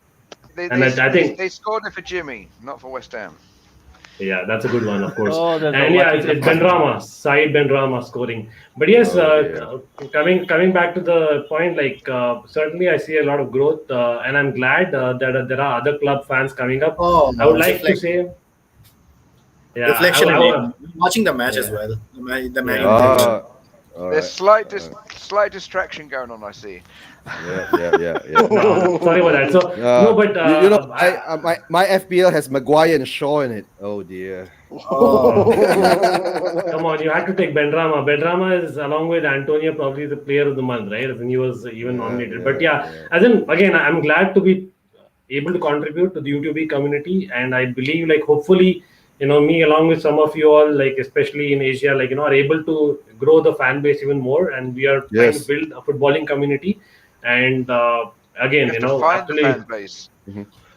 I think they scored it for Jimmy, not for West Ham. Yeah, that's a good one, of course. And yeah, it's Benrahma, Saeed Benrahma scoring. But yes, coming back to the point, like certainly I see a lot of growth, and I'm glad that there are other club fans coming up. I would like to say, reflection. Watching the match as well. The Man There's slight distraction going on, I see. Yeah. No, sorry about that. So no, but my FPL has Maguire and Shaw in it. Oh dear. Come on, you had to take Benrahma. Benrahma is, along with Antonio, probably the player of the month, right? As in he was even nominated. But as in again, I'm glad to be able to contribute to the YouTube community, and I believe like hopefully. Me along with some of you all, like especially in Asia, like are able to grow the fan base even more, and we are trying to build a footballing community. And again, find the fan base.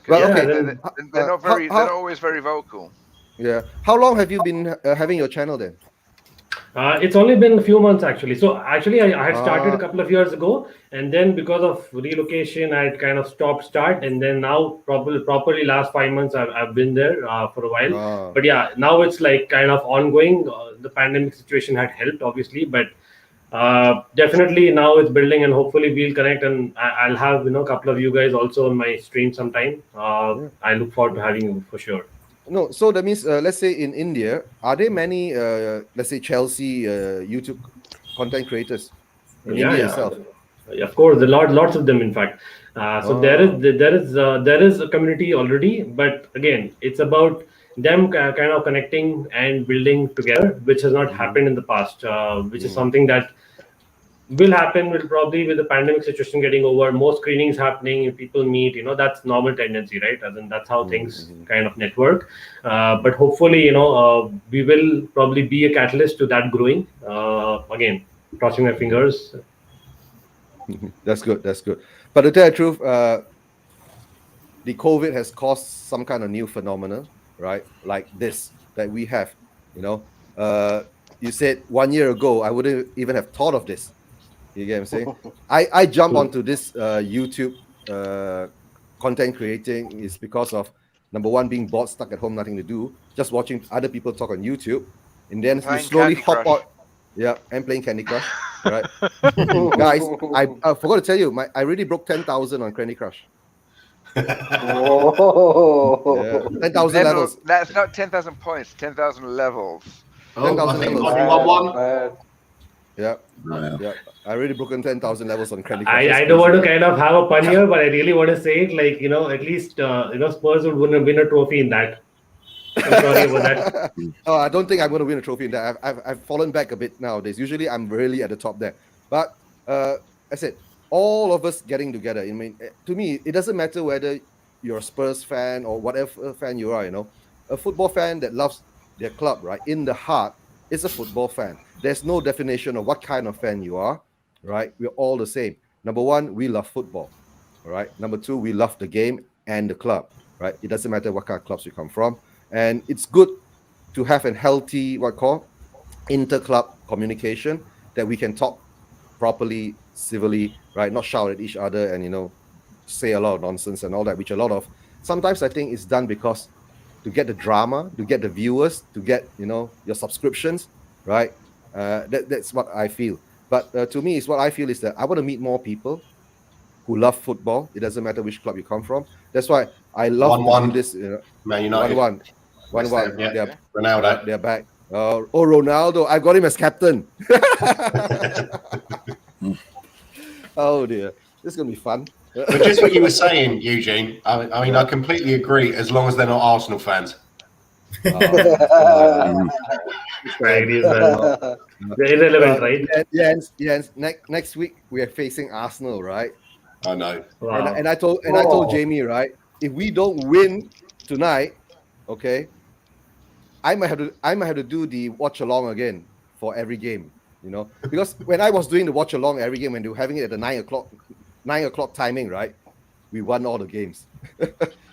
Well, okay, they're not they're not always very vocal. Yeah. How long have you been having your channel then? It's only been a few months actually. So actually, I had started a couple of years ago, and then because of relocation, I had kind of start, and then now properly last 5 months I've been there for a while. But yeah, now it's like kind of ongoing. The pandemic situation had helped, obviously, but definitely now it's building, and hopefully we'll connect, and I'll have a couple of you guys also on my stream sometime. I look forward to having you for sure. No, so that means let's say in India, are there many let's say Chelsea YouTube content creators in India itself? Of course, lots of them in fact. So there is a community already, but again, it's about them kind of connecting and building together, which has not happened in the past, which is something that will happen. Will probably, with the pandemic situation getting over, more screenings happening, people meet, that's normal tendency, right? As in that's how things kind of network. But hopefully, we will probably be a catalyst to that growing. Again, crossing my fingers. That's good. But to tell the truth, the COVID has caused some kind of new phenomenon, right? Like this that we have. You said 1 year ago, I wouldn't even have thought of this. You get what I'm saying? I jump onto this YouTube content creating is because of number one, being bored, stuck at home, nothing to do, just watching other people talk on YouTube, and then you slowly hop out. Yeah, and playing Candy Crush, right? Guys, I forgot to tell you, I really broke 10,000 on Candy Crush. 10,000 levels. That's not 10,000 points. 10,000 levels. 10,000 levels. Yeah. I really broken 10,000 levels on Candy Crush. I don't want to kind of have a pun here, but I really want to say it like, at least, Spurs would win a trophy in that. I'm sorry about that. I don't think I'm going to win a trophy in that. I've fallen back a bit nowadays. Usually I'm really at the top there. But I said, all of us getting together. I mean, to me, it doesn't matter whether you're a Spurs fan or whatever fan you are, a football fan that loves their club, right? In the heart, is a football fan. There's no definition of what kind of fan you are, right? We're all the same. Number one, we love football, all right? Number two, we love the game and the club, right? It doesn't matter what kind of clubs you come from. And it's good to have a healthy, inter-club communication that we can talk properly, civilly, right? Not shout at each other and, say a lot of nonsense and all that, which sometimes I think is done because to get the drama, to get the viewers, to get, your subscriptions, right? That's what I feel. But to me, what I feel is that I want to meet more people who love football. It doesn't matter which club you come from. That's why I love to do this. Man United. 1-1. Yeah. Ronaldo. They're back. Ronaldo. I got him as captain. Oh dear. This is going to be fun. But just what you were saying, Eugene, I mean, I completely agree as long as they're not Arsenal fans. I agree as well. They're irrelevant, right? Next week we are facing Arsenal, right? I know. Wow. And I told Jamie, right? If we don't win tonight, okay, I might have to do the watch along again for every game. Because when I was doing the watch along every game, when they were having it at the 9 o'clock timing, right? We won all the games.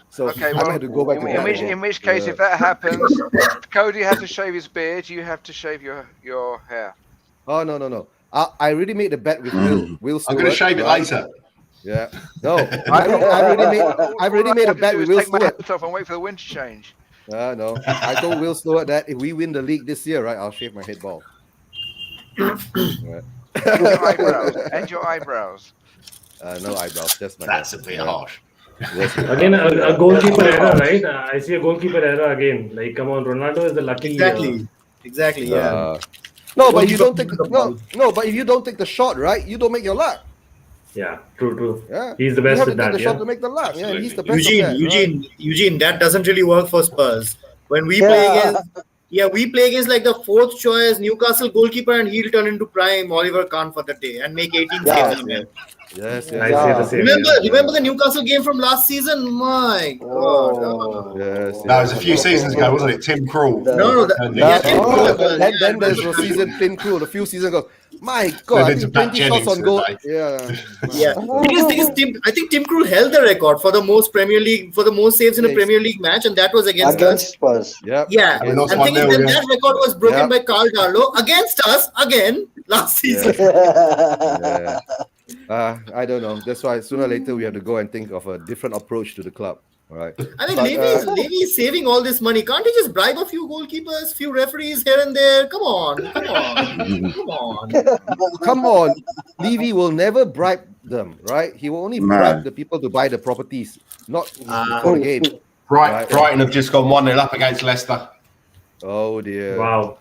So Okay, I well, might have to go back to that again. in which case, if that happens, Cody has to shave his beard. You have to shave your hair. Oh no! I already made a bet with Will Stewart. I'm going to shave it later. Yeah. No, I've already made a bet with Will Take my Stewart. hat off and wait for the wind to change. No, I told Will Stewart that if we win the league this year, right, I'll shave my head bald. Right. And your eyebrows. No eyebrows, just my That's head. a bit harsh. Yes, Again, a goalkeeper error, right? I see a goalkeeper error again. Like, come on, Ronaldo is the lucky. Exactly. Yeah. No, but you don't take but if you don't take the shot, right, you don't make your luck. Yeah, true. Yeah, He's the you best have at to take that. the shot to make the luck. Yeah, he's the best. Eugene, that doesn't really work for Spurs. When we play against like the fourth choice Newcastle goalkeeper, and he'll turn into prime Oliver Kahn for the day and make 18 saves in a match. Yes. I say the same. Remember the Newcastle game from last season? My God. Yes. That was a few seasons ago, wasn't it? Tim Krul. Then there's a season Tim Krul a few seasons ago. My God, I think 20 shots on goal. Yeah. I think Tim Krul held the record for the most saves in a Premier League match, and that was against Spurs. Yep. Yeah, and that record was broken by Carl Darlow against us again last season. Yeah. I don't know. That's why sooner or later we have to go and think of a different approach to the club. Right. I mean, Levy is saving all this money. Can't he just bribe a few goalkeepers, few referees here and there? Come on. Come on. Levy will never bribe them, right? He will only bribe the people to buy the properties, not for the game. Brighton have just gone 1-0 up against Leicester. Oh dear. Wow.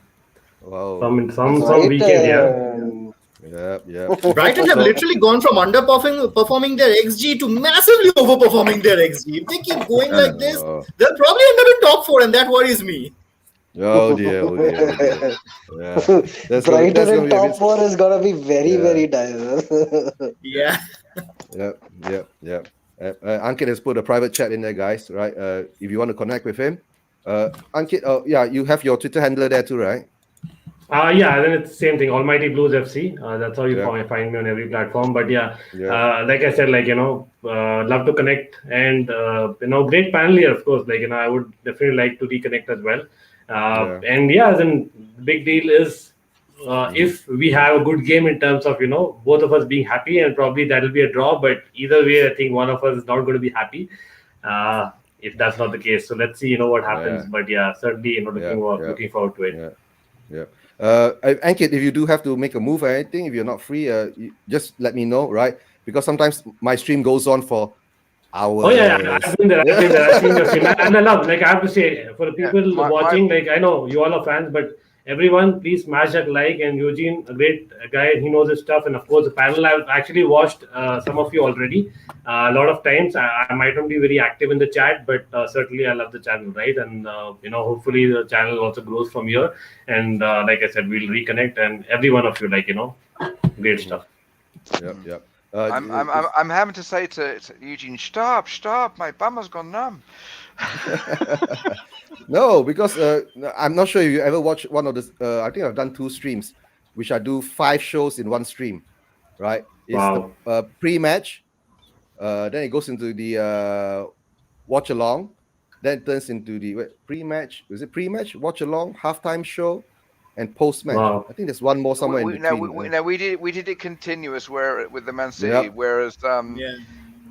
Some weekend, yeah. Yeah. Brighton have literally gone from underperforming their XG to massively overperforming their XG. If they keep going like this, they'll probably end up in top 4, and that worries me. Oh dear. Yeah. Brighton in top 4 is gonna be very diverse. Yeah. Ankit has put a private chat in there, guys. Right. If you want to connect with him, Ankit. You have your Twitter handler there too, right? Then it's the same thing. Almighty Blues FC. That's how you find me on every platform. But like I said, love to connect, and great panel here, of course. I would definitely like to reconnect as well. And then big deal is if we have a good game in terms of both of us being happy, and probably that'll be a draw. But either way, I think one of us is not going to be happy. If that's not the case, so let's see what happens. But certainly looking forward to it. Yeah. Ankit, if you do have to make a move or anything, if you're not free, just let me know, right? Because sometimes my stream goes on for hours. Oh yeah, I've been there. I've seen your stream, and I love. I have to say, for the people watching, I know you all are fans, but everyone, please smash that like. And Eugene, a great guy, he knows his stuff, and of course the panel. I've actually watched some of you already. A lot of times, I might not be very active in the chat, but certainly I love the channel, right? And hopefully the channel also grows from here. And like I said, we'll reconnect, and every one of you, great stuff. Yep. I'm having to say to Eugene, stop, my bum has gone numb. No, because I'm not sure if you ever watched one of the. I think I've done 2 streams, which I do 5 shows in one stream, right? It's the pre-match, then it goes into the watch along, then it turns into the pre-match. Is it pre-match, watch along, halftime show, and post-match? Wow. I think there's one more somewhere in between. We did it continuous with the Man City, whereas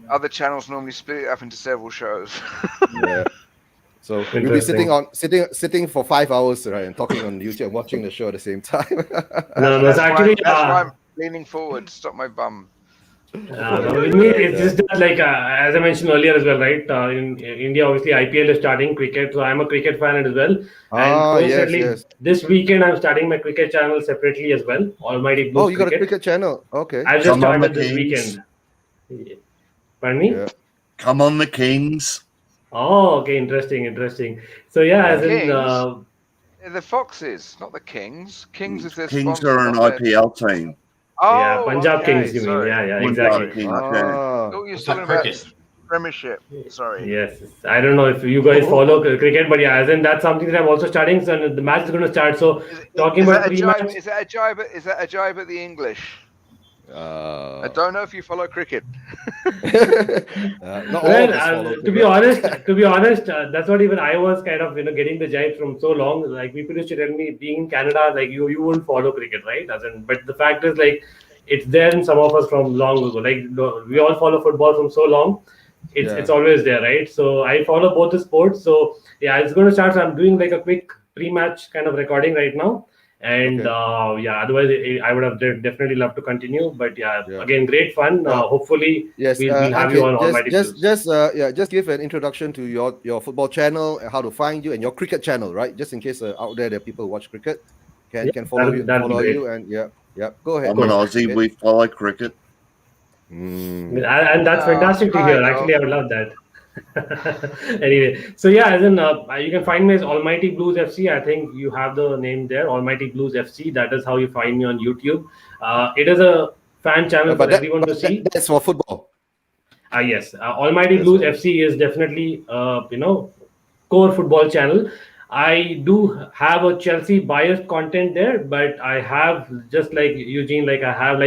other channels normally split it up into several shows. Yeah. So we'll be sitting for 5 hours, right, and talking on YouTube and watching the show at the same time. That's why I'm leaning forward to stop my bum. With me, it's just that, as I mentioned earlier as well, right? In India, obviously IPL is starting cricket, so I'm a cricket fan as well. And this weekend I'm starting my cricket channel separately as well. Almighty Blues. Oh, you got a cricket channel? Okay. I just started this weekend. Pardon me? Yeah. Come on, the Kings. Oh, okay, interesting. So yeah, as in Kings? The Foxes, not the Kings. Kings is their Kings sponsor, are an not their. IPL team. yeah, Oh, Punjab okay. Kings, you mean? Sorry. Yeah, Punjab exactly. Sorry. Kings, yeah. Thought you were What's talking that about cricket? Premiership. Sorry. Yes, I don't know if you guys follow cricket, but yeah, as in that's something that I'm also studying. So the match is going to start. So talking Is about that a jibe? pre-match, Is that a jibe? Is that a jibe at the English? I don't know if you follow cricket. Not all of us follow to be honest, that's what even I was kind of getting the jibe from so long. Like people used to tell me, being in Canada, like you wouldn't follow cricket, right? As in, but the fact is, like, it's there in some of us from long ago. Like we all follow football from so long. It's always there, right? So I follow both the sports. So yeah, it's going to start. So I'm doing like a quick pre-match kind of recording right now. And yeah, otherwise I would have definitely loved to continue. But yeah, again, great fun. Hopefully, Yes, we'll have Ankit, you on Almighty Blues. just give an introduction to your football channel, how to find you, and your cricket channel, right? Just in case out there people watch cricket, can follow you, and go ahead. I'm an Aussie. We follow cricket. And that's fantastic to hear. Actually, I would love that. Anyway, so yeah, as in you can find me as Almighty Blues FC. I think you have the name there, Almighty Blues FC. That is how you find me on YouTube. It is a fan channel for everyone to see. That's for football. Yes, Almighty Blues FC is definitely core football channel. I do have a Chelsea biased content there, but I have, just like Eugene, like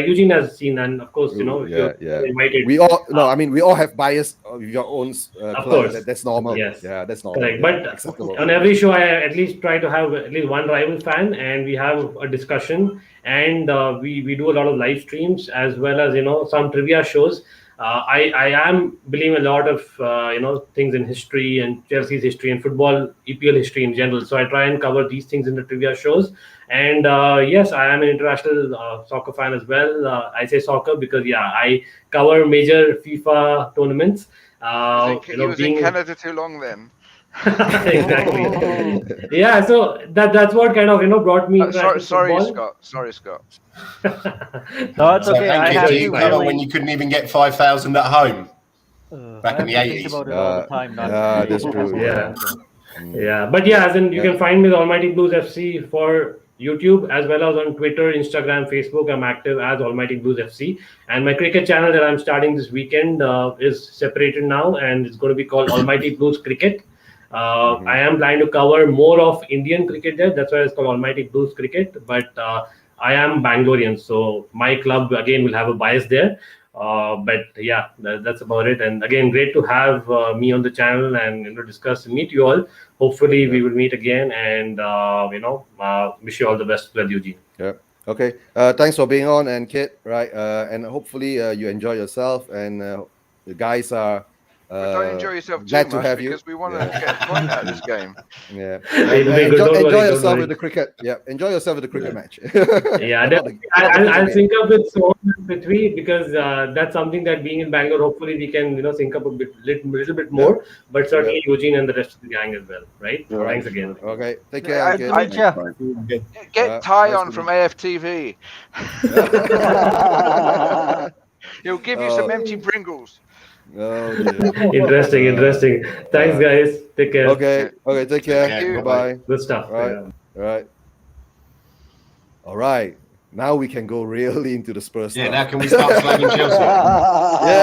Eugene has seen, and of course, if you're invited. We all we all have bias of your own of club. course, That's normal. Yes, that's normal. correct. But on every show, I at least try to have at least one rival fan, and we have a discussion, and we do a lot of live streams as well as some trivia shows. I am believing a lot of things in history and Chelsea's history and football EPL history in general. So I try and cover these things in the trivia shows. And yes, I am an international soccer fan as well. I say soccer because I cover major FIFA tournaments. You was in Canada too long then. Exactly. Yeah, so that's what kind of brought me. Sorry, Scott. No, it's okay. I had you when you couldn't even get 5,000 at home back in the 80s. About it all the time. That's true. Yeah. But yeah, as in you can find me with Almighty Blues FC for YouTube as well as on Twitter, Instagram, Facebook. I'm active as Almighty Blues FC, and my cricket channel that I'm starting this weekend is separated now, and it's going to be called Almighty Blues Cricket. I am planning to cover more of Indian cricket there. That's why it's called Almighty Blues Cricket. But I am Bangalorean, so my club again will have a bias there. But yeah, that's about it. And again, great to have me on the channel and discuss and meet you all. Hopefully, we will meet again, and wish you all the best with Eugene. Yeah. Okay. Thanks for being on, and Kit. Right. And hopefully you enjoy yourself, and the guys are. Don't enjoy yourself too glad much to have because you. we want to get a point out of this game. Yeah. Enjoy yourself with the cricket. Yeah. Enjoy yourself with the cricket match. Yeah. I'll sync up with Sohn and Prithvi because that's something that being in Bangalore, hopefully we can sync up a little bit more. But certainly Eugene and the rest of the gang as well. Right. Thanks again. Okay. Take care. Get Ty on from AFTV. He'll give you some empty Pringles. Oh, dear. Interesting. Thanks, guys. Take care. Okay. Take care. Bye. Good stuff. All right. Now we can go really into the Spurs stuff. Now can we start slagging Chelsea?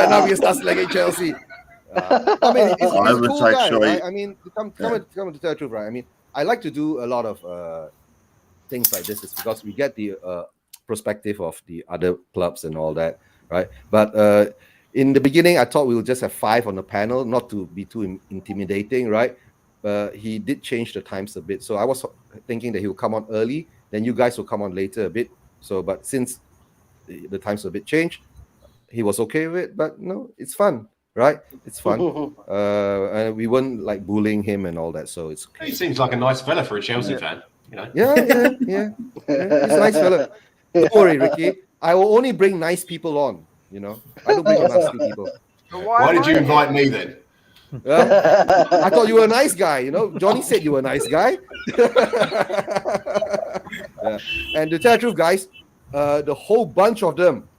Now we can start slagging Chelsea. I mean, it's a cool guy, right? I mean, come to tell the truth, right? I mean, I like to do a lot of things like this is because we get the perspective of the other clubs and all that, right? But in the beginning, I thought we would just have 5 on the panel, not to be too intimidating, right? He did change the times a bit. So I was thinking that he would come on early, then you guys will come on later a bit. So, but since the times a bit changed, he was okay with it. But no, it's fun, right? It's fun. And we weren't like bullying him and all that. So it's okay. He seems like a nice fella for a Chelsea fan, Yeah. He's a nice fella. Don't worry, Ricky. I will only bring nice people on. I don't bring nasty people. Why did you invite me then? I thought you were a nice guy. Johnny said you were a nice guy. And to tell the truth, guys, the whole bunch of them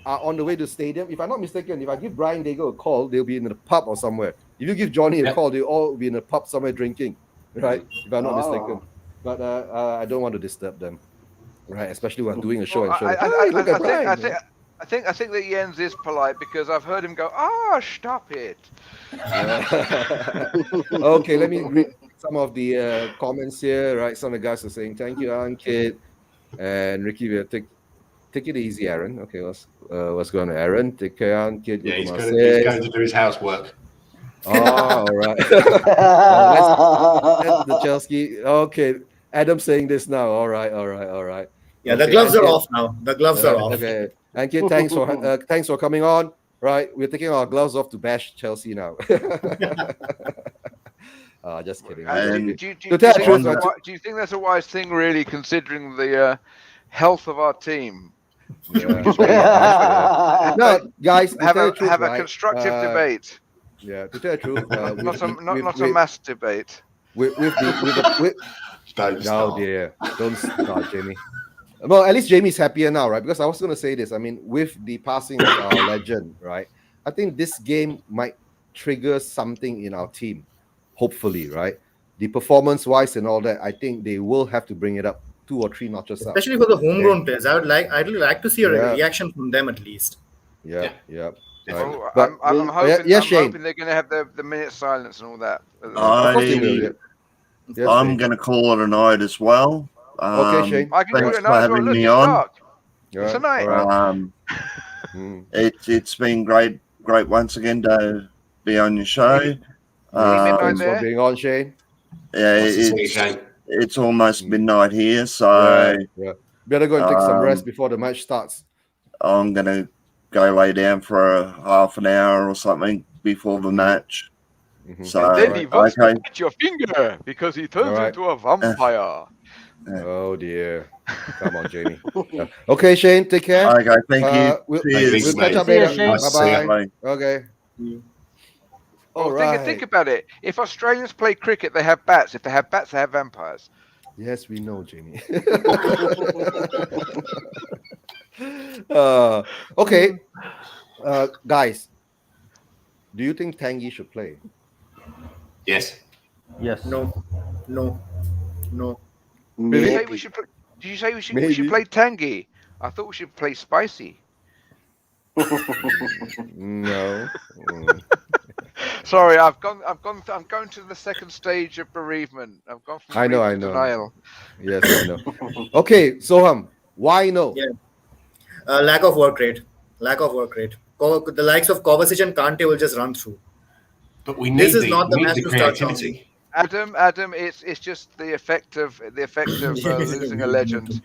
are on the way to the stadium. If I'm not mistaken, if I give Brian Dago a call, they'll be in the pub or somewhere. If you give Johnny a Yep. call, they'll all be in a pub somewhere drinking, right? If I'm not mistaken. But I don't want to disturb them, right? Especially when doing a show and show. Hey, look at Brian. I think that Jens is polite because I've heard him go, stop it. Okay, let me read some of the comments here, right? Some of the guys are saying, thank you, Ankit. And Ricky, we'll take it easy, Aaron. Okay, what's going on, Aaron? Take care, Ankit. Yeah, he's Guguma going to do his housework. all right. That's the Chelsea. Okay, Adam saying this now. All right. Yeah, Okay, the gloves are Ankit. off now. The gloves are off. Okay, Ankit, thanks for coming on. Right, we're taking our gloves off to bash Chelsea now. Just kidding. And Do you think that's a wise thing, really, considering the health of our team? Yeah. No, guys, Have to tell a the truth, have a right? constructive debate. Yeah, to tell the truth, Not a mass debate. with Don't no, start. dear, don't start, Jamie. Well, at least Jamie's happier now, right? Because I was going to say this. I mean, with the passing of our legend, right? I think this game might trigger something in our team. Hopefully, right? The performance-wise and all that, I think they will have to bring it up 2 or 3 notches up. Especially for the homegrown players. I'd like to see a reaction from them at least. Yeah. Well, But I'm hoping, yes, Shane. hoping they're going to have the minute silence and all that. Of course they will, yeah. Yes, I'm Shane. going to call it a night as well. Okay, Shane. I can do Thanks it for now. having Look, me it's on. dark. Yeah, It's a night. all right. It's been great once again to be on your show. midnight Thanks there? for being on, Shane. Yeah, Nice to see you, Shane. it's almost midnight here, so Yeah. Better go and take some rest before the match starts. I'm gonna go lay down for a half an hour or something before the match. So And then he wants okay, to bite your finger because he turns All right. into a vampire. Oh dear. Come on, Jamie. Yeah. Okay, Shane, take care. okay, thank you. We'll Cheers. catch up See you, later. Shane. Nice to see you. Bye-bye. Okay. All Well, right. think about it. If Australians play cricket, they have bats. If they have bats, they have vampires. Yes, we know, Jamie. Okay. Guys, do you think Tanguy should play? Yes. Yes. No. Did you say Maybe. we should play? Did you say we should Maybe. play tangy? I thought we should play spicy. No. Sorry, I'm going to the second stage of bereavement. I've gone from I know. grief to denial. Yes, I know. Okay, Soham, why no? Yeah. Lack of work rate. The likes of Kovacic and Kante will just run through. But we This need is not the we match need the to start creativity. Adam, it's just the effect of losing a legend.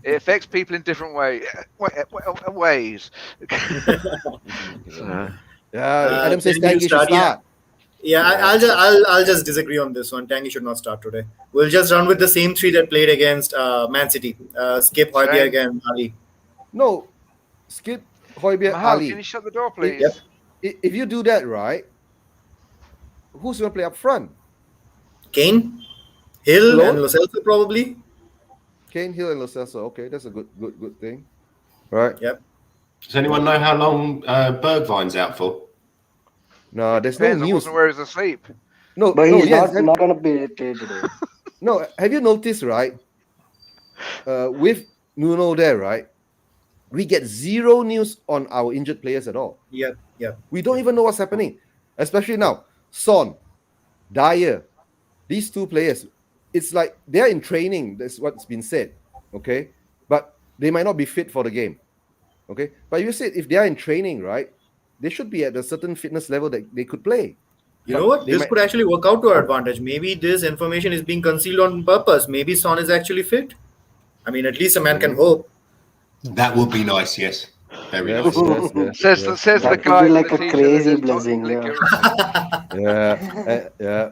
It affects people in different ways. Adam says Tanguy Tanguy should start, start. Yeah, I'll just disagree on this one. Tanguy should not start today. We'll just run with the same 3 that played against Man City. Skip, Højbjerg, and Ali. No, skip Højbjerg, Mahal, Ali. can you shut the door, please? Yep. If you do that, right, who's going to play up front? Kane, Hill, Hello? and Lo Celso probably. Kane, Hill, and Lo Celso. Okay, that's a good thing. Right? Yep. Does anyone know how long Bergwijn's out for? No, there's no Depends on news. where he's asleep. No, But no, he's yes, not going to be played today. no. Have you noticed, right? With Nuno there, right? We get zero news on our injured players at all. Yep. We don't even know what's happening, especially now. Son, Dyer, these 2 players, it's like they're in training. That's what's been said, okay? But they might not be fit for the game, okay? But you said if they are in training, right, they should be at a certain fitness level that they could play. You know what? They This might- could actually work out to our advantage. Maybe this information is being concealed on purpose. Maybe Son is actually fit. I mean, at least a man can hope. That would be nice. Yes. Very Yes, nice. yes. Says the That guy would be with like the a t-shirt crazy that says blessing. Tottenham Yeah.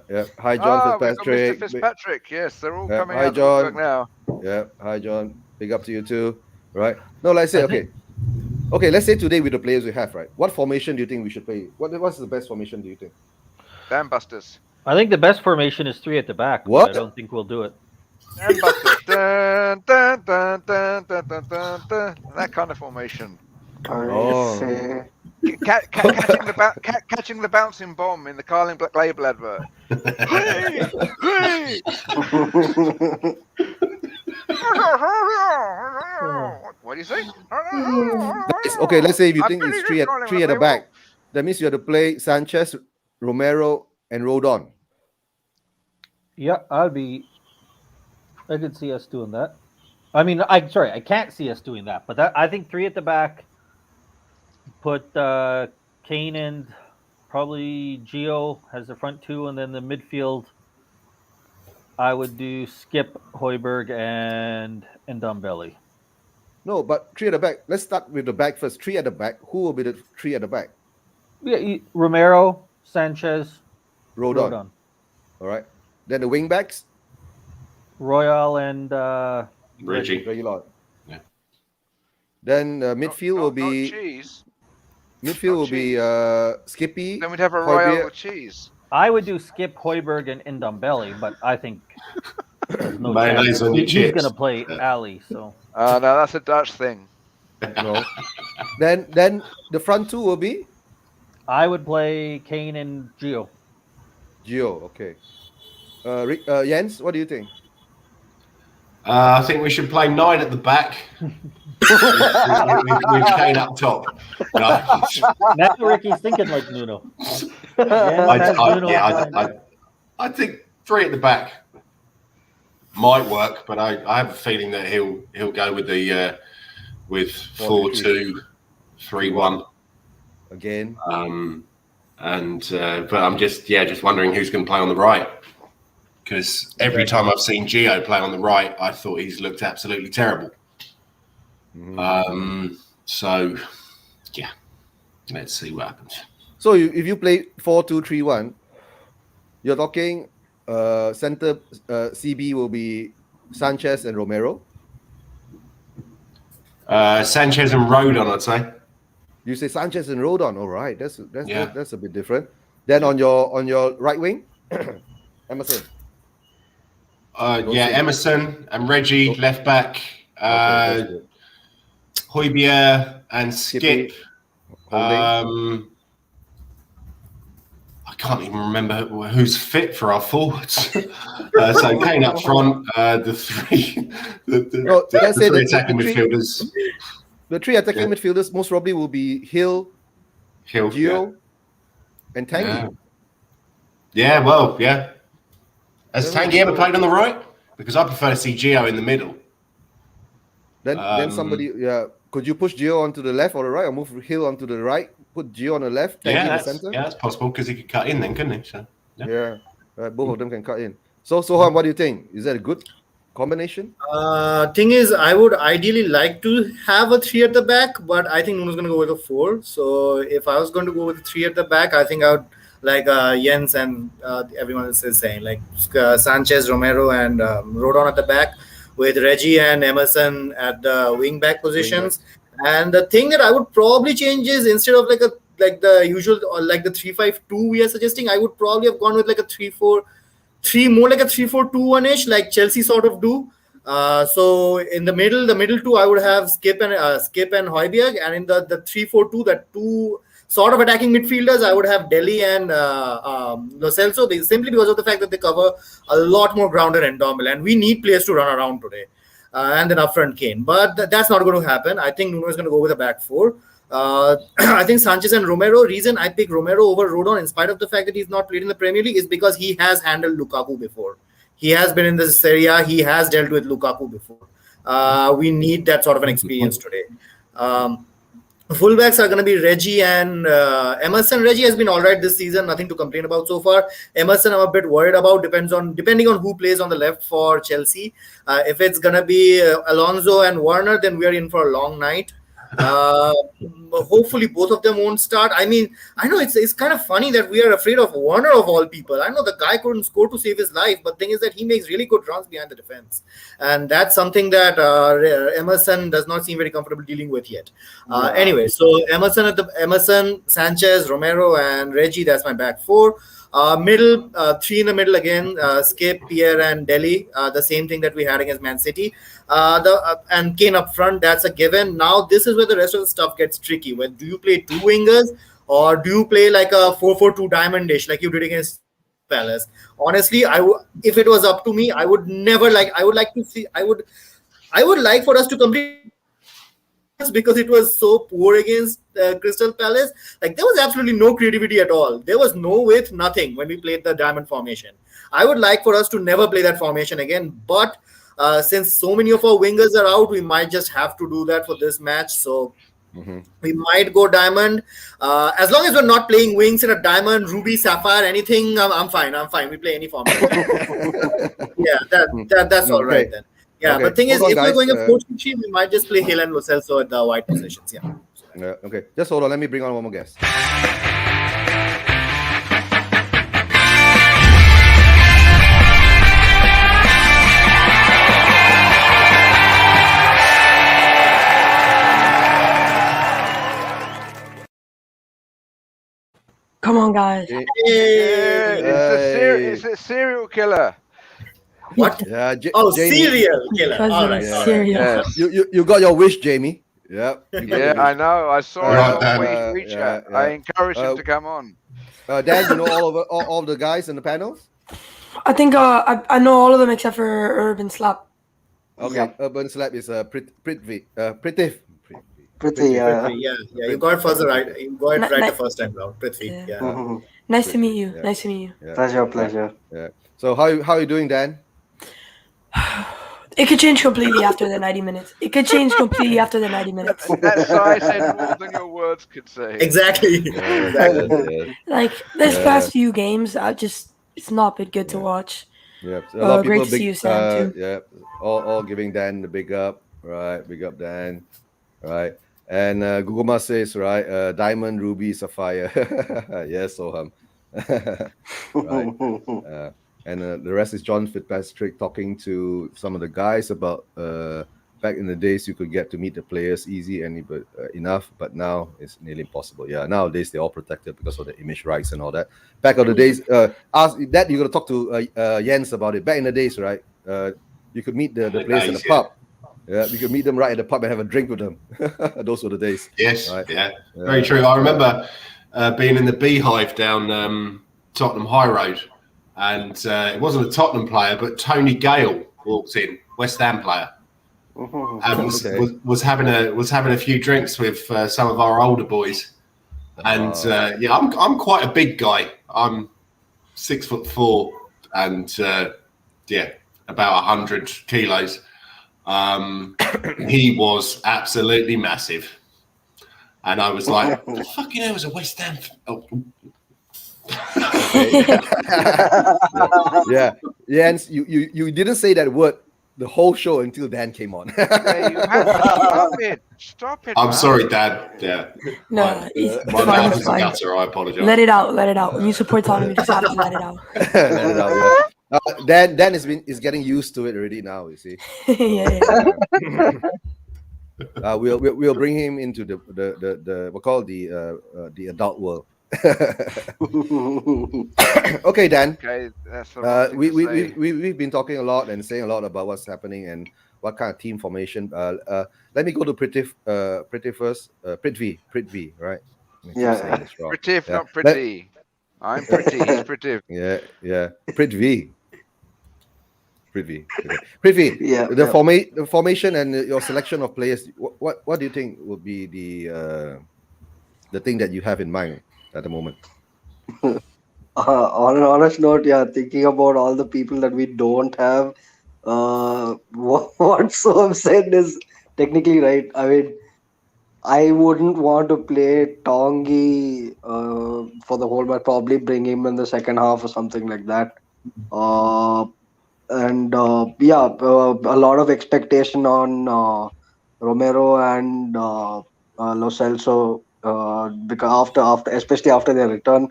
Yeah. Hi, John We've got Mr. Fitzpatrick. Fitzpatrick. Yes, they're all Yeah, coming hi, out to work John. now. Yeah, hi, John. Big up to you too. Right? No, like I say, okay. Let's say today with the players we have, right? What formation do you think we should play? What's the best formation? Do you think? Dam busters. I think the best formation is 3 at the back. but What? I don't think we'll do it. Dam busters. Dun, dun, dun, dun, dun, dun, dun, dun. That kind of formation. say. Catching the bouncing bomb in the Carling Black Label advert. Hey! Hey! What do you say? Okay, let's say if you I'm think pretty it's good three Carling at Black the Label. back, that means you have to play Sanchez, Romero, and Rodon. Yeah, I could see us doing that. I mean, I can't see us doing that, but I think 3 at the back. Put Kane and probably Gio as the front 2, and then the midfield. I would do Skip, Hoiberg, and Ndombele. No, but 3 at the back. Let's start with the back first. 3 at the back. Who will be the 3 at the back? Yeah, Romero, Sanchez, Rodon. All right. Then the wing backs. Royal and Reggie. Reguilon. Yeah. Then midfield will be not cheese. midfield Not will be Skippy. Then we'd have a Højbjerg. royal with cheese. I would do Skip, Hoiberg, and Ndombele, but I think there's no Mayonnaise chance. on your He's chips. going to play Ali, so. No, that's a Dutch thing. No. Then the front 2 will be I would play Kane and Gio. Gio. Okay. Jens, what do you think? I think we should play 9 at the back. with Kane up top. No. Now Ricky's thinking like Nuno. I think 3 at the back might work, but I have a feeling that he'll go with the with 4-2-3-1 again. But I'm just wondering who's going to play on the right, because every time I've seen Gio play on the right, I thought he's looked absolutely terrible. So yeah, let's see what happens. So if you play 4-2-3-1, you're talking center CB will be Sanchez and Romero. Sanchez and Rodon, I'd say. You say Sanchez and Rodon. All right, that's a bit different. Then on your right wing, Emerson. Emerson and Reggie left back. Højbjerg and Skip. I can't even remember who's fit for our forwards. So Kane up front, the three attacking midfielders. The 3 attacking midfielders most probably will be Hill, Gio, and Tanguy. Has Tanguy ever played on the right? Because I prefer to see Gio in the middle. Then somebody, could you push Gio onto the left or the right, or move Hill onto the right, put Gio on the left, Tanguy in the center? Yeah, that's possible because he could cut in then, couldn't he? So, both of them can cut in. So Soham, what do you think? Is that a good combination? Thing is, I would ideally like to have a 3 at the back, but I think Nuno's going to go with a 4. So if I was going to go with a 3 at the back, I think I would, like Jens and everyone else is saying, like Sanchez, Romero, and Rodon at the back, with Reggie and Emerson at the wing back positions. And the thing that I would probably change is, instead of like the usual, or like the 3-5-2 we are suggesting, I would probably have gone with like a 3-4-3, more like a 3-4-2-1-ish, like Chelsea sort of do. So in the middle 2, I would have Skip and Højbjerg, and in the 3-4-2, that 2 sort of attacking midfielders, I would have Delhi and Lo Celso, simply because of the fact that they cover a lot more ground than Ndombele, and we need players to run around today. And then up front Kane. But that's not going to happen. I think Nuno is going to go with a back 4. I think Sanchez and Romero, reason I pick Romero over Rodon, in spite of the fact that he's not played in the Premier League, is because he has handled Lukaku before. He has been in this area. He has dealt with Lukaku before. We need that sort of an experience today. Fullbacks are going to be Reggie and Emerson. Reggie has been all right this season, nothing to complain about so far. Emerson, I'm a bit worried about, depending on who plays on the left for Chelsea. If it's going to be Alonso and Werner, then we are in for a long night. Hopefully both of them won't start. I mean, I know it's kind of funny that we are afraid of Werner of all people. I know the guy couldn't score to save his life, but the thing is that he makes really good runs behind the defense, and that's something that Emerson does not seem very comfortable dealing with yet. Anyway, so Emerson, Sanchez, Romero, and Reggie. That's my back 4. Middle, three in the middle again. Skip, Pierre, and Delhi. The same thing that we had against Man City. And Kane up front. That's a given. Now this is where the rest of the stuff gets tricky. Where do you play two wingers or do you play like a 4-4-2 diamond dish like you did against Crystal Palace? Honestly, if it was up to me, I would never like. I would like to see. I would like for us to complete because it was so poor against Crystal Palace. Like there was absolutely no creativity at all. There was no width, nothing when we played the diamond formation. I would like for us to never play that formation again. But since so many of our wingers are out, we might just have to do that for this match. So we might go diamond. As long as we're not playing wings in a diamond, ruby, sapphire, anything, I'm fine. I'm fine. We play any formation. Yeah, that's all right then. Yeah, Okay, but thing is, hold on, if we're guys. going a 4-2-3, we might just play Hill and Lo Celso at the wide positions. Yeah. Okay, just hold on. Let me bring on one more guest. Come on, guys. Yeah, it's a serial killer. What? Yeah, Jamie. Serial killer. Because All of right. the All right. cereal. Yes. You got your wish, Jamie. Yeah. Yeah, I know. I saw Right, it on Dan. WeChat. I encouraged him to come on. Dan, you know all the guys in the panels? I think I know all of them except for Urban Slap. Okay, Yep. Urban Slap is Prithvi. Pretty, Yeah, you got it first right. You got it right the first time round. Prithvi. Yeah. Yeah. Mhm. Nice to meet you. Yeah. Nice to meet you. Yeah. Pleasure. Yeah. So how you doing, Dan? It could change completely after the 90 minutes. It could change completely after the 90 minutes. That sigh said more than your words could say. Exactly. Yeah. Like this Yeah. past few games, it's not been good to watch. Yeah. So a lot of great people to see you, Sam, too. yeah, all giving Dan the big up, right? Big up Dan, right? And Guguma says, right, diamond, ruby, sapphire. Yes, Soham. Right. And the rest is John Fitzpatrick talking to some of the guys about back in the days you could get to meet the players easy and enough, but now it's nearly impossible. Yeah, nowadays they're all protected because of the image rights and all that. Back of the days, ask that you got to talk to Jens about it. Back in the days, right? You could meet the players in the pub. Yeah, you could meet them right at the pub and have a drink with them. Those were the days. Yes, right? yeah, very true. I remember being in the Beehive down Tottenham High Road, and it wasn't a Tottenham player, but Tony Gale walked in, West Ham player, and was having a few drinks with some of our older boys. And yeah, I'm quite a big guy. I'm 6'4" and yeah, about 100 kilos. He was absolutely massive, and I was like, "The fucking hell was a West Ham." Yeah. Jens, you didn't say that word the whole show until Dan came on. Yeah, you have to stop it. I'm man. sorry, Dad. Yeah. No, it's My fine. mouth It's is a fine. gutter. I apologize. Let it out. Let it out. When you support Tottenham, you just have to let it out. Let it out, yeah. Dan is getting used to it already now. You see. Yeah. We'll bring him into the we call the adult world. Okay, Dan. Okay, that's the right thing to say. We've been talking a lot and saying a lot about what's happening and what kind of team formation. Let me go to Prithvi first. Prithvi, right? Yeah. Pretty, not pretty. I'm pretty. He's pretty. Yeah. Prithvi. Yeah. The formation and your selection of players. What do you think would be the thing that you have in mind at the moment? On an honest note, yeah, thinking about all the people that we don't have, what Soham said is technically right. I mean, I wouldn't want to play Tongi for the whole match. Probably bring him in the second half or something like that. A lot of expectation on Romero and Lo Celso because after especially after their return,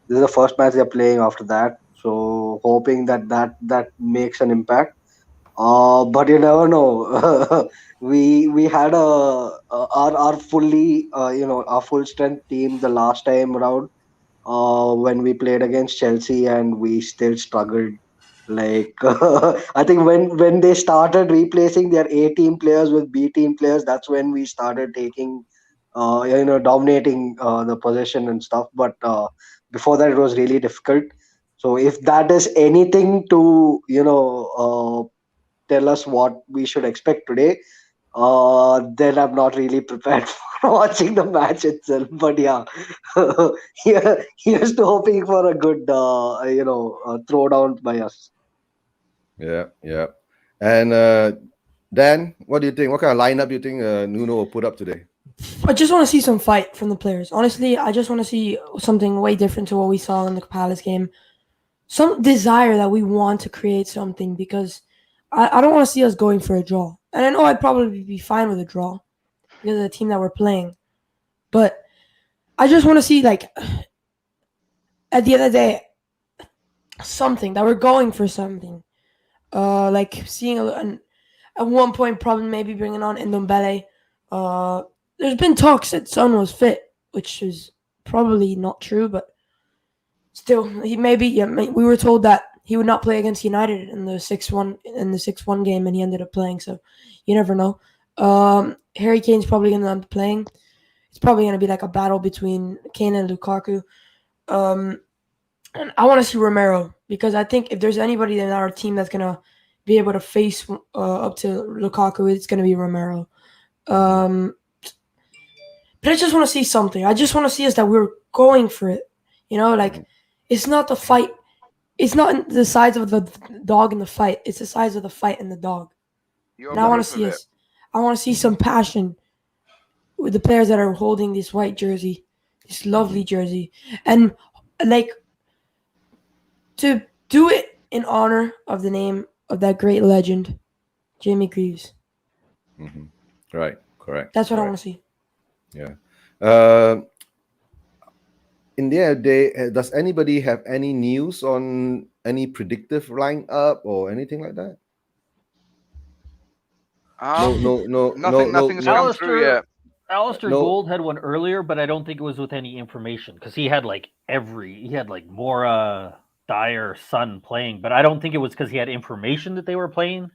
this is the first match they're playing after that. So hoping that makes an impact. But you never know. we had our fully our full strength team the last time around. when we played against Chelsea and we still struggled. Like I think when they started replacing their A team players with B team players, that's when we started taking, dominating the possession and stuff. But before that, it was really difficult. So if that is anything to tell us what we should expect today, then I'm not really prepared for watching the match itself. But yeah, yeah, here's to hoping for a good, throwdown by us. Yeah. And Dan, what do you think? What kind of lineup do you think Nuno will put up today? I just want to see some fight from the players. Honestly, I just want to see something way different to what we saw in the Palace game. Some desire that we want to create something, because I don't want to see us going for a draw. And I know I'd probably be fine with a draw because of the team that we're playing. But I just want to see, like, at the end of the day, something that we're going for something. Like seeing at one point probably maybe bringing on Ndombele. There's been talks that Son was fit, which is probably not true, but still, we were told that he would not play against United in the 6-1 game, and he ended up playing. So you never know. Harry Kane's probably going to end up playing. It's probably going to be like a battle between Kane and Lukaku. And I want to see Romero, because I think if there's anybody in our team that's going to be able to face up to Lukaku, it's going to be Romero. But I just want to see something. I just want to see us that we're going for it. It's not the fight. It's not the size of the dog in the fight. It's the size of the fight in the dog. And I want to see us. I want to see some passion with the players that are holding this white jersey, this lovely jersey, and like to do it in honor of the name of that great legend, Jamie Greaves. Mm-hmm. Right, correct. That's what I want to see. Yeah. In the end of the day, does anybody have any news on any predictive lineup or anything like that? Nothing's come through yet. Alistair Gold had one earlier, but I don't think it was with any information, because he had Mora, Dyer, Son playing, but I don't think it was because he had information that they were playing.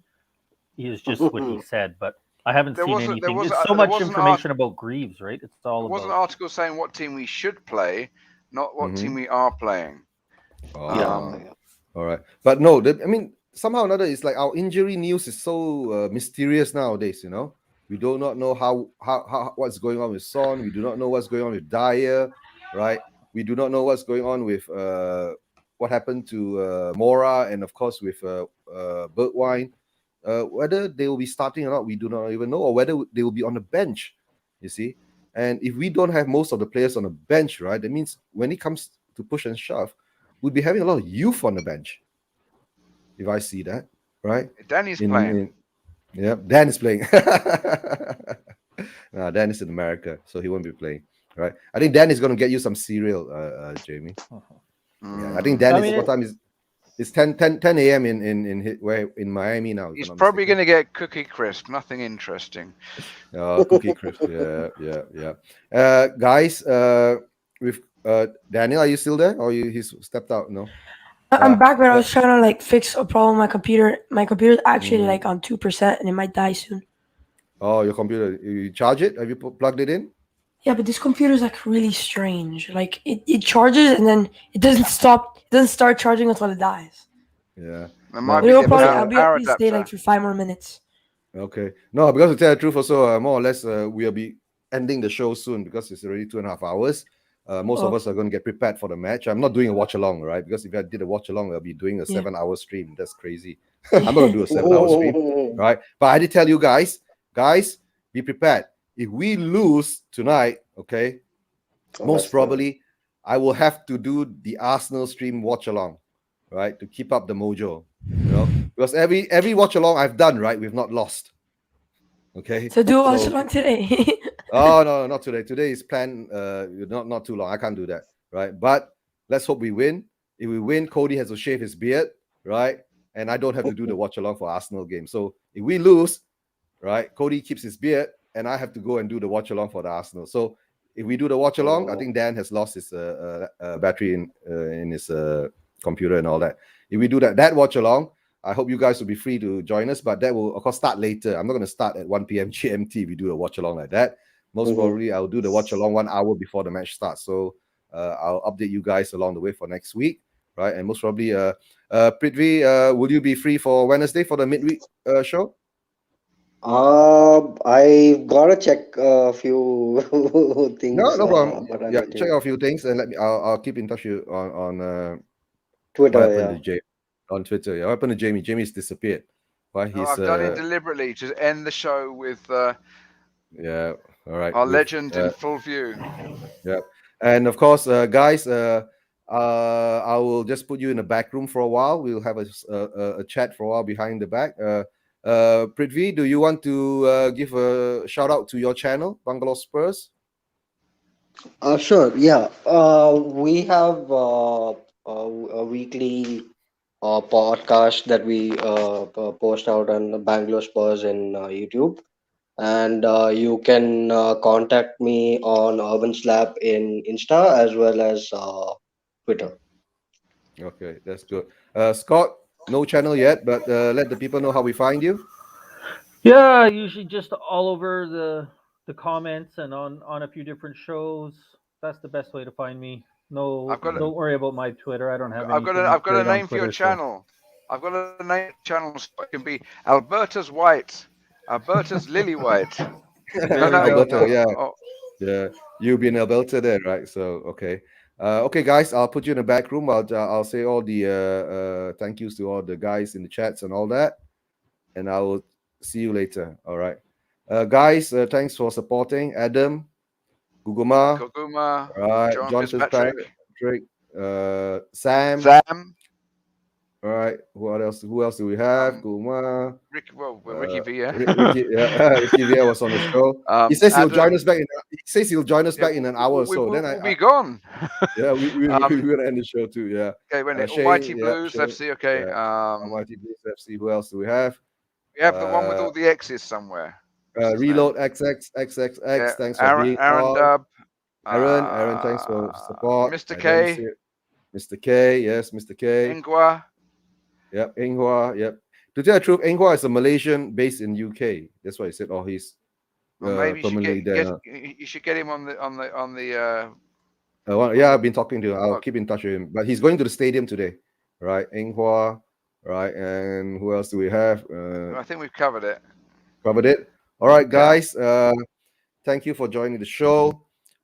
It was just what he said, but I haven't seen anything. There's so much information about Greaves, right? It's all there was an article saying what team we should play, not what team we are playing. All right, but no, somehow or another, it's like our injury news is so mysterious nowadays. We do not know how what's going on with Son. We do not know what's going on with Dyer, right? We do not know what's going on with what happened to Mora, and of course with Bergwijn. Whether they will be starting or not, we do not even know, or whether they will be on the bench. You see, and if we don't have most of the players on the bench, right, that means when it comes to push and shove, we'll be having a lot of youth on the bench. If I see that, right? Danny's playing. Yeah, Dan is playing. Dan is in America, so he won't be playing. Right? I think Dan is going to get you some cereal, Jamie. Yeah, I think Dan is what time is? It's 10 a.m. in Miami now. He's probably going to get Cookie Crisp. Nothing interesting. Cookie Crisp. Yeah. Guys, with Daniel, are you still there, or he's stepped out? No. I'm back, but I was trying to fix a problem with my computer. My computer's actually on 2%, and it might die soon. Oh, your computer? You charge it? Have you plugged it in? Yeah, but this computer is really strange. It charges and then it doesn't stop. It doesn't start charging until it dies. Yeah. I'll be at least stay for 5 more minutes. Okay. No, because to tell the truth, also more or less, we'll be ending the show soon because it's already 2.5 hours. Most of us are going to get prepared for the match. I'm not doing a watch along, right? Because if I did a watch along, I'll be doing a 7-hour stream. That's crazy. I'm not going to do a 7-hour stream, right? But I did tell you guys, be prepared. If we lose tonight, okay, most probably I will have to do the Arsenal stream watch along, right, to keep up the mojo, because every watch along I've done, right, we've not lost. Okay. So do a watch along today. Oh no, not today. Today is planned. Not too long. I can't do that, right? But let's hope we win. If we win, Cody has to shave his beard, right? And I don't have to do the watch along for Arsenal game. So if we lose, right, Cody keeps his beard, and I have to go and do the watch along for the Arsenal. So if we do the watch along, I think Dan has lost his battery in his computer and all that. If we do that watch along, I hope you guys will be free to join us, but that will of course start later. I'm not going to start at 1 p.m. GMT if we do a watch along like that. Most probably I'll do the watch along 1 hour before the match starts. So I'll update you guys along the way for next week, right? And most probably, Prithvi, will you be free for Wednesday for the midweek show? I gotta check a few things. No problem. But I'll Yeah, let you check know. out a few things and let me. I'll keep in touch with you on what Twitter, happened yeah. to Jamie on Twitter. Yeah, what happened to Jamie? Jamie's disappeared. Why he's I've done it deliberately to end the show with yeah. All right. our legend in full view. Yeah, and of course, guys, I will just put you in the back room for a while. We'll have a chat for a while behind the back. Prithvi, do you want to give a shout out to your channel, Bangalore Spurs? Sure, yeah. We have a weekly podcast that we post out on Bangalore Spurs in YouTube. And you can contact me on Urban Slap in Insta as well as Twitter. Okay, that's good. Scott, no channel yet, but let the people know how we find you. Yeah, usually just all over the comments and on a few different shows. That's the best way to find me. No, don't worry about my Twitter. I don't have anything. I've got a name Twitter, for your channel. I've got a name for your channel. So it can be Alberta's White, Alberta's Lily White. Alberta, yeah, yeah. You've been Alberta there, right? So okay. Okay, guys, I'll put you in the back room. I'll say all the thank yous to all the guys in the chats and all that, and I will see you later. All right, guys. Thanks for supporting Adam, Guguma, right, John Fitzpatrick, Sam. All right. Who else do we have? Guguma. Ricky Villa. Ricky Villa was on the show. He says he'll join us back. He says he'll join us back in an hour or so. Then we'll be gone. Yeah, we're gonna end the show too. Yeah. Okay, when Shane, Almighty Blues FC. Okay. Almighty Blues FC. Who else do we have? We have the one with all the X's somewhere. Reload XXXXX. Yeah, Thanks for Aaron, being Aaron on. Dub. Aaron, thanks for support. Mr. K. Mr. K, yes, Mr. K. Ingwa. Yep, Inghua. Yep. To tell the truth, Inghua is a Malaysian based in UK. That's why he said, "Oh, he's maybe permanently there." You should get him on the. Yeah, I've been talking to him. I'll keep in touch with him. But he's going to the stadium today, right? Inghua, right? And who else do we have? I think we've covered it. Covered it. All right, guys. Thank you for joining the show.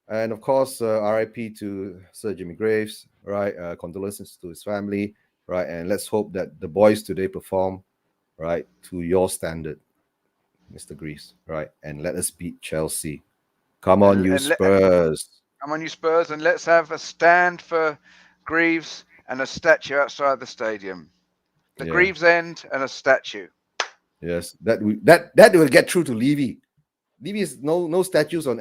And of course, RIP to Sir Jimmy Graves, right? Condolences to his family, right? And let's hope that the boys today perform, right, to your standard, Mr. Greaves, right? And let us beat Chelsea. Come on, you Spurs. Come on, you Spurs, and let's have a stand for Greaves and a statue outside the stadium. The Greaves end and a statue. Yes, that will get through to Levy. Levy is no statues on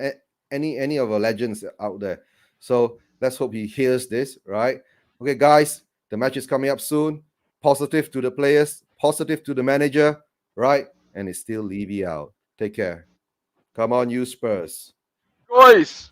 any of our legends out there. So let's hope he hears this, right? Okay, guys, the match is coming up soon. Positive to the players, positive to the manager, right? And it's still Levy out. Take care. Come on, you Spurs. Boys.